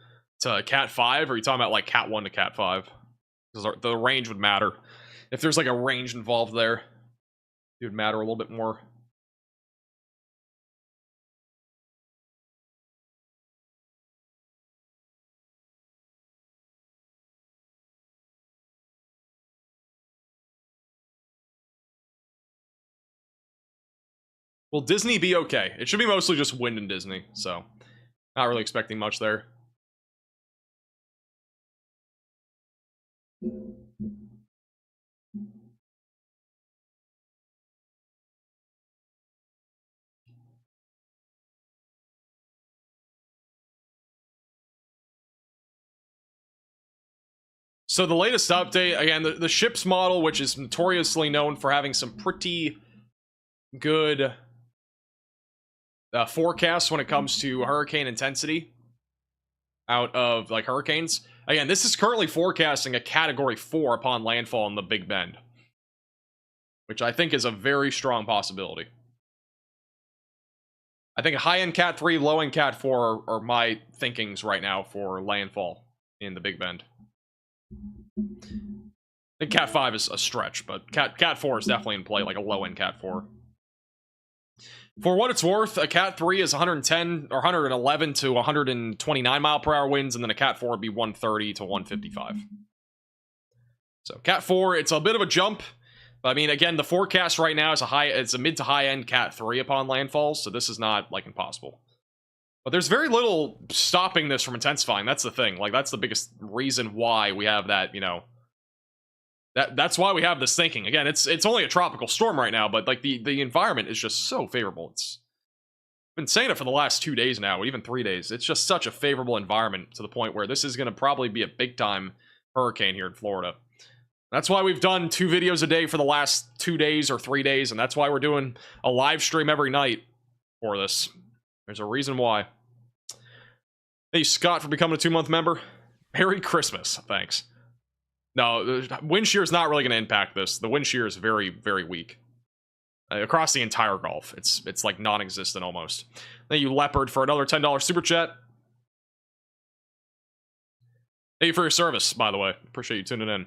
to Cat 5, or are you talking about like Cat 1 to Cat 5? Because the range would matter. If there's like a range involved there, it would matter a little bit more. Will Disney be okay? It should be mostly just wind in Disney, so not really expecting much there. So the latest update, again, the ship's model, which is notoriously known for having some pretty good forecasts when it comes to hurricane intensity out of like hurricanes. Again, this is currently forecasting a Category 4 upon landfall in the Big Bend. which I think is a very strong possibility. I think a high-end Cat 3, low-end Cat 4 are my thinkings right now for landfall in the Big Bend. I think Cat 5 is a stretch, but Cat 4 is definitely in play, like a low-end Cat 4. For what it's worth, a Cat 3 is 110 or 111 to 129 mile per hour winds, and then a Cat 4 would be 130 to 155. So Cat 4, it's a bit of a jump. But I mean, again, the forecast right now is it's a mid to high end Cat 3 upon landfall, so this is not like impossible. But there's very little stopping this from intensifying. That's the thing. Like, that's the biggest reason why we have that, you know. That's why we have this thinking. Again, it's only a tropical storm right now, but like the environment is just so favorable. It's been saying it for the last 2 days now, even 3 days. It's just such a favorable environment to the point where this is going to probably be a big time hurricane here in Florida. That's why we've done 2 videos a day for the last 2 days or 3 days, and that's why we're doing a live stream every night for this. There's a reason why. Thank you, Scott, for becoming a 2-month member. Merry Christmas. Thanks. No, wind shear is not really going to impact this. The wind shear is very, very weak. Across the entire Gulf. It's like non-existent almost. Thank you, Leopard, for another $10 super chat. Thank you for your service, by the way. Appreciate you tuning in.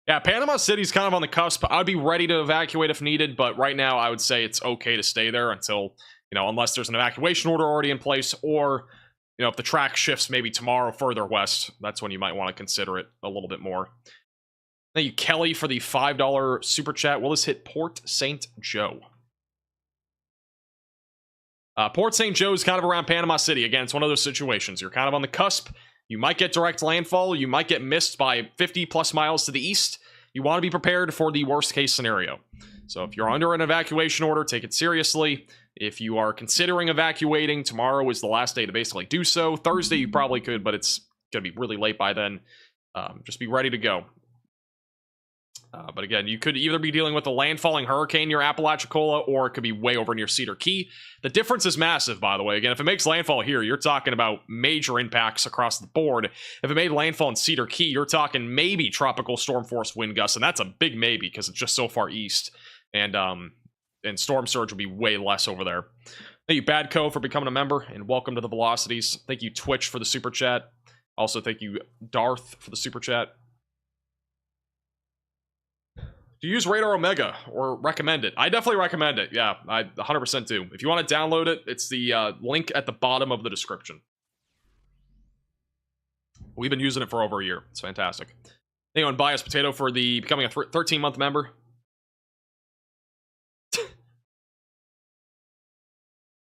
Yeah, Panama City's kind of on the cusp. I'd be ready to evacuate if needed, but right now I would say it's okay to stay there until, you know, unless there's an evacuation order already in place, or, you know, if the track shifts maybe tomorrow further west, that's when you might want to consider it a little bit more. Thank you, Kelly, for the $5 super chat. Will this hit Port St. Joe? Port St. Joe is kind of around Panama City. Again, it's one of those situations. You're kind of on the cusp. You might get direct landfall. You might get missed by 50 plus miles to the east. You want to be prepared for the worst case scenario. So if you're under an evacuation order, take it seriously. If you are considering evacuating, tomorrow is the last day to basically do so. Thursday you probably could, but it's going to be really late by then. Just be ready to go. But again, you could either be dealing with a landfalling hurricane near Apalachicola, or it could be way over near Cedar Key. The difference is massive, by the way. Again, if it makes landfall here, you're talking about major impacts across the board. If it made landfall in Cedar Key, you're talking maybe tropical storm force wind gusts, and that's a big maybe because it's just so far east. And storm surge will be way less over there. Thank you, Badco, for becoming a member, and welcome to the Velocities. Thank you, Twitch, for the super chat. Also, thank you, Darth, for the super chat. Do you use Radar Omega or recommend it? I definitely recommend it. Yeah, I 100% do. If you want to download it, it's the link at the bottom of the description. We've been using it for over a year. It's fantastic. Anyone, Bias Potato, for the becoming a 13-month member.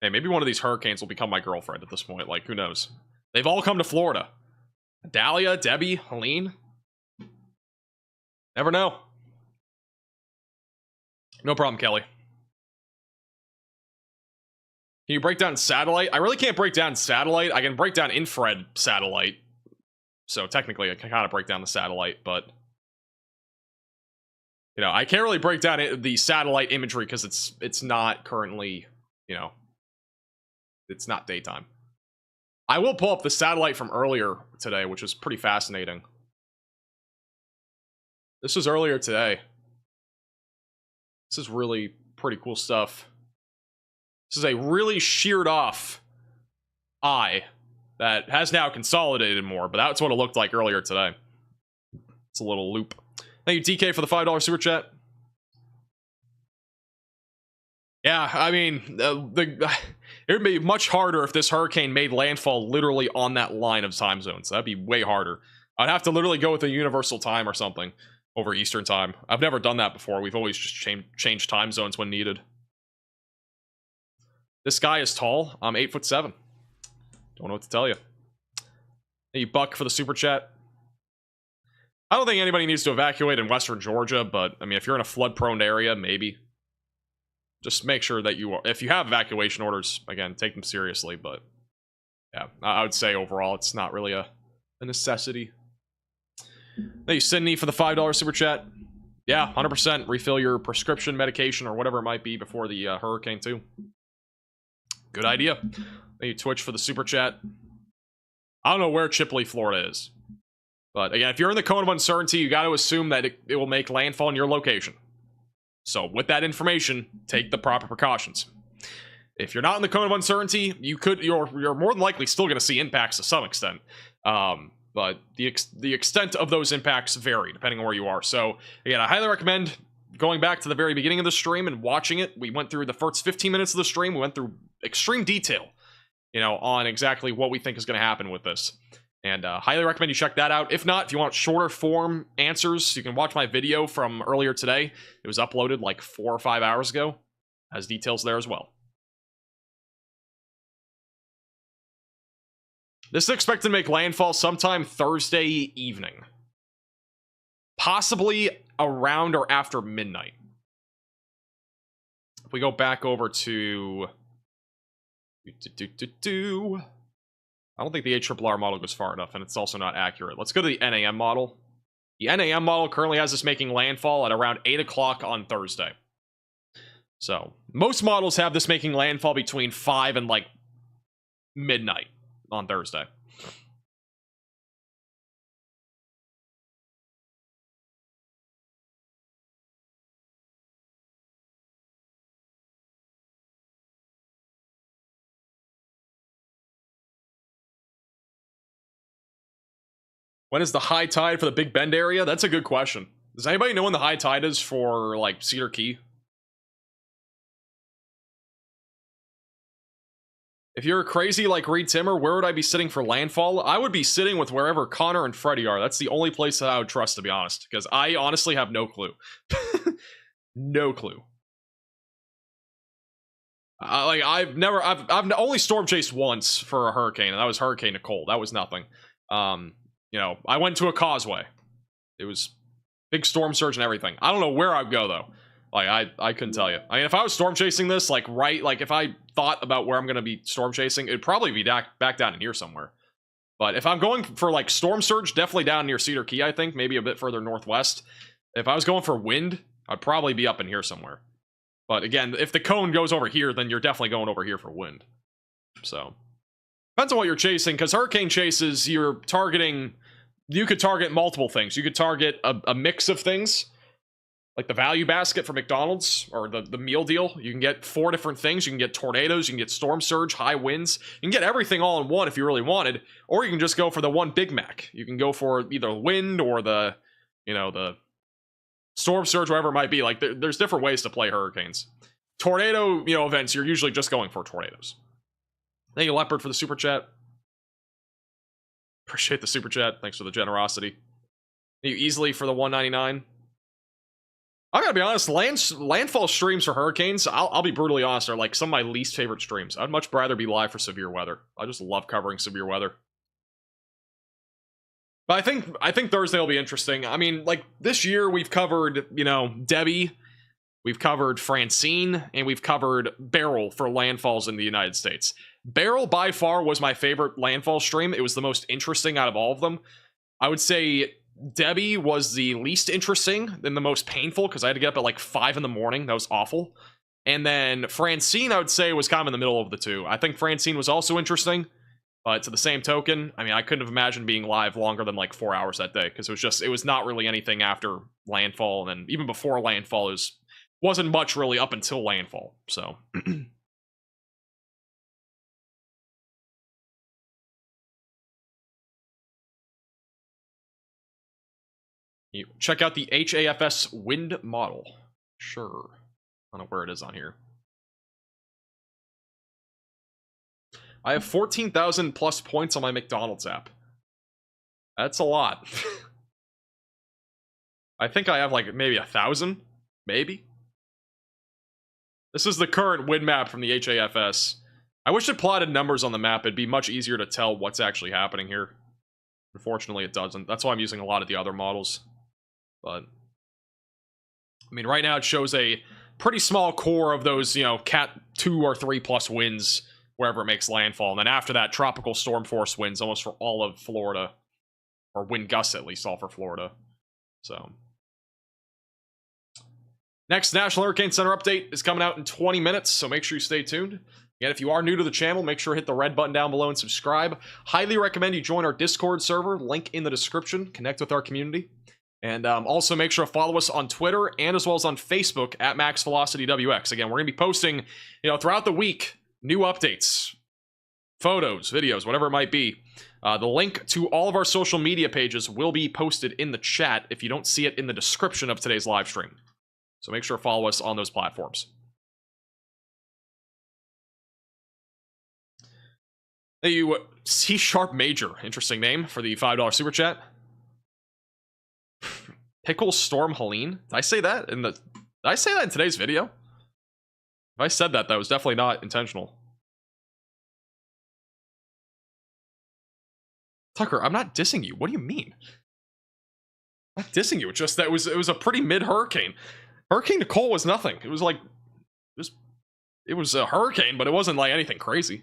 Hey, maybe one of these hurricanes will become my girlfriend at this point. Like, who knows? They've all come to Florida. Dahlia, Debbie, Helene. Never know. No problem, Kelly. Can you break down satellite? I really can't break down satellite. I can break down infrared satellite. So technically, I can kind of break down the satellite, but... You know, I can't really break down the satellite imagery because it's not currently, you know... It's not daytime. I will pull up the satellite from earlier today, which was pretty fascinating. This was earlier today. This is really pretty cool stuff. This is a really sheared off eye that has now consolidated more, but that's what it looked like earlier today. It's a little loop. Thank you, TK, for the $5 super chat. Yeah, I mean, it would be much harder if this hurricane made landfall literally on that line of time zones. That'd be way harder. I'd have to literally go with a universal time or something over Eastern time. I've never done that before. We've always just changed time zones when needed. This guy is tall. I'm 8'7". Don't know what to tell you. Hey, Buck, for the super chat. I don't think anybody needs to evacuate in Western Georgia, but I mean, if you're in a flood-prone area, maybe. Just make sure that you are, if you have evacuation orders, again, take them seriously, but yeah, I would say overall it's not really a necessity. Thank you, Sydney, for the $5 super chat. Yeah, 100%. Refill your prescription medication or whatever it might be before the hurricane, too. Good idea. Thank you, Twitch, for the super chat. I don't know where Chipley, Florida is. But again, if you're in the cone of uncertainty, you got to assume that it will make landfall in your location. So with that information, take the proper precautions. If you're not in the cone of uncertainty, you're more than likely still going to see impacts to some extent. But the extent of those impacts vary depending on where you are. So again, I highly recommend going back to the very beginning of the stream and watching it. We went through the first 15 minutes of the stream. We went through extreme detail, on exactly what we think is going to happen with this. And highly recommend you check that out. If not, if you want shorter form answers, you can watch my video from earlier today. It was uploaded like 4 or 5 hours ago. Has details there as well. This is expected to make landfall sometime Thursday evening. Possibly around or after midnight. If we go back over to... I don't think the ARRR model goes far enough, and it's also not accurate. Let's go to the NAM model. The NAM model currently has this making landfall at around 8 o'clock on Thursday. So, most models have this making landfall between 5 and, like, midnight on Thursday. When is the high tide for the Big Bend area? That's a good question. Does anybody know when the high tide is for, like, Cedar Key? If you're crazy like Reed Timmer, where would I be sitting for landfall? I would be sitting with wherever Connor and Freddy are. That's the only place that I would trust, to be honest. Because I honestly have no clue. No clue. I've only storm chased once for a hurricane, and that was Hurricane Nicole. That was nothing. I went to a causeway. It was big storm surge and everything. I don't know where I'd go, though. Like, I couldn't tell you. I mean, if I was storm chasing this, like, if I thought about where I'm going to be storm chasing, it'd probably be back down in here somewhere. But if I'm going for, like, storm surge, definitely down near Cedar Key, I think. Maybe a bit further northwest. If I was going for wind, I'd probably be up in here somewhere. But again, if the cone goes over here, then you're definitely going over here for wind. So, depends on what you're chasing, because hurricane chases, you're targeting... You could target multiple things. You could target a mix of things, like the value basket for McDonald's, or the meal deal. You can get 4 different things. You can get tornadoes, you can get storm surge, high winds. You can get everything all in one if you really wanted, or you can just go for the one Big Mac. You can go for either wind or the storm surge, whatever it might be. Like, there's different ways to play hurricanes. Tornado, events, you're usually just going for tornadoes. Thank you, Leopard, for the super chat. Appreciate the super chat. Thanks for the generosity. You easily for the 199. I gotta be honest, landfall streams for hurricanes, I'll be brutally honest, are like some of my least favorite streams. I'd much rather be live for severe weather. I just love covering severe weather. But I think Thursday will be interesting. I mean, like, this year we've covered, Debbie, we've covered Francine, and we've covered Beryl for landfalls in the United States. Beryl, by far, was my favorite landfall stream. It was the most interesting out of all of them. I would say Debbie was the least interesting and the most painful, because I had to get up at like 5 in the morning. That was awful. And then Francine, I would say, was kind of in the middle of the two. I think Francine was also interesting, but to the same token, I mean, I couldn't have imagined being live longer than like 4 hours that day, because it was not really anything after landfall, and then even before landfall, wasn't much really up until landfall, so... You check out the HAFS wind model. Sure. I don't know where it is on here. I have 14,000 plus points on my McDonald's app. That's a lot. I think I have like maybe 1,000. Maybe. This is the current wind map from the HAFS. I wish it plotted numbers on the map. It'd be much easier to tell what's actually happening here. Unfortunately, it doesn't. That's why I'm using a lot of the other models. But, I mean, right now it shows a pretty small core of those, Cat 2 or 3 plus winds wherever it makes landfall. And then after that, tropical storm force winds almost for all of Florida. Or wind gusts, at least, all for Florida. So. Next National Hurricane Center update is coming out in 20 minutes, so make sure you stay tuned. Again, if you are new to the channel, make sure to hit the red button down below and subscribe. Highly recommend you join our Discord server, link in the description. Connect with our community. And also make sure to follow us on Twitter and as well as on Facebook at MaxVelocityWX. Again, we're going to be posting, throughout the week, new updates, photos, videos, whatever it might be. The link to all of our social media pages will be posted in the chat if you don't see it in the description of today's live stream. So make sure to follow us on those platforms. Hey, you C-Sharp Major, interesting name for the $5 super chat. Pickle Storm Helene. Did I say that in today's video? If I said that, that was definitely not intentional. Tucker, I'm not dissing you. What do you mean? I'm not dissing you. It's just that it was a pretty mid-hurricane. Hurricane Nicole was nothing. It was like it was a hurricane, but it wasn't like anything crazy.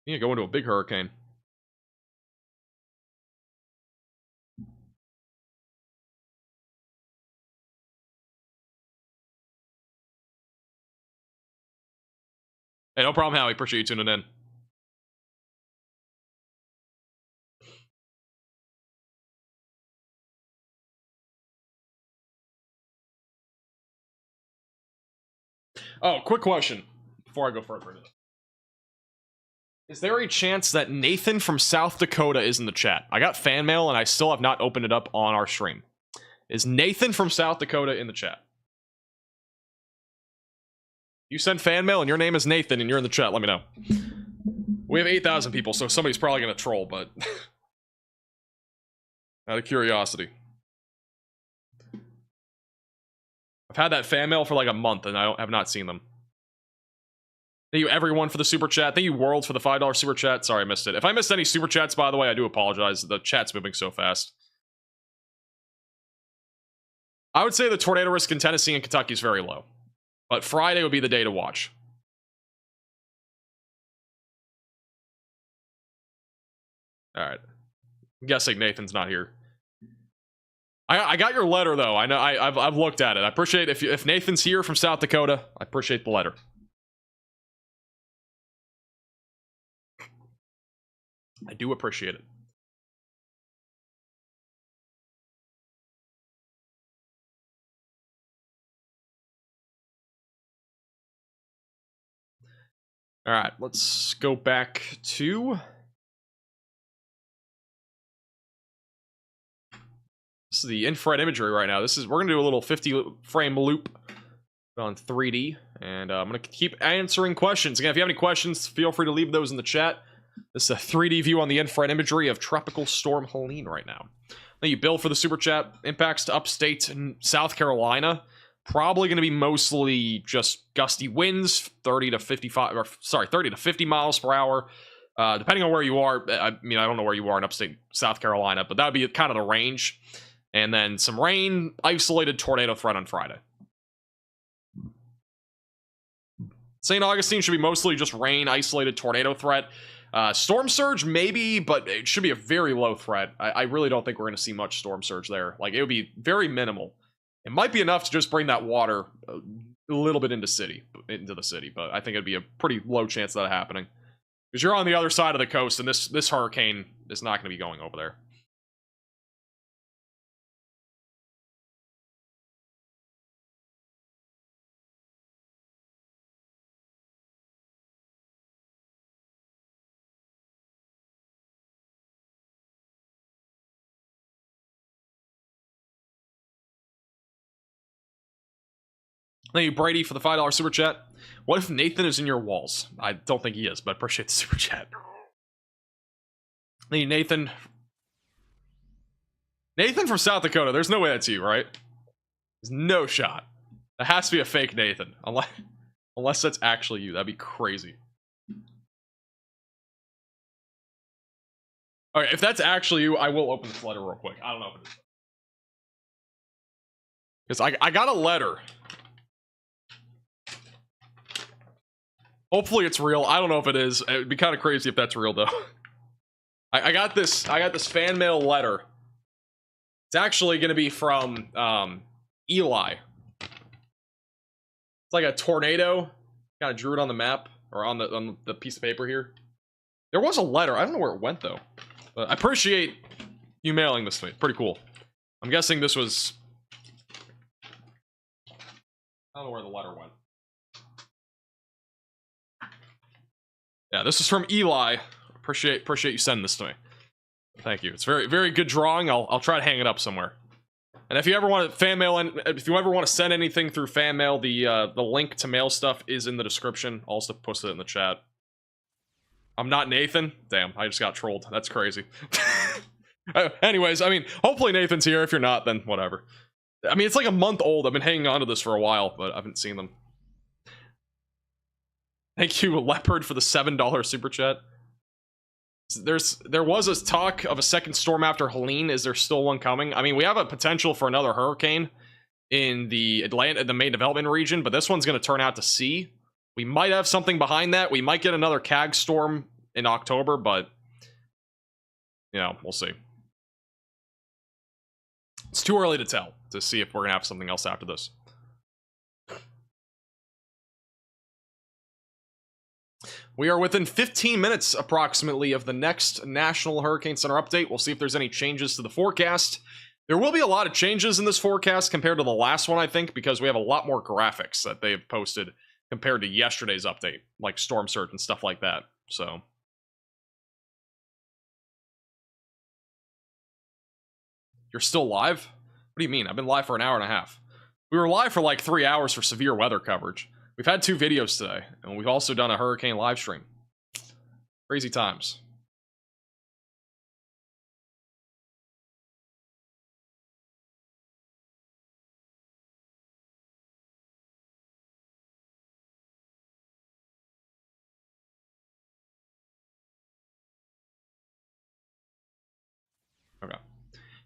You need to go into a big hurricane. Hey, no problem, Howie. Appreciate you tuning in. Oh, quick question before I go further into this. Is there a chance that Nathan from South Dakota is in the chat? I got fan mail and I still have not opened it up on our stream. Is Nathan from South Dakota in the chat? You send fan mail and your name is Nathan and you're in the chat, let me know. We have 8,000 people, so somebody's probably going to troll, but out of curiosity. I've had that fan mail for like a month and I have not seen them. Thank you everyone for the super chat. Thank you World for the $5 super chat. Sorry I missed it. If I missed any super chats, by the way, I do apologize. The chat's moving so fast. I would say the tornado risk in Tennessee and Kentucky is very low. But Friday would be the day to watch. Alright. I'm guessing Nathan's not here. I got your letter though. I know I've looked at it. I appreciate if Nathan's here from South Dakota, I appreciate the letter. I do appreciate it. All right, let's go back to this is the infrared imagery right now. We're gonna do a little 50 frame loop on 3D, and I'm gonna keep answering questions. Again, if you have any questions, feel free to leave those in the chat. This is a 3D view on the infrared imagery of Tropical Storm Helene right now. Thank you, Bill, for the super chat. Impacts to upstate in South Carolina. Probably going to be mostly just gusty winds, 30 to 50 miles per hour. Depending on where you are. I don't know where you are in upstate South Carolina, but that would be kind of the range. And then some rain, isolated tornado threat on Friday. St. Augustine should be mostly just rain, isolated tornado threat. Storm surge, maybe, but it should be a very low threat. I really don't think we're going to see much storm surge there. Like, it would be very minimal. It might be enough to just bring that water a little bit into the city, but I think it'd be a pretty low chance of that happening. Because you're on the other side of the coast, and this hurricane is not going to be going over there. Thank you, Brady, for the $5 super chat. What if Nathan is in your walls? I don't think he is, but I appreciate the super chat. Thank you, Nathan. Nathan from South Dakota. There's no way that's you, right? There's no shot. That has to be a fake Nathan. Unless that's actually you. That'd be crazy. Alright, if that's actually you, I will open this letter real quick. I don't know if it is. Because I got a letter. Hopefully it's real. I don't know if it is. It would be kind of crazy if that's real, though. I got this fan mail letter. It's actually going to be from Eli. It's like a tornado. Kind of drew it on the map, or on the piece of paper here. There was a letter. I don't know where it went, though. But I appreciate you mailing this to me. Pretty cool. I'm guessing this was... I don't know where the letter went. Yeah, this is from Eli. Appreciate you sending this to me. Thank you. It's very, very good drawing. I'll try to hang it up somewhere. And if you ever want to fan mail, and if you ever want to send anything through fan mail, the link to mail stuff is in the description. I'll also post it in the chat. I'm not Nathan. Damn, I just got trolled. That's crazy. Anyways, I mean, hopefully Nathan's here. If you're not, then whatever. I mean, it's like a month old. I've been hanging on to this for a while, but I haven't seen them. Thank you, Leopard, for the $7 super chat. There was a talk of a second storm after Helene. Is there still one coming? I mean, we have a potential for another hurricane in the main development region, but this one's going to turn out to sea. We might have something behind that. We might get another CAG storm in October, but you know, we'll see. It's too early to tell to see if we're going to have something else after this. We are within 15 minutes, approximately, of the next National Hurricane Center update. We'll see if there's any changes to the forecast. There will be a lot of changes in this forecast compared to the last one, I think, because we have a lot more graphics that they've posted compared to yesterday's update, like storm surge and stuff like that. So, you're still live? What do you mean? I've been live for an hour and a half. We were live for like 3 hours for severe weather coverage. We've had 2 videos today, and we've also done a hurricane live stream. Crazy times. Okay.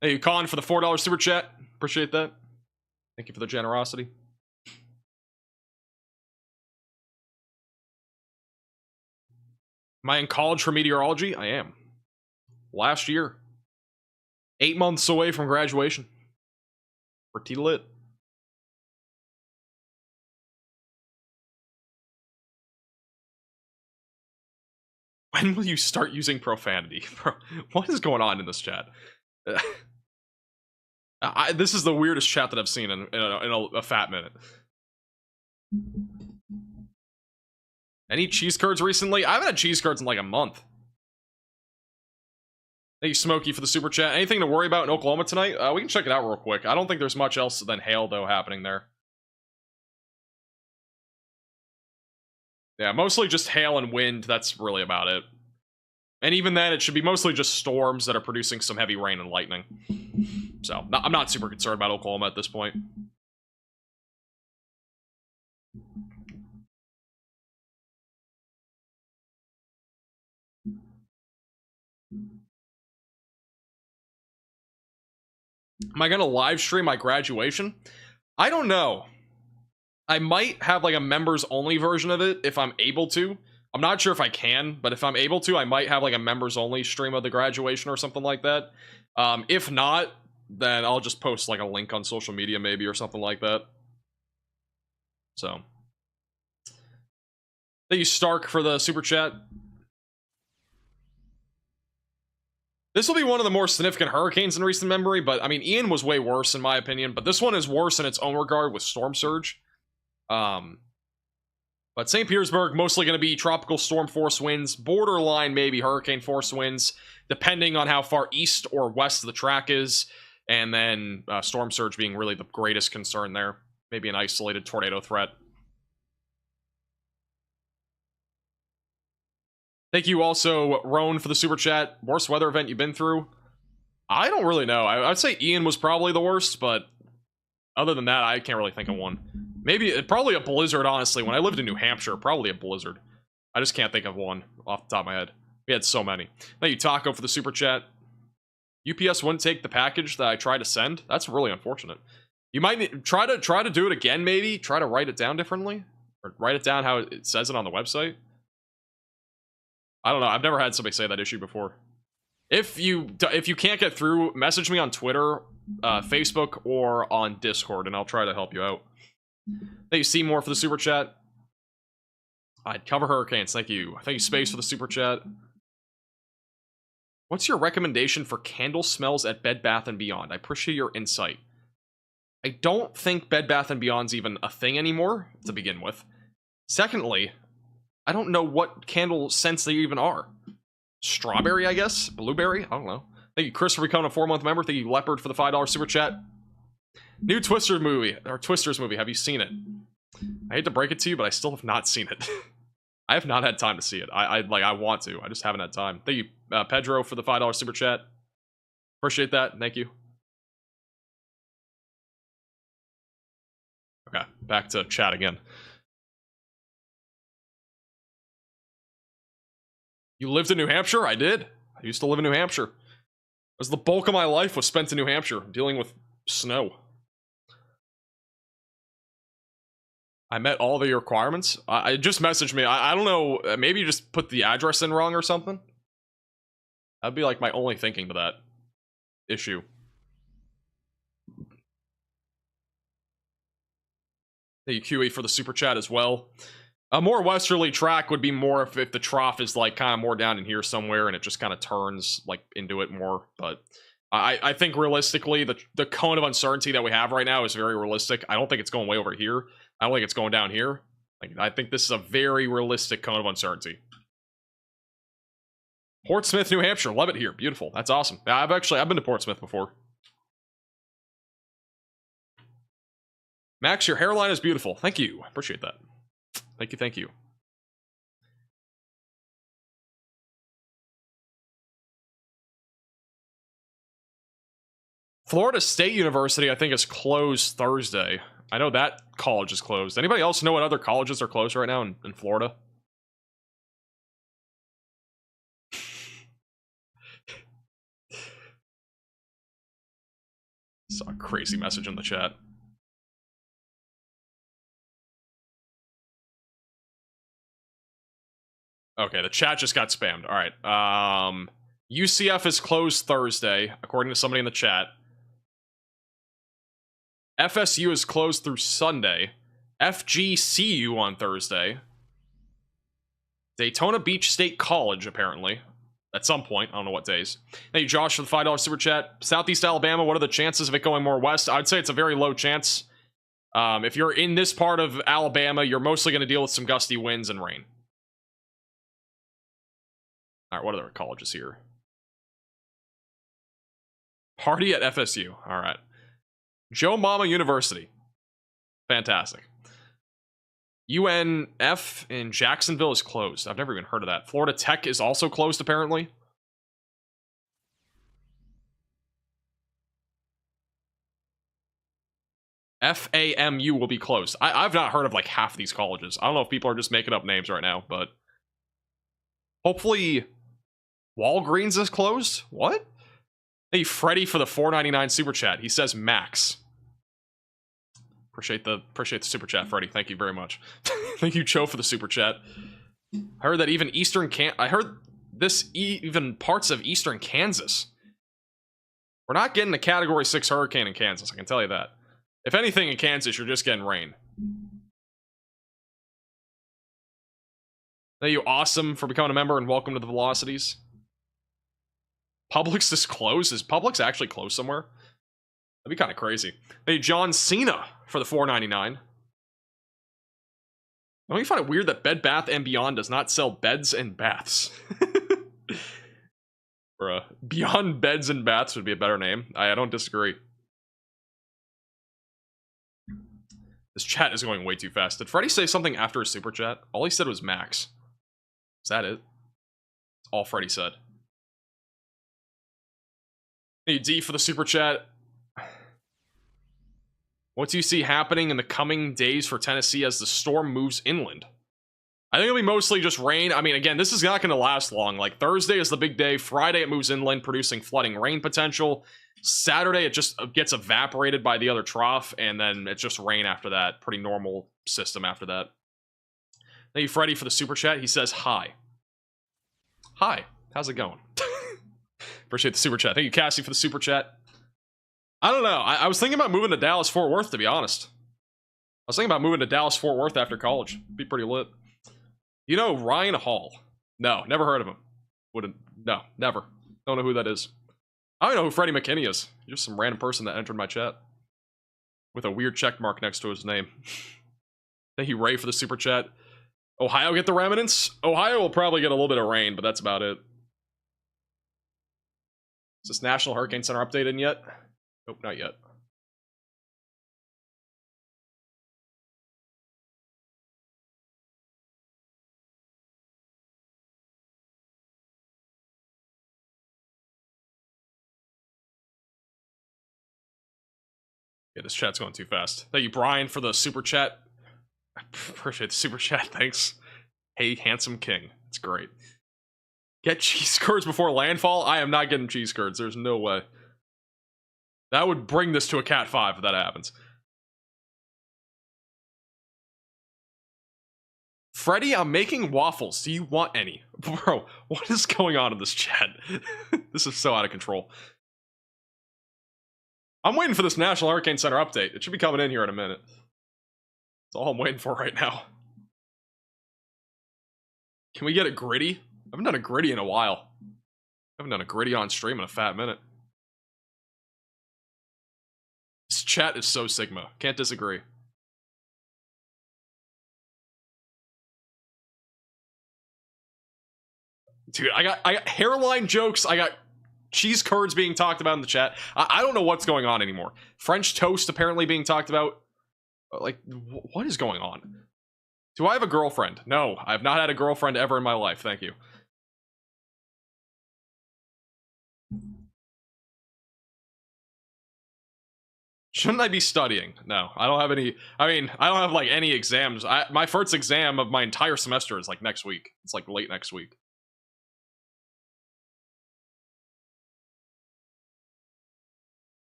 Thank you, Colin, for the $4 super chat. Appreciate that. Thank you for the generosity. Am I in college for meteorology? I am. Last year. 8 months away from graduation. Pretty lit. When will you start using profanity? Bro, what is going on in this chat? This is the weirdest chat that I've seen in a fat minute. Any cheese curds recently? I haven't had cheese curds in like a month. Thank you, Smokey, for the super chat. Anything to worry about in Oklahoma tonight? We can check it out real quick. I don't think there's much else than hail, though, happening there. Yeah, mostly just hail and wind. That's really about it. And even then, it should be mostly just storms that are producing some heavy rain and lightning. So, I'm not super concerned about Oklahoma at this point. Am I gonna live stream my graduation? I don't know. I might have like a members only version of it if I'm able to. I'm not sure if I can, but if I'm able to, I might have like a members only stream of the graduation or something like that. If not, then I'll just post like a link on social media maybe or something like that. So. Thank you, Stark, for the super chat. This will be one of the more significant hurricanes in recent memory, but I mean, Ian was way worse in my opinion, but this one is worse in its own regard with storm surge. But St. Petersburg, mostly going to be tropical storm force winds, borderline maybe hurricane force winds, depending on how far east or west the track is, and then storm surge being really the greatest concern there. Maybe an isolated tornado threat. Thank you also, Roan, for the super chat. Worst weather event you've been through? I don't really know. I'd say Ian was probably the worst, but other than that, I can't really think of one. Maybe, probably a blizzard, honestly. When I lived in New Hampshire, probably a blizzard. I just can't think of one off the top of my head. We had so many. Thank you, Taco, for the super chat. UPS wouldn't take the package that I tried to send. That's really unfortunate. You might try to do it again, maybe. Try to write it down differently. Or write it down how it says it on the website. I don't know. I've never had somebody say that issue before. If you can't get through, message me on Twitter, Facebook, or on Discord, and I'll try to help you out. Thank you, Seymour, for the super chat. I'd cover hurricanes. Thank you. Thank you, Space, for the super chat. What's your recommendation for candle smells at Bed Bath & Beyond? I appreciate your insight. I don't think Bed Bath & Beyond's even a thing anymore, to begin with. Secondly, I don't know what candle scents they even are. Strawberry, I guess? Blueberry? I don't know. Thank you, Chris, for becoming a 4-month member. Thank you, Leopard, for the $5 super chat. New Twisters movie. Have you seen it? I hate to break it to you, but I still have not seen it. I have not had time to see it. I want to. I just haven't had time. Thank you, Pedro, for the $5 super chat. Appreciate that. Thank you. Okay, back to chat again. You lived in New Hampshire? I did. I used to live in New Hampshire. As the bulk of my life was spent in New Hampshire, dealing with snow. I met all the requirements. I just messaged me. I don't know. Maybe you just put the address in wrong or something. That'd be like my only thinking to that issue. Thank you, QE, for the super chat as well. A more westerly track would be more if the trough is like kind of more down in here somewhere and it just kind of turns like into it more. But I think realistically, the cone of uncertainty that we have right now is very realistic. I don't think it's going way over here. I don't think it's going down here. Like, I think this is a very realistic cone of uncertainty. Portsmouth, New Hampshire. Love it here. Beautiful. That's awesome. I've been to Portsmouth before. Max, your hairline is beautiful. Thank you. I appreciate that. Thank you, thank you. Florida State University, I think, is closed Thursday. I know that college is closed. Anybody else know what other colleges are closed right now in Florida? Saw a crazy message in the chat. Okay, the chat just got spammed. All right. UCF is closed Thursday, according to somebody in the chat. FSU is closed through Sunday. FGCU on Thursday. Daytona Beach State College, apparently. At some point. I don't know what days. Thank you, Josh, for the $5 super chat. Southeast Alabama, what are the chances of it going more west? I'd say it's a very low chance. If you're in this part of Alabama, you're mostly going to deal with some gusty winds and rain. Alright, what other colleges here? Party at FSU. Alright. Joe Mama University. Fantastic. UNF in Jacksonville is closed. I've never even heard of that. Florida Tech is also closed, apparently. FAMU will be closed. I've not heard of like half these colleges. I don't know if people are just making up names right now, but hopefully Walgreens is closed? What? Hey, Freddy for the $4.99 super chat. He says Max. Appreciate the super chat, Freddy. Thank you very much. Thank you, Cho, for the super chat. I heard that even I heard this even parts of eastern Kansas. We're not getting a Category 6 hurricane in Kansas, I can tell you that. If anything in Kansas, you're just getting rain. Thank you, Awesome, for becoming a member, and welcome to the Velocities. Publix is closed? Is Publix actually closed somewhere? That'd be kind of crazy. Hey, John Cena for the $4.99. Don't you find it weird that Bed Bath & Beyond does not sell beds and baths? Bruh. Beyond Beds and Baths would be a better name. I don't disagree. This chat is going way too fast. Did Freddy say something after his super chat? All he said was Max. Is that it? That's all Freddy said. Hey, D for the super chat. What do you see happening in the coming days for Tennessee as the storm moves inland? I think it'll be mostly just rain. I mean, again, this is not going to last long. Like, Thursday is the big day. Friday, it moves inland, producing flooding rain potential. Saturday, it just gets evaporated by the other trough, and then it's just rain after that. Pretty normal system after that. Thank you, Freddy, for the super chat. He says, hi. Hi. How's it going? Appreciate the super chat. Thank you, Cassie, for the super chat. I don't know. I was thinking about moving to Dallas-Fort Worth, to be honest. I was thinking about moving to Dallas-Fort Worth after college. Be pretty lit. You know Ryan Hall? No, never heard of him. No, never. Don't know who that is. I don't know who Freddie McKinney is. Just some random person that entered my chat with a weird check mark next to his name. Thank you, Ray, for the super chat. Ohio get the remnants? Ohio will probably get a little bit of rain, but that's about it. Is this National Hurricane Center updated yet? Nope, not yet. Yeah, this chat's going too fast. Thank you, Brian, for the super chat. I appreciate the super chat, thanks. Hey, handsome king. It's great. Get cheese curds before landfall? I am not getting cheese curds. There's no way. That would bring this to a Cat 5 if that happens. Freddy, I'm making waffles. Do you want any? Bro, what is going on in this chat? This is so out of control. I'm waiting for this National Hurricane Center update. It should be coming in here in a minute. That's all I'm waiting for right now. Can we get it gritty? I haven't done a gritty in a while. I haven't done a gritty on stream in a fat minute. This chat is so Sigma. Can't disagree. Dude, I got hairline jokes. I got cheese curds being talked about in the chat. I don't know what's going on anymore. French toast apparently being talked about. Like, what is going on? Do I have a girlfriend? No, I have not had a girlfriend ever in my life. Thank you. Shouldn't I be studying? No, I don't have any. I mean, I don't have like any exams. My first exam of my entire semester is like next week. It's like late next week.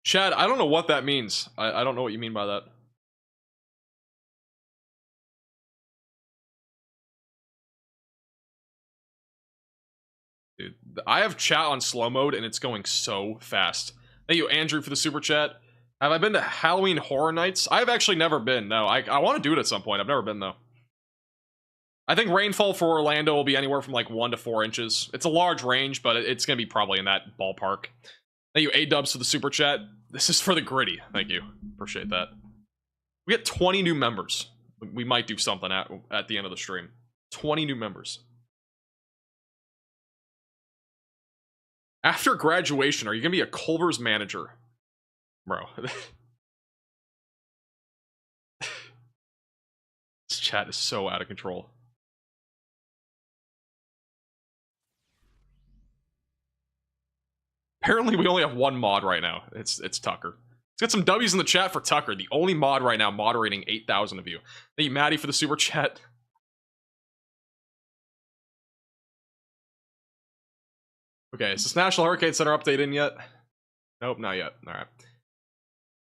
Chad, I don't know what that means. I don't know what you mean by that. Dude, I have chat on slow mode and it's going so fast. Thank you, Andrew, for the super chat. Have I been to Halloween Horror Nights? I've actually never been. No, I want to do it at some point. I've never been, though. I think rainfall for Orlando will be anywhere from like 1 to 4 inches. It's a large range, but it's going to be probably in that ballpark. Thank you, A-Dubs, for the super chat. This is for the gritty. Thank you. Appreciate that. We get 20 new members. We might do something at the end of the stream. 20 new members. After graduation, are you going to be a Culver's manager? Bro. This chat is so out of control. Apparently, we only have one mod right now. It's Tucker. Let's get some W's in the chat for Tucker, the only mod right now moderating 8,000 of you. Thank you, Maddie, for the super chat. Okay, is this National Hurricane Center update in yet? Nope, not yet. All right.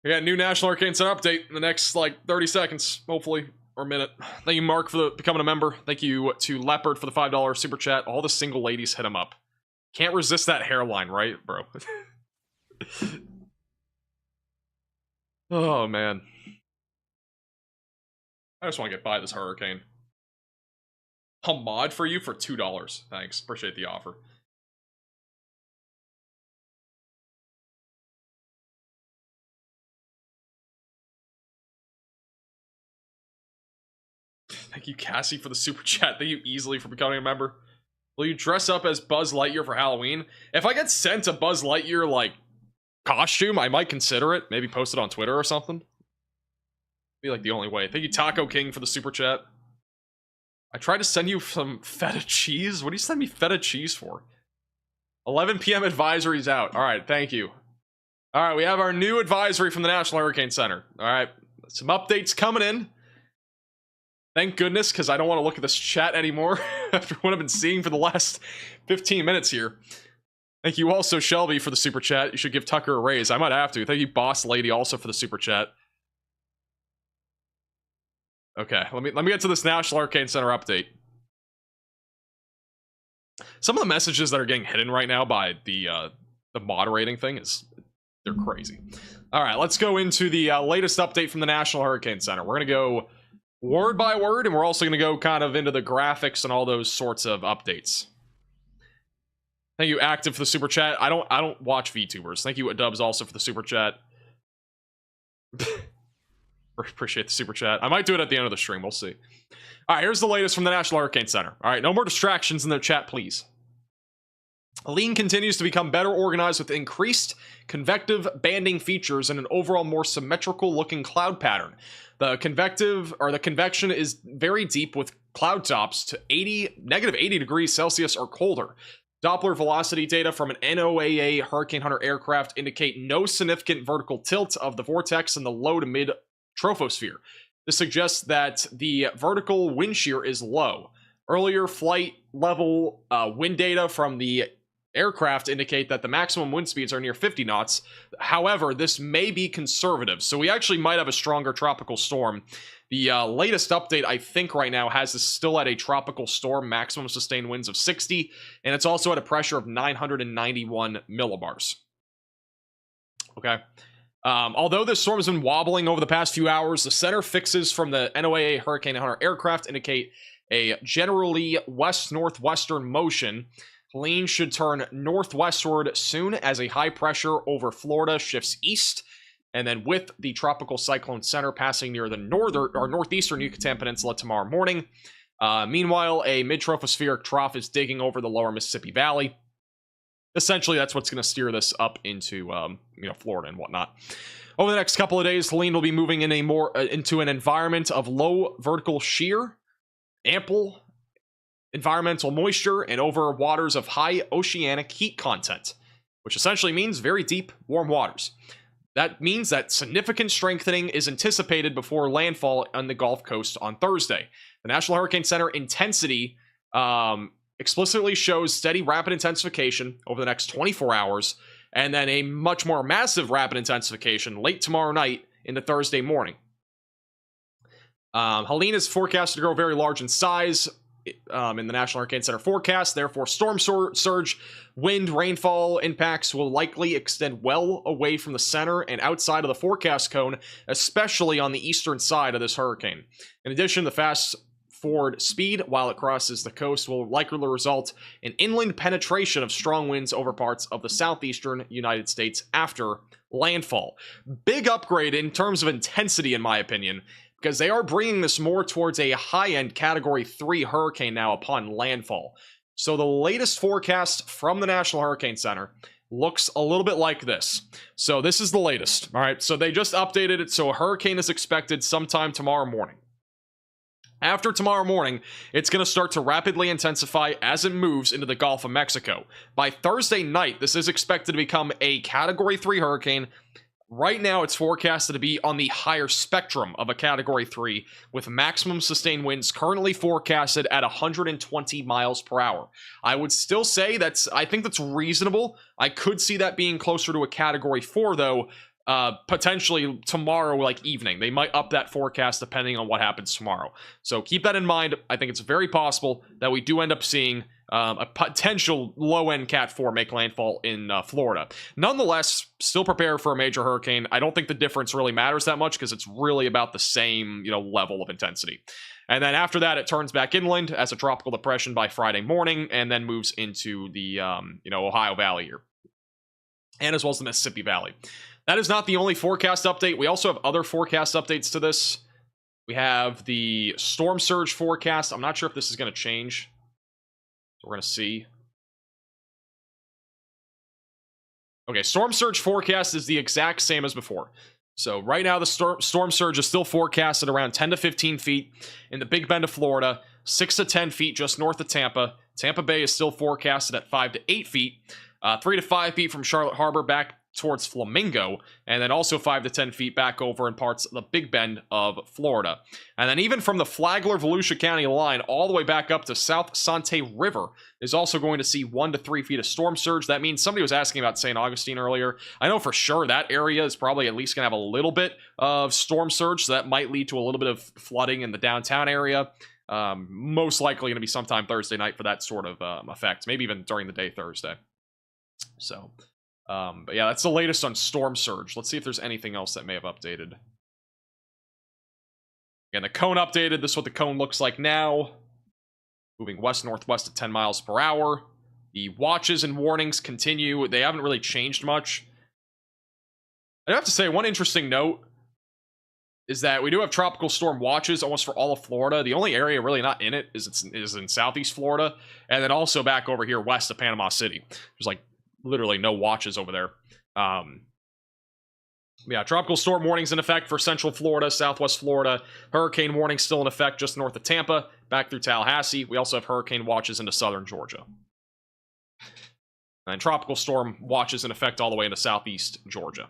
We got a new National Hurricane Center update in the next, like, 30 seconds, hopefully, or a minute. Thank you, Mark, for becoming a member. Thank you to Leopard for the $5 super chat. All the single ladies hit him up. Can't resist that hairline, right, bro? Oh, man. I just want to get by this hurricane. I'll mod for you for $2. Thanks. Appreciate the offer. Thank you, Cassie, for the super chat. Thank you, Easily, for becoming a member. Will you dress up as Buzz Lightyear for Halloween? If I get sent a Buzz Lightyear, like, costume, I might consider it. Maybe post it on Twitter or something. Be like the only way. Thank you, Taco King, for the super chat. I tried to send you some feta cheese. What do you send me feta cheese for? 11 p.m. advisory's out. All right, thank you. All right, we have our new advisory from the National Hurricane Center. All right, some updates coming in. Thank goodness, because I don't want to look at this chat anymore after what I've been seeing for the last 15 minutes here. Thank you also, Shelby, for the super chat. You should give Tucker a raise. I might have to. Thank you, Boss Lady, also for the super chat. Okay, let me get to this National Hurricane Center update. Some of the messages that are getting hidden right now by the moderating thing they're crazy. All right, let's go into the latest update from the National Hurricane Center. We're going to go word by word, and we're also going to go kind of into the graphics and all those sorts of updates. Thank you, Active, for the super chat. I don't watch VTubers. Thank you, Dubs, also for the super chat. Appreciate the super chat. I might do it at the end of the stream. We'll see. All right, here's the latest from the National Hurricane Center. All right, no more distractions in the chat, please. Helene continues to become better organized with increased convective banding features and an overall more symmetrical looking cloud pattern. The convection is very deep with cloud tops to negative 80 degrees Celsius or colder. Doppler velocity data from an NOAA Hurricane Hunter aircraft indicate no significant vertical tilt of the vortex in the low to mid troposphere. This suggests that the vertical wind shear is low. Earlier flight level wind data from the aircraft indicate that the maximum wind speeds are near 50 knots. However, this may be conservative, so we actually might have a stronger tropical storm. The latest update, I think, right now has this still at a tropical storm, maximum sustained winds of 60, and it's also at a pressure of 991 millibars. Okay. Although this storm has been wobbling over the past few hours, the center fixes from the NOAA Hurricane Hunter aircraft indicate a generally west-northwestern motion. Helene should turn northwestward soon as a high pressure over Florida shifts east, and then with the tropical cyclone center passing near the northeastern Yucatan Peninsula tomorrow morning. Meanwhile, a mid-tropospheric trough is digging over the lower Mississippi Valley. Essentially, that's what's going to steer this up into Florida and whatnot. Over the next couple of days, Helene will be moving in into an environment of low vertical shear, ample environmental moisture, and over waters of high oceanic heat content, which essentially means very deep, warm waters. That means that significant strengthening is anticipated before landfall on the Gulf Coast on Thursday. The National Hurricane Center intensity explicitly shows steady rapid intensification over the next 24 hours, and then a much more massive rapid intensification late tomorrow night into Thursday morning. Helene is forecast to grow very large in size in the National Hurricane Center forecast. Therefore, storm surge, wind, rainfall impacts will likely extend well away from the center and outside of the forecast cone, especially on the eastern side of this hurricane. In addition, the fast forward speed while it crosses the coast will likely result in inland penetration of strong winds over parts of the southeastern United States after landfall. Big upgrade in terms of intensity, in my opinion, because they are bringing this more towards a high-end Category 3 hurricane now upon landfall. So the latest forecast from the National Hurricane Center looks a little bit like this. So this is the latest, all right? So they just updated it, so a hurricane is expected sometime tomorrow morning. After tomorrow morning, it's going to start to rapidly intensify as it moves into the Gulf of Mexico. By Thursday night, this is expected to become a Category 3 hurricane. Right now, it's forecasted to be on the higher spectrum of a Category 3, with maximum sustained winds currently forecasted at 120 miles per hour. I would still say I think that's reasonable. I could see that being closer to a Category 4, though, potentially tomorrow, like evening. They might up that forecast depending on what happens tomorrow. So keep that in mind. I think it's very possible that we do end up seeing a potential low-end Cat 4 make landfall in Florida. Nonetheless, still prepare for a major hurricane. I don't think the difference really matters that much because it's really about the same, level of intensity. And then after that, it turns back inland as a tropical depression by Friday morning, and then moves into the, Ohio Valley here, and as well as the Mississippi Valley. That is not the only forecast update. We also have other forecast updates to this. We have the storm surge forecast. I'm not sure if this is going to change. We're going to see. Okay, storm surge forecast is the exact same as before. So right now, the storm surge is still forecasted around 10 to 15 feet in the Big Bend of Florida, 6 to 10 feet just north of Tampa. Tampa Bay is still forecasted at 5 to 8 feet, 3 to 5 feet from Charlotte Harbor back towards Flamingo, and then also 5 to 10 feet back over in parts of the Big Bend of Florida. And then even from the Flagler-Volusia County line all the way back up to South Sante River is also going to see 1 to 3 feet of storm surge. That means somebody was asking about St. Augustine earlier. I know for sure that area is probably at least going to have a little bit of storm surge, so that might lead to a little bit of flooding in the downtown area. Most likely going to be sometime Thursday night for that sort of effect, maybe even during the day Thursday. So But yeah, that's the latest on storm surge. Let's see if there's anything else that may have updated. Again, the cone updated. This is what the cone looks like now. Moving west-northwest at 10 miles per hour. The watches and warnings continue. They haven't really changed much. I have to say, one interesting note is that we do have tropical storm watches almost for all of Florida. The only area really not in it is in southeast Florida. And then also back over here west of Panama City. There's like literally no watches over there. Yeah, tropical storm warnings in effect for central Florida, southwest Florida. Hurricane warning still in effect just north of Tampa, back through Tallahassee. We also have hurricane watches into southern Georgia. And tropical storm watches in effect all the way into southeast Georgia.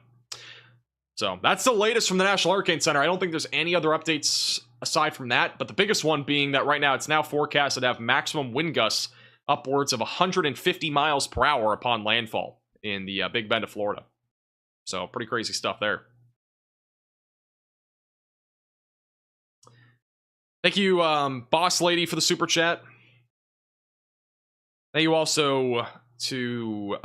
So that's the latest from the National Hurricane Center. I don't think there's any other updates aside from that, but the biggest one being that right now it's now forecasted to have maximum wind gusts upwards of 150 miles per hour upon landfall in the Big Bend of Florida. So pretty crazy stuff there. Thank you, Boss Lady, for the super chat. Thank you also to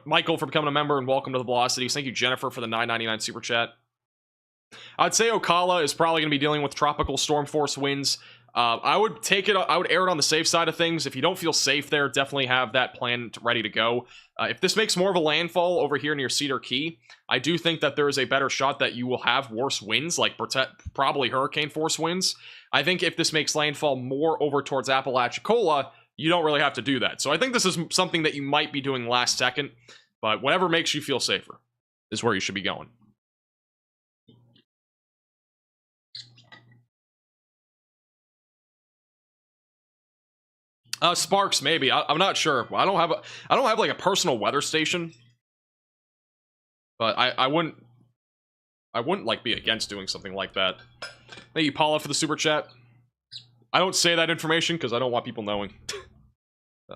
Michael for becoming a member, and welcome to the Velocities. Thank you, Jennifer, for the $9.99 super chat. I'd say Ocala is probably going to be dealing with tropical storm force winds. I would err it on the safe side of things. If you don't feel safe there, definitely have that plan ready to go. If this makes more of a landfall over here near Cedar Key, I do think that there is a better shot that you will have worse winds, like probably hurricane force winds. I think if this makes landfall more over towards Apalachicola, you don't really have to do that. So I think this is something that you might be doing last second, but whatever makes you feel safer is where you should be going. Sparks, maybe. I'm not sure. I don't have like a personal weather station, but I wouldn't like be against doing something like that. Thank you, Paula, for the super chat. I don't say that information because I don't want people knowing.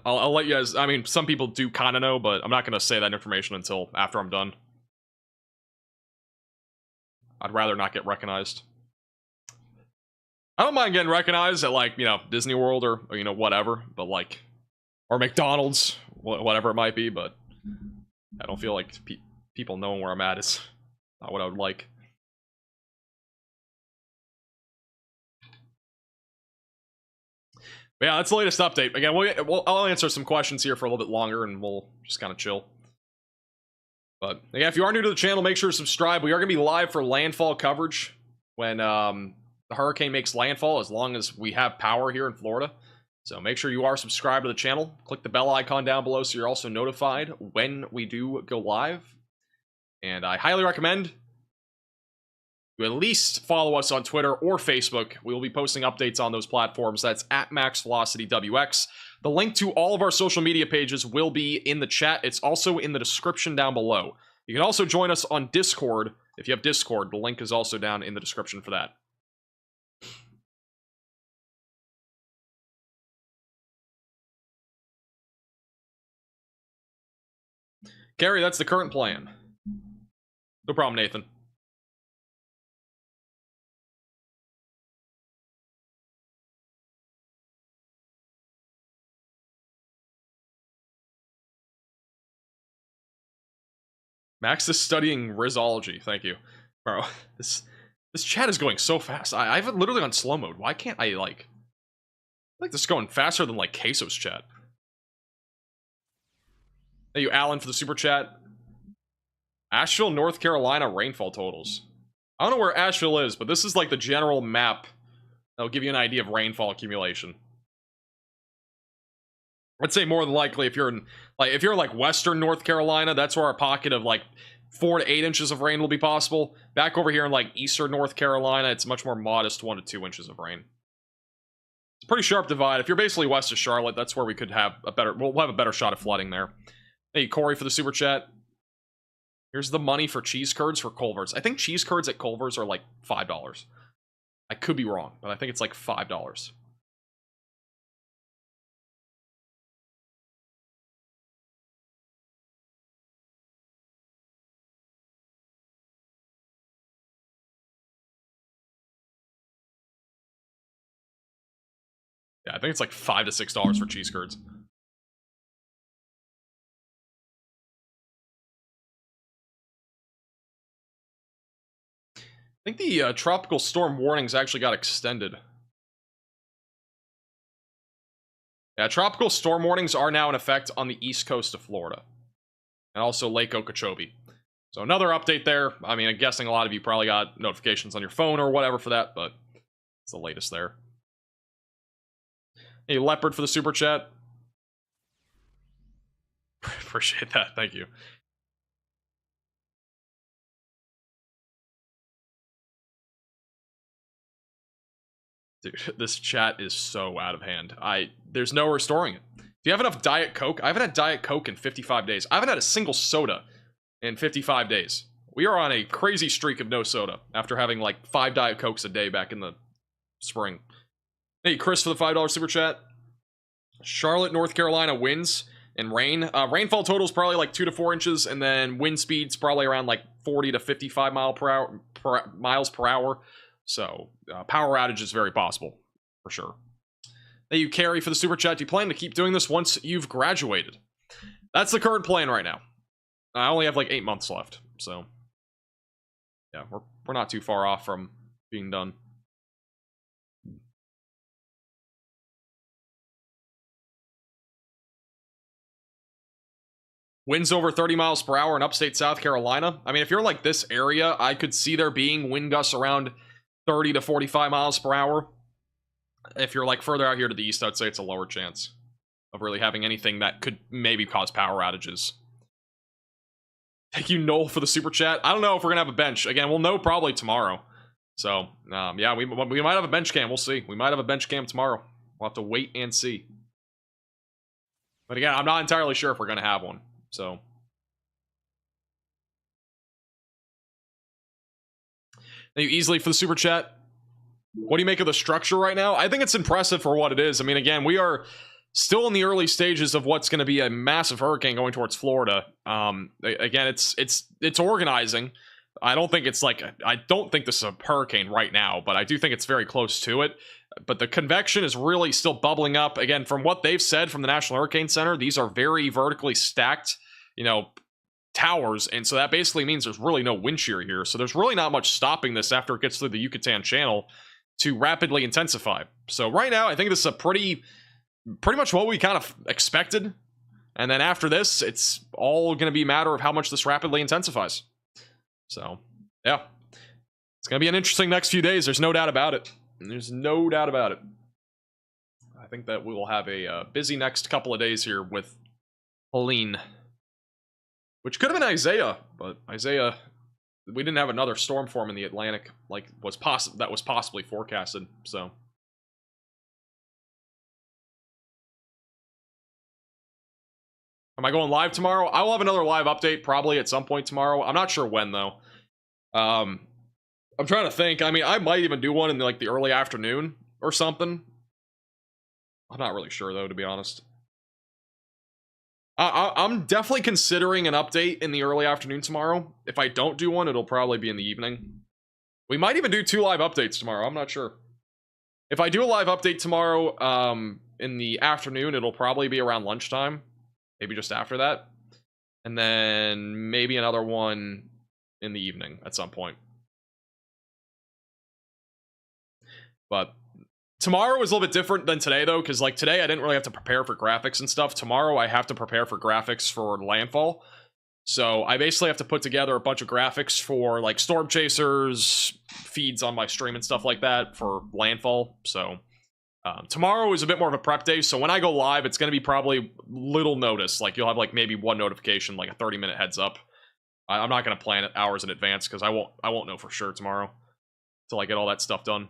I'll let you guys. I mean, some people do kind of know, but I'm not going to say that information until after I'm done. I'd rather not get recognized. I don't mind getting recognized at, like, you know, Disney World or you know, whatever, but like, or McDonald's, whatever it might be, but I don't feel like people knowing where I'm at is not what I would like. But yeah, that's the latest update. Again, I'll answer some questions here for a little bit longer, and we'll just kind of chill. But again, if you are new to the channel, make sure to subscribe. We are going to be live for landfall coverage when the hurricane makes landfall, as long as we have power here in Florida. So make sure you are subscribed to the channel. Click the bell icon down below so you're also notified when we do go live. And I highly recommend you at least follow us on Twitter or Facebook. We will be posting updates on those platforms. That's at MaxVelocityWX. The link to all of our social media pages will be in the chat. It's also in the description down below. You can also join us on Discord. If you have Discord, the link is also down in the description for that. Gary, that's the current plan. No problem, Nathan. Max is studying Rizology. Thank you. Bro, this chat is going so fast. I have it literally on slow mode. Why can't I, like this is going faster than, like, Queso's chat. Thank you, Alan, for the super chat. Asheville, North Carolina rainfall totals. I don't know where Asheville is, but this is like the general map that'll give you an idea of rainfall accumulation. I'd say more than likely if you're in like western North Carolina, that's where our pocket of like 4 to 8 inches of rain will be possible. Back over here in like eastern North Carolina, it's much more modest 1 to 2 inches of rain. It's a pretty sharp divide. If you're basically west of Charlotte, that's where we could have we'll have a better shot of flooding there. Hey, Corey, for the super chat. Here's the money for cheese curds for Culver's. I think cheese curds at Culver's are like $5. I could be wrong, but I think it's like $5. Yeah, I think it's like $5 to $6 for cheese curds. think the tropical storm warnings actually got extended. Yeah, tropical storm warnings are now in effect on the east coast of Florida. And also Lake Okeechobee. So another update there. I mean, I'm guessing a lot of you probably got notifications on your phone or whatever for that, but it's the latest there. Hey, Leopard for the super chat. Appreciate that. Thank you. Dude, this chat is so out of hand. There's no restoring it. Do you have enough Diet Coke? I haven't had Diet Coke in 55 days. I haven't had a single soda in 55 days. We are on a crazy streak of no soda after having like 5 Diet Cokes a day back in the spring. Hey, Chris for the $5 super chat. Charlotte, North Carolina winds and rain. Rainfall total is probably like 2 to 4 inches, and then wind speeds probably around like 40 to 55 miles per hour. So, power outage is very possible, for sure. Thank you, Carrie, for the super chat. Do you plan to keep doing this once you've graduated? That's the current plan right now. I only have like 8 months left, so yeah, we're not too far off from being done. Winds over 30 miles per hour in upstate South Carolina. I mean, if you're like this area, I could see there being wind gusts around 30 to 45 miles per hour. If you're like further out here to the east, I'd say it's a lower chance of really having anything that could maybe cause power outages. Thank you, Noel, for the super chat. I don't know if we're gonna have a bench. Again, we'll know probably tomorrow. So, yeah, we might have a bench cam. We'll see. We might have a bench cam tomorrow. We'll have to wait and see. But again, I'm not entirely sure if we're gonna have one. So, thank you, Easily, for the super chat. What do you make of the structure right now? I think it's impressive for what it is. I mean, again, we are still in the early stages of what's going to be a massive hurricane going towards Florida. Again, it's organizing. I don't think it's like, I don't think this is a hurricane right now, but I do think it's very close to it. But the convection is really still bubbling up. Again, from what they've said from the National Hurricane Center, these are very vertically stacked, towers, and so that basically means there's really no wind shear here. So there's really not much stopping this after it gets through the Yucatan Channel to rapidly intensify. So right now, I think this is a pretty much what we kind of expected. And then after this, it's all going to be a matter of how much this rapidly intensifies. So, yeah. It's going to be an interesting next few days. There's no doubt about it. There's no doubt about it. I think that we will have a busy next couple of days here with Helene. Which could have been Isaiah, but Isaiah, we didn't have another storm form in the Atlantic like that was possibly forecasted. So, am I going live tomorrow? I will have another live update probably at some point tomorrow. I'm not sure when though. I'm trying to think. I mean, I might even do one in like the early afternoon or something. I'm not really sure though, to be honest. I'm definitely considering an update in the early afternoon tomorrow. If I don't do one, it'll probably be in the evening. We might even do 2 live updates tomorrow. I'm not sure. If I do a live update tomorrow in the afternoon, it'll probably be around lunchtime. Maybe just after that. And then maybe another one in the evening at some point. But tomorrow is a little bit different than today, though, because like today I didn't really have to prepare for graphics and stuff. Tomorrow I have to prepare for graphics for landfall. So I basically have to put together a bunch of graphics for like storm chasers, feeds on my stream and stuff like that for landfall. So tomorrow is a bit more of a prep day. So when I go live, it's going to be probably little notice. Like you'll have like maybe one notification, like a 30-minute heads up. I'm not going to plan it hours in advance because I won't know for sure tomorrow until I get all that stuff done.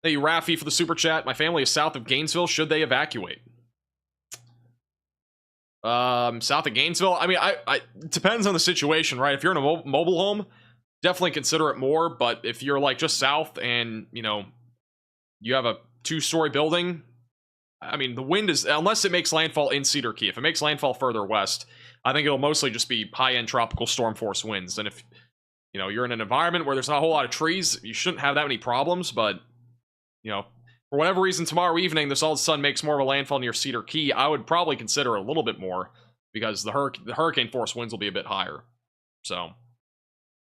Thank you, Rafi, for the super chat. My family is south of Gainesville. Should they evacuate? South of Gainesville? I mean, it depends on the situation, right? If you're in a mobile home, definitely consider it more. But if you're like just south and, you have a 2-story building, I mean, the wind is, unless it makes landfall in Cedar Key. If it makes landfall further west, I think it'll mostly just be high-end tropical storm force winds. And if, you're in an environment where there's not a whole lot of trees, you shouldn't have that many problems, but for whatever reason, tomorrow evening, this all of a sudden makes more of a landfall near Cedar Key, I would probably consider a little bit more because the hurricane force winds will be a bit higher. So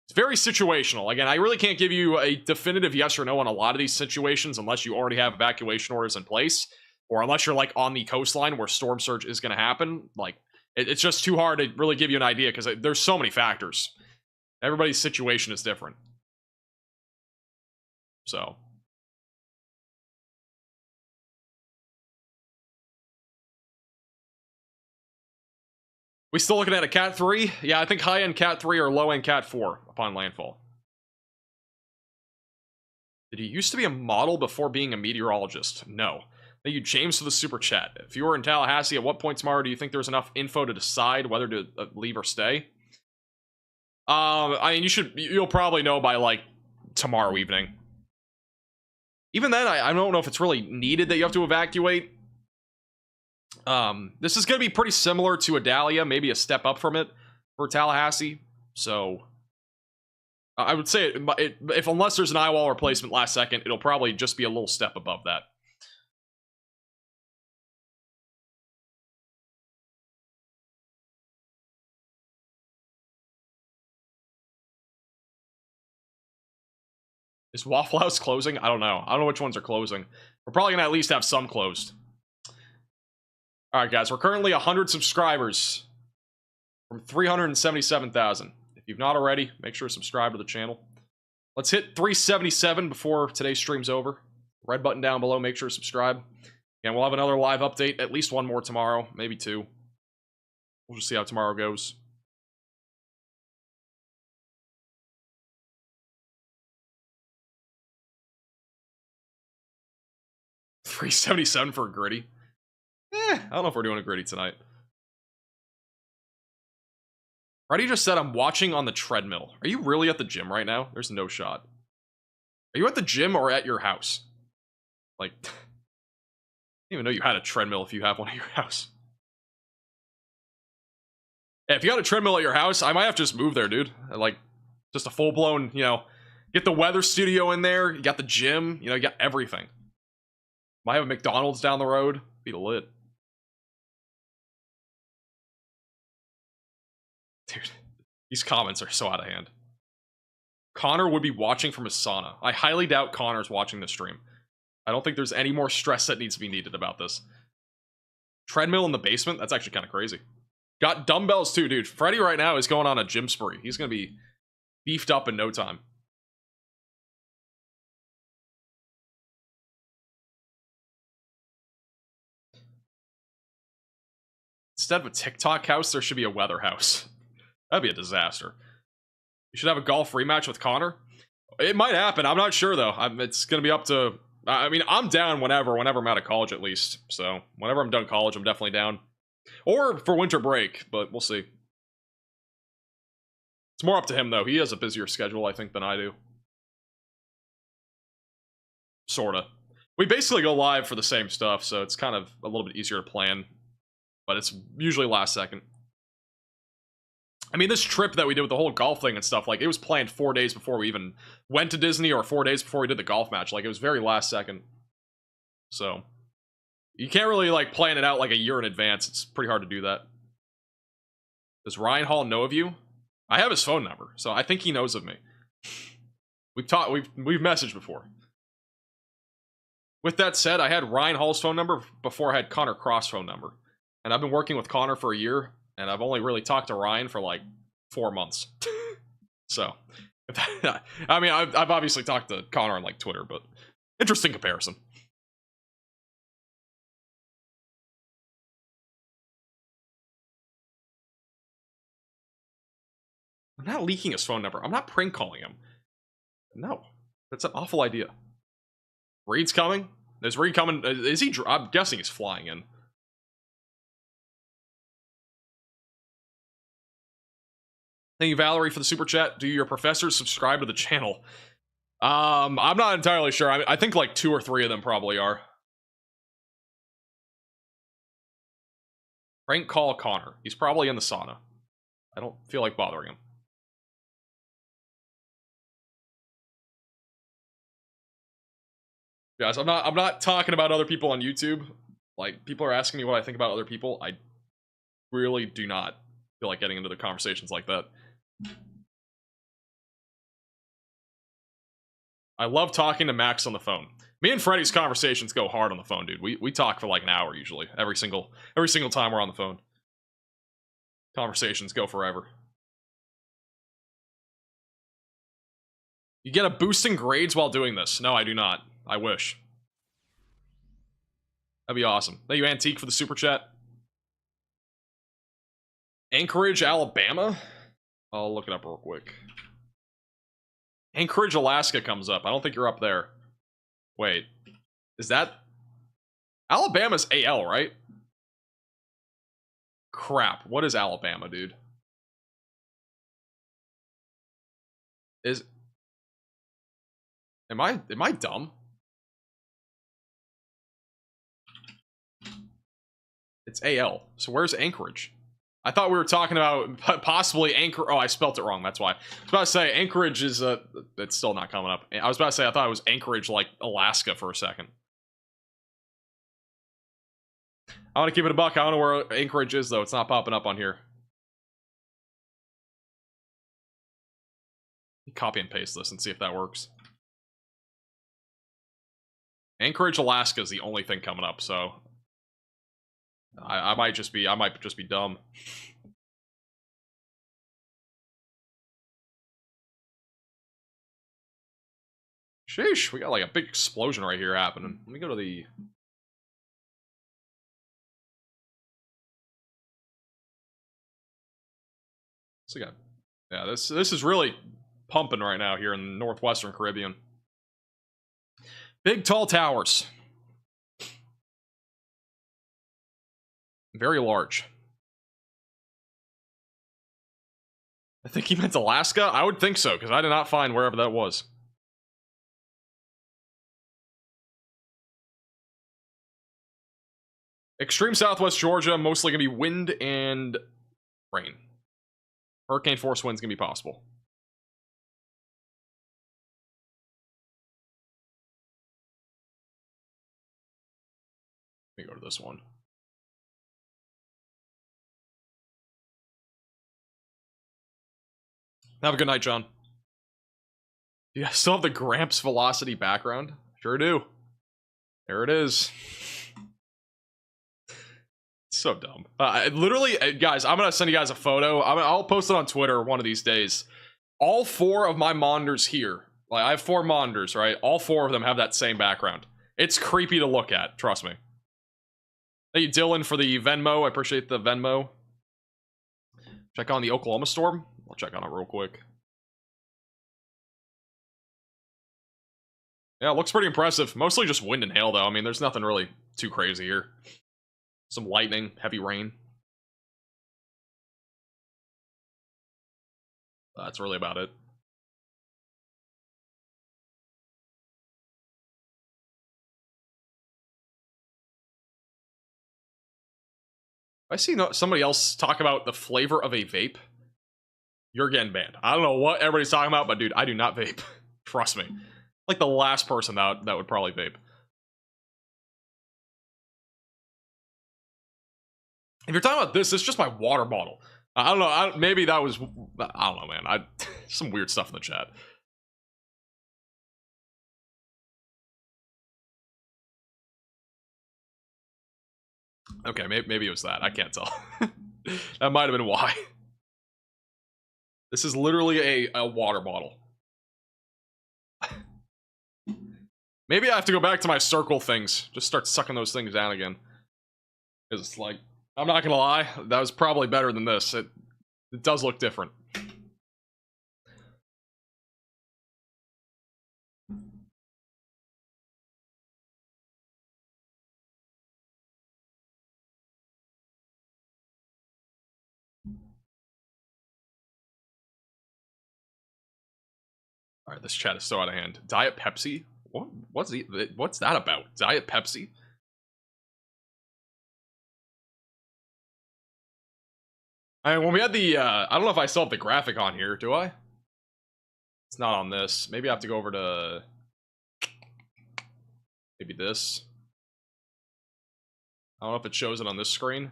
it's very situational. Again, I really can't give you a definitive yes or no on a lot of these situations unless you already have evacuation orders in place, or unless you're like on the coastline where storm surge is going to happen. Like, it's just too hard to really give you an idea because there's so many factors. Everybody's situation is different. So we still looking at a Cat 3? Yeah, I think high-end Cat 3 or low-end Cat 4 upon landfall. Did he used to be a model before being a meteorologist? No. Thank you, James, for the super chat. If you were in Tallahassee, at what point tomorrow do you think there's enough info to decide whether to leave or stay? I mean, you'll probably know by, like, tomorrow evening. Even then, I don't know if it's really needed that you have to evacuate. This is going to be pretty similar to Adalia, maybe a step up from it for Tallahassee. So I would say if unless there's an eye wall replacement last second, it'll probably just be a little step above that. Is Waffle House closing? I don't know. I don't know which ones are closing. We're probably going to at least have some closed. Alright, guys. We're currently 100 subscribers from 377,000. If you've not already, make sure to subscribe to the channel. Let's hit 377 before today's stream's over. Red button down below. Make sure to subscribe. And we'll have another live update. At least one more tomorrow. Maybe two. We'll just see how tomorrow goes. $377 for a gritty. I don't know if we're doing a gritty tonight. Reddy just said, I'm watching on the treadmill. Are you really at the gym right now? There's no shot. Are you at the gym or at your house? Like, I didn't even know you had a treadmill if you have one at your house. Yeah, if you got a treadmill at your house, I might have to just move there, dude. Like, just a full-blown, you know, get the weather studio in there. You got the gym. You know, you got everything. Might have a McDonald's down the road. Be lit. Dude, these comments are so out of hand. Connor would be watching from his sauna. I highly doubt Connor's watching the stream. I don't think there's any more stress that needs to be needed about this. Treadmill in the basement? That's actually kind of crazy. Got dumbbells too, dude. Freddy right now is going on a gym spree. He's going to be beefed up in no time. Instead of a TikTok house, there should be a weather house. That'd be a disaster. You should have a golf rematch with Connor. It might happen. I'm not sure, though. It's going to be up to... I mean, I'm down whenever I'm out of college, at least. So, whenever I'm done college, I'm definitely down. Or for winter break, but we'll see. It's more up to him, though. He has a busier schedule, I think, than I do. Sorta. We basically go live for the same stuff, so it's kind of a little bit easier to plan. But it's usually last second. I mean, this trip that we did with the whole golf thing and stuff, like, it was planned 4 days before we even went to Disney, or 4 days before we did the golf match. Like, it was very last second. So, you can't really, like, plan it out, like, a year in advance. It's pretty hard to do that. Does Ryan Hall know of you? I have his phone number, so I think he knows of me. We've messaged before. With that said, I had Ryan Hall's phone number before I had Connor Cross' phone number. And I've been working with Connor for a year, and I've only really talked to Ryan for like 4 months. So, I mean, I've obviously talked to Connor on like Twitter, but interesting comparison. I'm not leaking his phone number. I'm not prank calling him. No, that's an awful idea. Reed's coming? Is Reed coming? Is he? I'm guessing he's flying in. Thank you, Valerie, for the super chat. Do your professors subscribe to the channel? I'm not entirely sure. I think like 2 or 3 of them probably are. Prank call Connor. He's probably in the sauna. I don't feel like bothering him. Guys, I'm not talking about other people on YouTube. Like, people are asking me what I think about other people. I really do not feel like getting into the conversations like that. I love talking to Max on the phone. Me and Freddy's conversations go hard on the phone, dude. We talk for like an hour usually. Every single time we're on the phone. Conversations go forever. You get a boost in grades while doing this. No, I do not. I wish. That'd be awesome. Thank you, Antique, for the super chat. Anchorage, Alabama? I'll look it up real quick. Anchorage, Alaska comes up. I don't think you're up there. Wait. Is that... Alabama's AL, right? Crap. What is Alabama, dude? Is... Am I dumb? It's AL. So where's Anchorage? I thought we were talking about possibly Anchor. Oh, I spelt it wrong. That's why. I was about to say Anchorage is it's still not coming up. I was about to say I thought it was Anchorage, like Alaska, for a second. I want to keep it a buck. I don't know where Anchorage is though. It's not popping up on here. Copy and paste this and see if that works. Anchorage, Alaska is the only thing coming up, so I might just be dumb. Sheesh, we got like a big explosion right here happening. Let me go to the... So yeah, this is really pumping right now here in the northwestern Caribbean. Big tall towers. Very large. I think he meant Alaska? I would think so, because I did not find wherever that was. Extreme southwest Georgia, mostly going to be wind and rain. Hurricane force winds going to be possible. Let me go to this one. Have a good night, John. Do you still have the Gramps velocity background? Sure do. There it is. So dumb. Literally, guys, I'm gonna send you guys a photo. I'll post it on Twitter one of these days. All four of my monitors here, like I have 4 monitors, right? All 4 of them have that same background. It's creepy to look at, trust me. Thank you, Dylan, for the Venmo. I appreciate the Venmo. Check on the Oklahoma storm. I'll check on it real quick. Yeah, it looks pretty impressive. Mostly just wind and hail, though. I mean, there's nothing really too crazy here. Some lightning, heavy rain. That's really about it. I see somebody else talk about the flavor of a vape. You're getting banned. I don't know what everybody's talking about, but dude, I do not vape. Trust me. Like the last person that would probably vape. If you're talking about this, it's just my water bottle. I don't know. Maybe that was... I don't know, man. Some weird stuff in the chat. Okay, maybe it was that. I can't tell. That might have been why. This is literally a water bottle. Maybe I have to go back to my circle things. Just start sucking those things down again. Because it's like... I'm not gonna lie, that was probably better than this. It does look different. Alright, this chat is so out of hand. Diet Pepsi? What's that about? Diet Pepsi? I mean, when we had the, I don't know if I still have the graphic on here, do I? It's not on this. Maybe I have to go over to... Maybe this. I don't know if it shows it on this screen.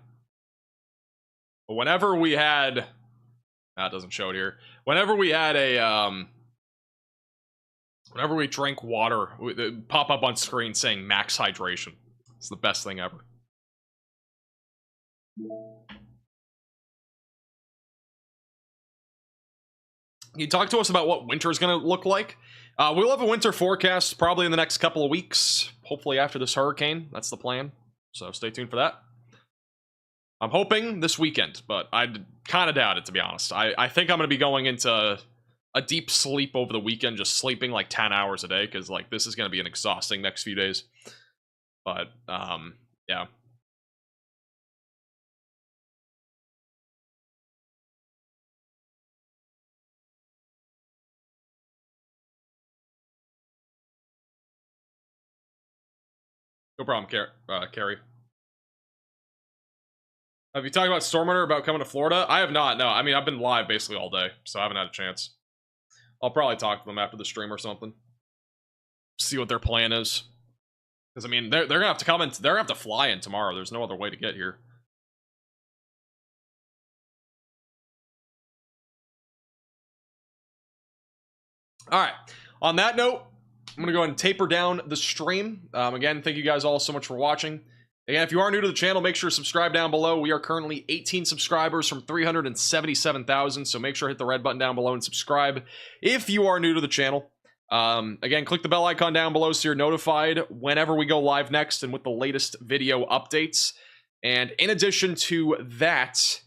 But whenever we had That doesn't show it here. Whenever we had a, whenever we drank water, it pop up on screen saying max hydration. It's the best thing ever. Can you talk to us about what winter is going to look like? We'll have a winter forecast probably in the next couple of weeks. Hopefully after this hurricane. That's the plan. So stay tuned for that. I'm hoping this weekend, but I kind of doubt it, to be honest. I think I'm going to be going into a deep sleep over the weekend, just sleeping like 10 hours a day, because like this is going to be an exhausting next few days. But, yeah. No problem, Carrie. Have you talked about Stormrunner about coming to Florida? I have not, no. I mean, I've been live basically all day, so I haven't had a chance. I'll probably talk to them after the stream or something. See what their plan is. Because, I mean, they're gonna have to come in, they're gonna have to fly in tomorrow. There's no other way to get here. Alright, on that note, I'm going to go ahead and taper down the stream. Again, thank you guys all so much for watching. Again, if you are new to the channel, make sure to subscribe down below. We are currently 18 subscribers from 377,000, so make sure to hit the red button down below and subscribe if you are new to the channel. Again, click the bell icon down below so you're notified whenever we go live next and with the latest video updates. And in addition to that,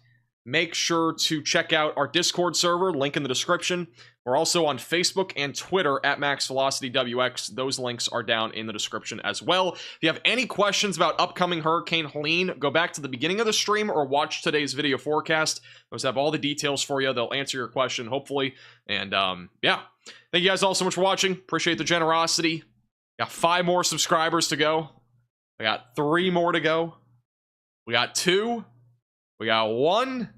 make sure to check out our Discord server, link in the description. We're also on Facebook and Twitter at MaxVelocityWX. Those links are down in the description as well. If you have any questions about upcoming Hurricane Helene, go back to the beginning of the stream or watch today's video forecast. Those have all the details for you. They'll answer your question, hopefully. And, yeah. Thank you guys all so much for watching. Appreciate the generosity. Got 5 more subscribers to go. I got 3 more to go. We got 2. We got 1.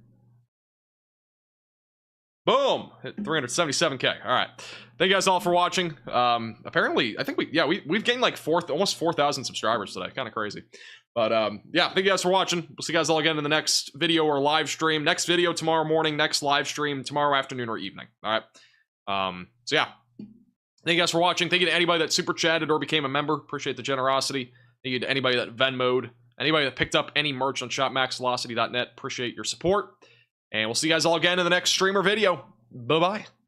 Boom! Hit 377k. All right. Thank you guys all for watching. Apparently, I think we've gained like almost 4,000 subscribers today. Kind of crazy. But yeah, thank you guys for watching. We'll see you guys all again in the next video or live stream. Next video tomorrow morning. Next live stream tomorrow afternoon or evening. All right. So yeah, thank you guys for watching. Thank you to anybody that super chatted or became a member. Appreciate the generosity. Thank you to anybody that Venmo'd. Anybody that picked up any merch on shopmaxvelocity.net. Appreciate your support. And we'll see you guys all again in the next stream or video. Bye-bye.